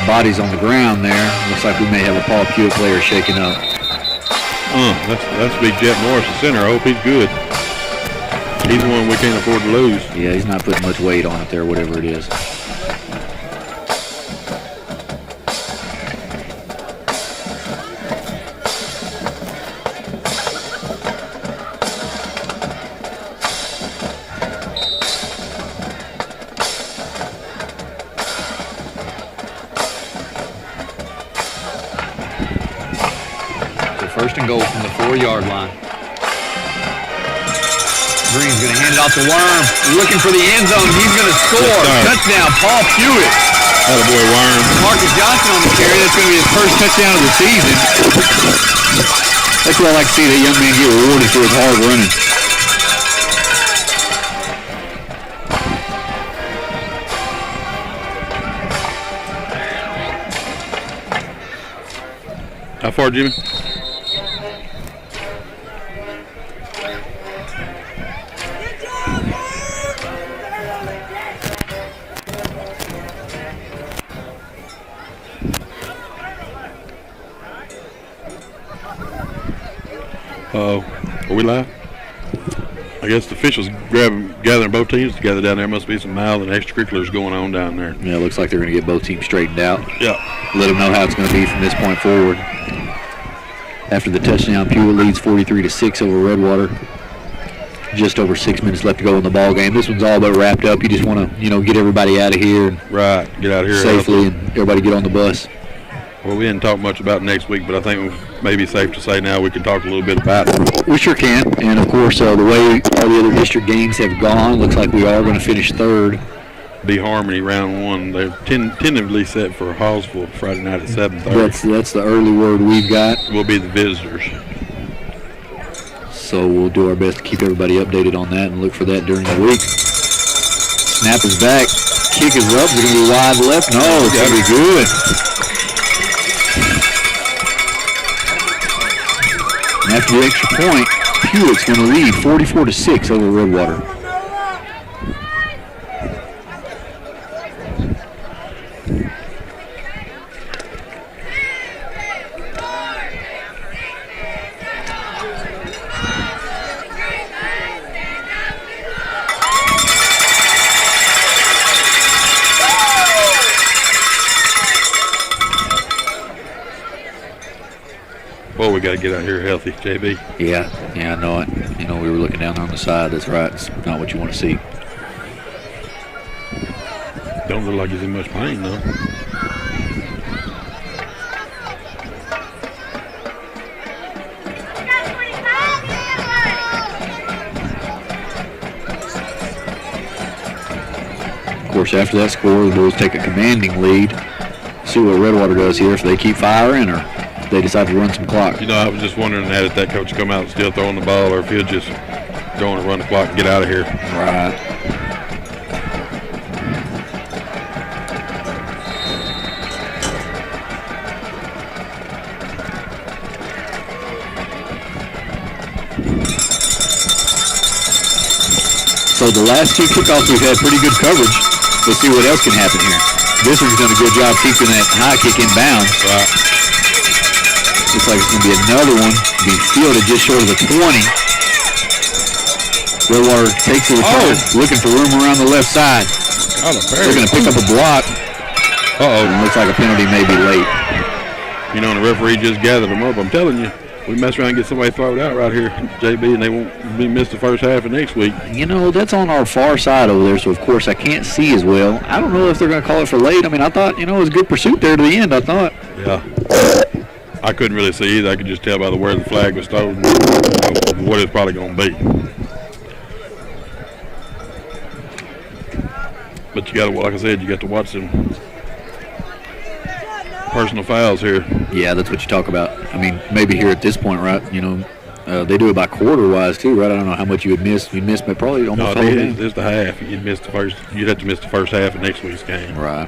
bodies on the ground there. Looks like we may have a Paul Pewitt player shaking up. That's big Jet Morris, the center. I hope he's good. He's the one we can't afford to lose. Yeah, he's not putting much weight on it there, whatever it is. First and goal from the 4-yard line. Green's going to hand it off to Worm. Looking for the end zone. He's going to score. Yes, touchdown, Paul Pewitt. Attaboy, Worm. Marcus Johnson on the carry. That's going to be his first touchdown of the season. That's what I like to see, that young man get rewarded for his hard running. How far, Jimmy? Are we live? I guess the officials gathering both teams together down there. Must be some mild and extracurriculars going on down there. Yeah, it looks like they're going to get both teams straightened out. Yeah. Let them know how it's going to be from this point forward. After the touchdown, Pewitt leads 43-6 over Redwater. Just over 6 minutes left to go in the ball game. This one's all but wrapped up. You just want to, get everybody out of here. Right, get out of here safely, and everybody get on the bus. Well, we didn't talk much about next week, but I think maybe safe to say now we can talk a little bit about it. We sure can. And, of course, the way all the other district games have gone, looks like we are going to finish third. D Harmony round one. They're tentatively set for Hallsville Friday night at 7:30. That's the early word we've got. We'll be the visitors. So we'll do our best to keep everybody updated on that and look for that during the week. Snap is back. Kick is up. It's going to be wide left. No, it's going to be good. And after the extra point, Pewitt's going to lead 44-6 over Redwater. Boy, we got to get out here healthy, JB. Yeah, I know it. You know, we were looking down there on the side. That's right. It's not what you want to see. Don't look like he's in much pain, though. Of course, after that score, the Bulls take a commanding lead. See what Redwater does here, if they keep firing or they decide to run some clock. You know, I was just wondering that if that coach come out and still throwing the ball or if he'll just go on and run the clock and get out of here. Right. So the last two kickoffs we've had pretty good coverage. Let's see what else can happen here. This one's done a good job keeping that high kick in bounds. Right. Looks like it's going to be another one. Be fielded just short of the 20. Redwater takes the return, looking for room around the left side. They're going to pick up a block. And looks like a penalty may be late. You know, and the referee just gathered them up. I'm telling you, we mess around and get somebody thrown out right here, JB, and they won't be missed the first half of next week. You know, that's on our far side over there, so of course I can't see as well. I don't know if they're going to call it for late. I mean, I thought, you know, it was a good pursuit there to the end, I thought. Yeah. I couldn't really see either. I could just tell by the where the flag was thrown what it's probably going to be. But you got to, like I said, you got to watch some personal fouls here. Yeah, that's what you talk about. I mean, maybe here at this point, right? You know, they do it by quarter-wise too, right? I don't know how much you would miss. You'd miss, but probably almost all the game. It's the half. You'd have to miss the first half of next week's game. Right.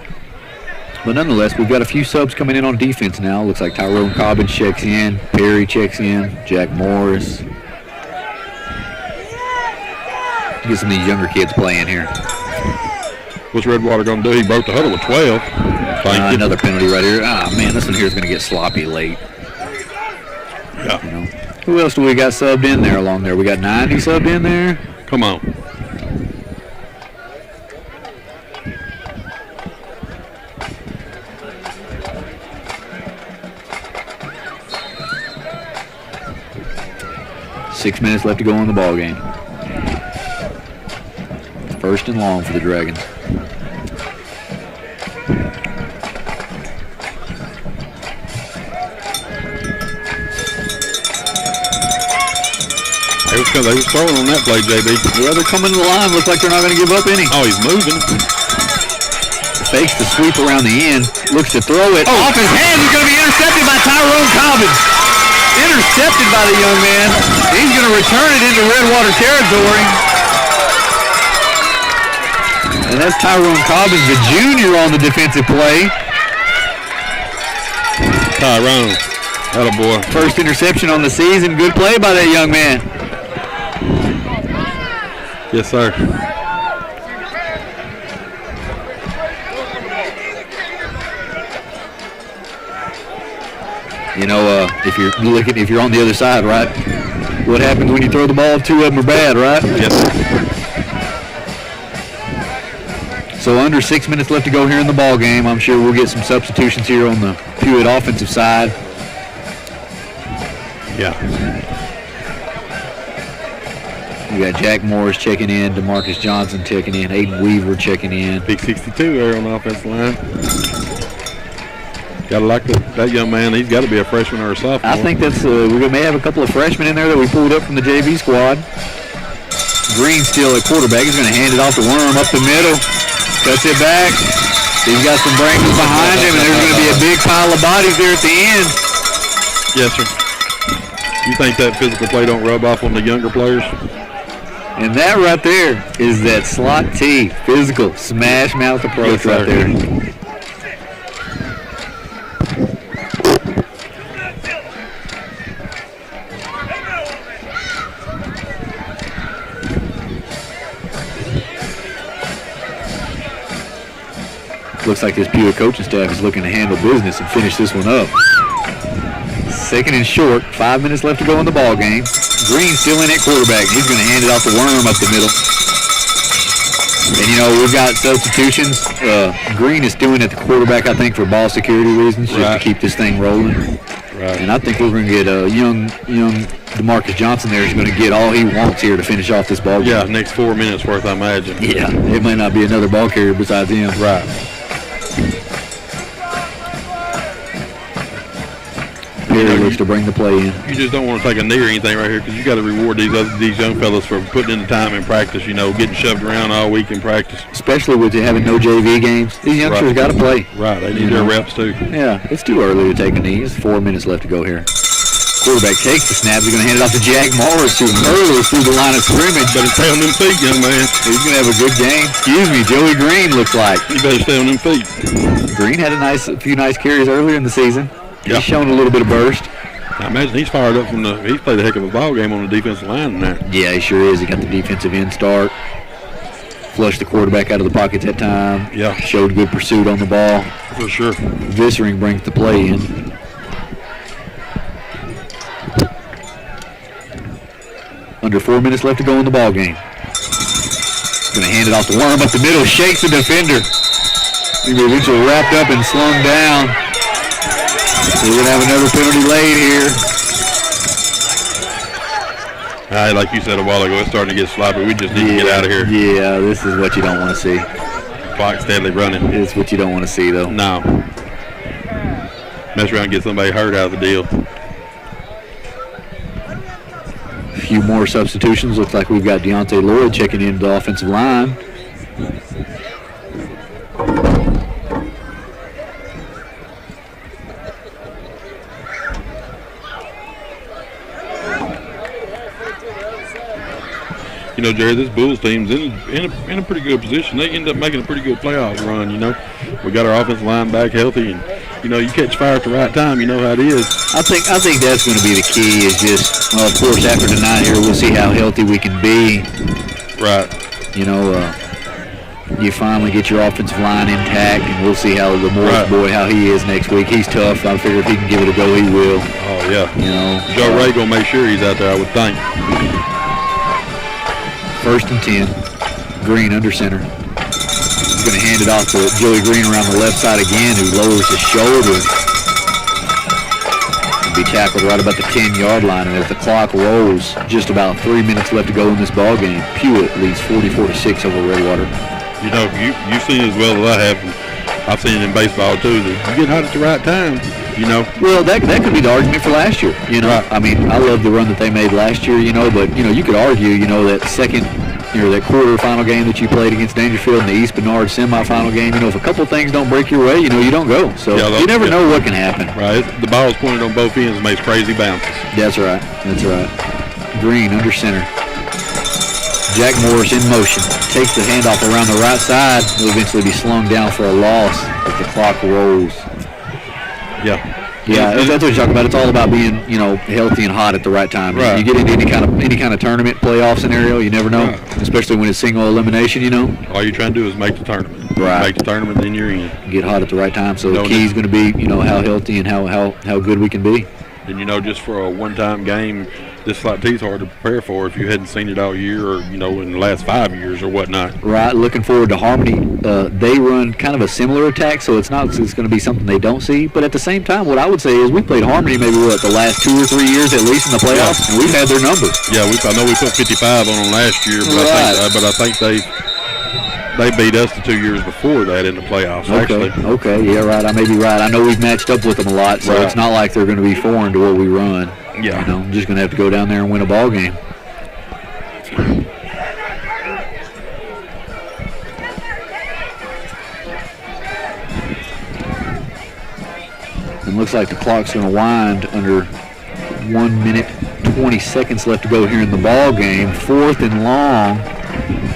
But nonetheless, we've got a few subs coming in on defense now. Looks like Tyrone Cobbins checks in, Perry checks in, Jack Morris. Get some of these younger kids playing here. What's Redwater going to do? He broke the huddle with 12. Another penalty right here. Man, this one here is going to get sloppy late. Yeah. You know. Who else do we got subbed in there along there? We got 90 subbed in there. Come on. Six minutes left to go in the ball game. First and long for the Dragons. They was throwing on that play, JB. Well, they're coming to the line. Looks like they're not going to give up any. Oh, he's moving. Fakes the sweep around the end. Looks to throw it. Off his hands. He's going to be intercepted by Tyrone Cobbins. Intercepted by the young man. He's going to return it into Redwater territory. And that's Tyrone Cobbins, the junior, on the defensive play. Tyrone. Attaboy. First interception on the season. Good play by that young man. Yes, sir. You know, if you're on the other side, right? What happens when you throw the ball? Two of them are bad, right? Yes, sir. So under 6 minutes left to go here in the ball game. I'm sure we'll get some substitutions here on the Pewitt offensive side. Yeah. We got Jack Morris checking in, DeMarcus Johnson checking in, Aiden Weaver checking in. Big 62 there on the offensive line. Gotta like that young man. He's got to be a freshman or a sophomore. I think that's we may have a couple of freshmen in there that we pulled up from the JV squad. Green still at quarterback. He's going to hand it off to Worm up the middle. Cuts it back. He's got some brains behind him, and there's going to be a big pile of bodies there at the end. Yes, sir. You think that physical play don't rub off on the younger players? And that right there is that slot T, physical, smash mouth approach right there. Looks like this Pewitt coaching staff is looking to handle business and finish this one up. Second and short, 5 minutes left to go in the ball game. Green still in at quarterback. He's going to hand it off to Worm up the middle. And, you know, we've got substitutions. Green is doing at the quarterback, I think, for ball security reasons, just to keep this thing rolling. Right. And I think we're going to get young DeMarcus Johnson there is going to get all he wants here to finish off this ball game. Yeah, next 4 minutes worth, I imagine. Yeah, it may not be another ball carrier besides him. Right. Perry looks to bring the play in. You just don't want to take a knee or anything right here because you got to reward these young fellas for putting in the time in practice. You know, getting shoved around all week in practice. Especially with having no JV games, these youngsters got to play. Right, they need their reps too. Yeah, it's too early to take a knee. It's 4 minutes left to go here. Quarterback takes the snap. He's going to hand it off to Jack Morris, who early through the line of scrimmage. Better stay on them feet, young man. He's going to have a good game. Excuse me, Joey Green looks like. You better stay on them feet. Green had a few nice carries earlier in the season. He's shown a little bit of burst. I imagine he's fired up he's played a heck of a ball game on the defensive line in there. Yeah, he sure is. He got the defensive end start. Flushed the quarterback out of the pockets that time. Yeah. Showed good pursuit on the ball. For sure. Vissering brings the play in. Under 4 minutes left to go in the ball game. Going to hand it off to Worm up the middle. Shakes the defender. He eventually wrapped up and slung down. We're going to have another penalty laid here. Like you said a while ago, it's starting to get sloppy. We just need to get out of here. Yeah, this is what you don't want to see. Clock steadily running. It's what you don't want to see, though. No. Mess around and get somebody hurt out of the deal. A few more substitutions. Looks like we've got Deontay Lloyd checking into the offensive line. You know, Jerry, this Bulls team's in a pretty good position. They end up making a pretty good playoff run, you know. We got our offensive line back healthy, and, you know, you catch fire at the right time. You know how it is. I think that's going to be the key is just, well, of course, after tonight here, we'll see how healthy we can be. Right. You know, you finally get your offensive line intact, and we'll see how the Morris boy, how he is next week. He's tough. I figure if he can give it a go, he will. Oh, yeah. You know. Joe Ray going to make sure he's out there, I would think. 1st and 10. Green under center. He's going to hand it off to Joey Green around the left side again, who lowers his shoulder. He'll be tackled right about the 10-yard line, and as the clock rolls, just about 3 minutes left to go in this ball game. Pewitt leads 44-6 over Redwater. You know, you've seen it as well as I have. And I've seen it in baseball too. That you get hot at the right time. You know. Well, that could be the argument for last year. You know, right. I mean, I love the run that they made last year. You know, but you know, you could argue, you know, that second, you know, that quarterfinal game that you played against Dangerfield and the East Bernard semifinal game. You know, if a couple things don't break your way, you know, you don't go. So you never know what can happen. Right. The ball's pointed on both ends and makes crazy bounces. That's right. That's right. Green under center. Jack Morris in motion. Takes the handoff around the right side. Will eventually be slung down for a loss as the clock rolls. Yeah. Yeah, that's what you're talking about. It's all about being, you know, healthy and hot at the right time. Right. You get into any kind of tournament playoff scenario, you never know, especially when it's single elimination. You know. All you're trying to do is make the tournament. Right. Make the tournament, then you're in. Get hot at the right time. So the key is going to be, you know, how healthy and how good we can be. And you know, just for a one-time game, this flat tee's hard to prepare for if you hadn't seen it all year, or you know, in the last 5 years or whatnot. Right. Looking forward to Harmony. They run kind of a similar attack, so it's going to be something they don't see. But at the same time, what I would say is we played Harmony maybe the last 2 or 3 years at least in the playoffs, and we've had their number. Yeah, I know we put 55 on them last year, but I think they beat us the 2 years before that in the playoffs. Actually. Okay. Yeah. Right. I may be right. I know we've matched up with them a lot, so it's not like they're going to be foreign to what we run. Yeah. You know, I'm just going to have to go down there and win a ball game. It looks like the clock's going to wind under 1 minute, 20 seconds left to go here in the ball game. 4th and long.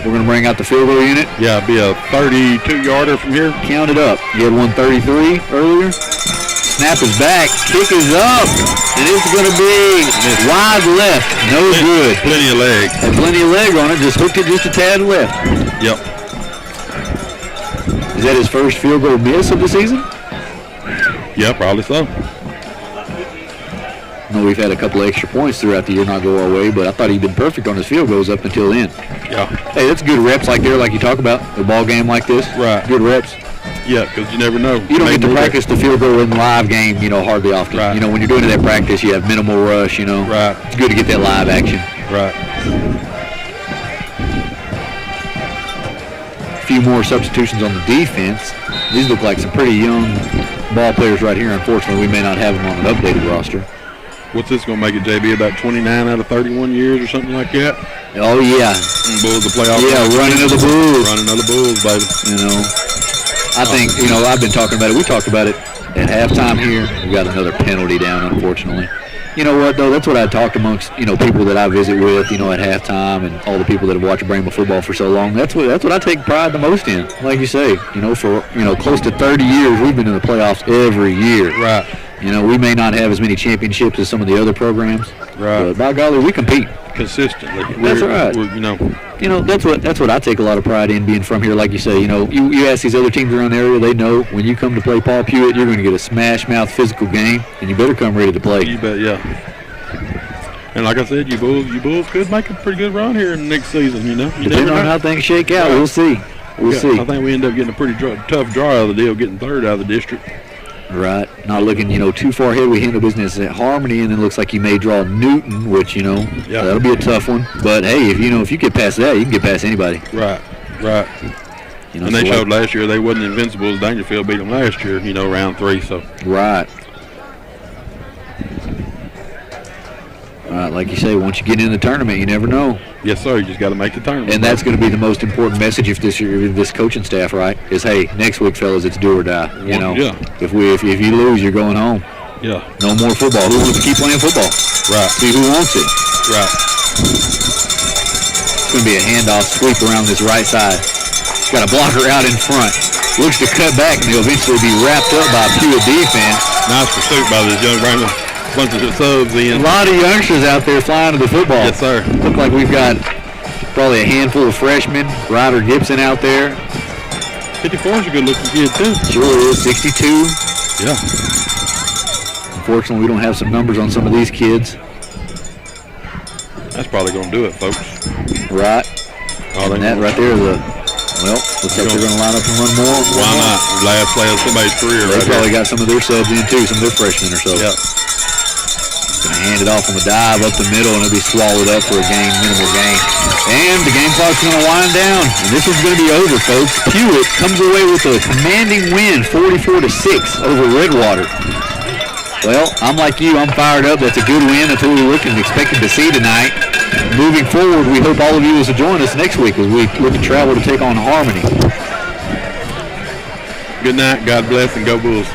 We're going to bring out the field goal unit. Yeah, it'll be a 32-yarder from here. Count it up. You had 133 earlier. Snap is back. Kick is up. And it's going to be wide left. No good. Plenty of leg. Had plenty of leg on it. Just hooked it just a tad left. Yep. Is that his first field goal miss of the season? Yeah, probably so. I know we've had a couple of extra points throughout the year not go our way, but I thought he'd been perfect on his field goals up until then. Yeah. Hey, that's good reps like you talk about. A ball game like this. Right. Good reps. Yeah, because you never know. You don't get to practice the field goal in the live game, hardly often. Right. When you're doing it at practice, you have minimal rush, Right. It's good to get that live action. Right. A few more substitutions on the defense. These look like some pretty young ball players right here. Unfortunately, we may not have them on an updated roster. What's this going to make it, JB? About 29 out of 31 years or something like that? Oh, yeah. Bulls, the playoff. Yeah, running of the Bulls. Running of the Bulls, baby. I think, I've been talking about it. We talked about it at halftime here. We got another penalty down, unfortunately. You know what, though? That's what I talked amongst, people that I visit with, at halftime, and all the people that have watched Brahma football for so long. That's what I take pride the most in. Like you say, for, close to 30 years, we've been in the playoffs every year. Right. We may not have as many championships as some of the other programs. Right. But by golly, we compete. Consistently. That's right. That's what I take a lot of pride in, being from here. Like you say, you ask these other teams around the area, they know when you come to play Paul Pewitt, you're going to get a smash-mouth physical game, and you better come ready to play. You bet, yeah. And like I said, you Bulls could make a pretty good run here in the next season, Depending on how things shake out, we'll see. We'll see. I think we end up getting a pretty tough draw out of the deal, getting third out of the district. Right. Not looking, too far ahead. We handle business at Harmony, and then looks like you may draw Newton, which, that'll be a tough one. But, hey, if you get past that, you can get past anybody. Right. And they showed last year they wasn't invincible as Dangerfield beat them last year, round 3. So. Right. Like you say, once you get in the tournament, you never know. Yes, sir. You just got to make the tournament. And that's going to be the most important message if this coaching staff, right, is, hey, next week, fellas, it's do or die. Yeah. If you lose, you're going home. Yeah. No more football. Who wants to keep playing football? Right. See who wants it. Right. It's going to be a handoff sweep around this right side. Got a blocker out in front. Looks to cut back, and they'll eventually be wrapped up by Pewitt defense. Nice pursuit by this young Brandon. Bunch of subs in. A lot of youngsters out there flying to the football. Yes, sir. Look like we've got probably a handful of freshmen. Ryder Gibson out there. 54 is a good-looking kid, too. Sure is. 62. Yeah. Unfortunately, we don't have some numbers on some of these kids. That's probably going to do it, folks. Right. And that right there is looks like they're going to line up and run more. Why not? Last play of somebody's career. They probably got some of their subs in, too, some of their freshmen or so. Yeah. Going to hand it off on the dive up the middle, and it'll be swallowed up for a minimal gain. And the game clock's going to wind down, and this one's going to be over, folks. Pewitt comes away with a commanding win, 44-6 over Redwater. Well, I'm like you. I'm fired up. That's a good win. That's what we're looking and expecting to see tonight. Moving forward, we hope all of you will join us next week as we look to travel to take on Harmony. Good night. God bless, and go Bulls.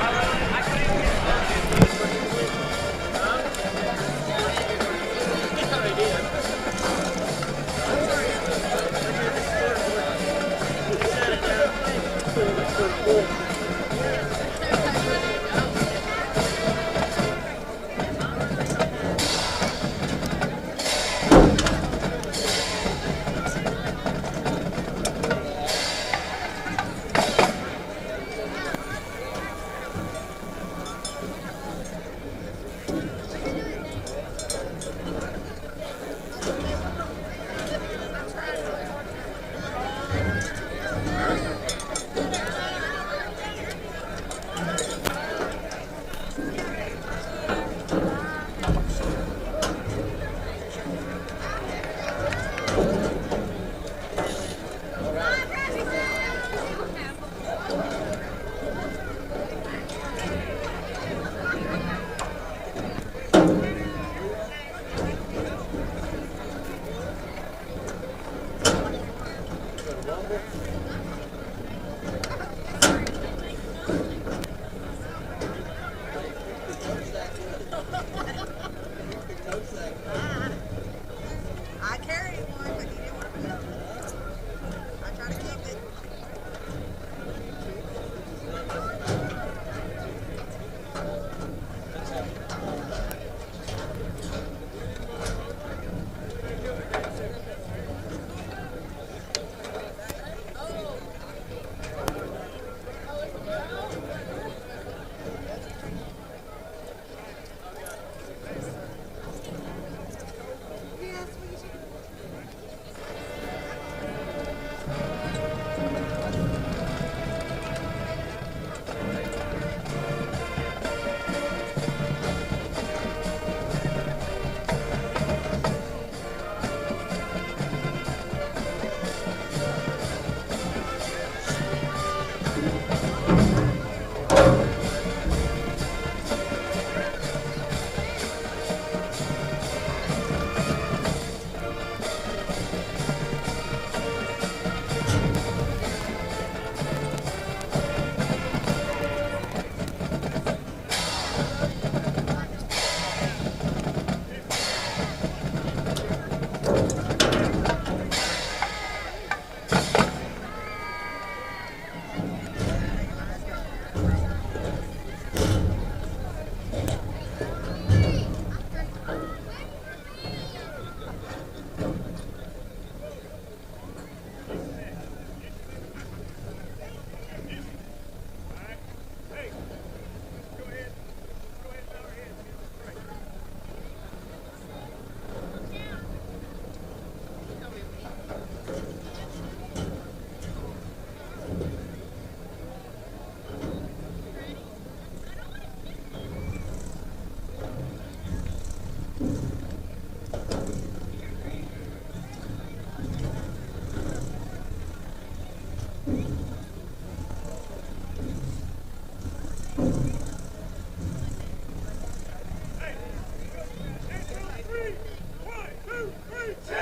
three. 1, 2, 3,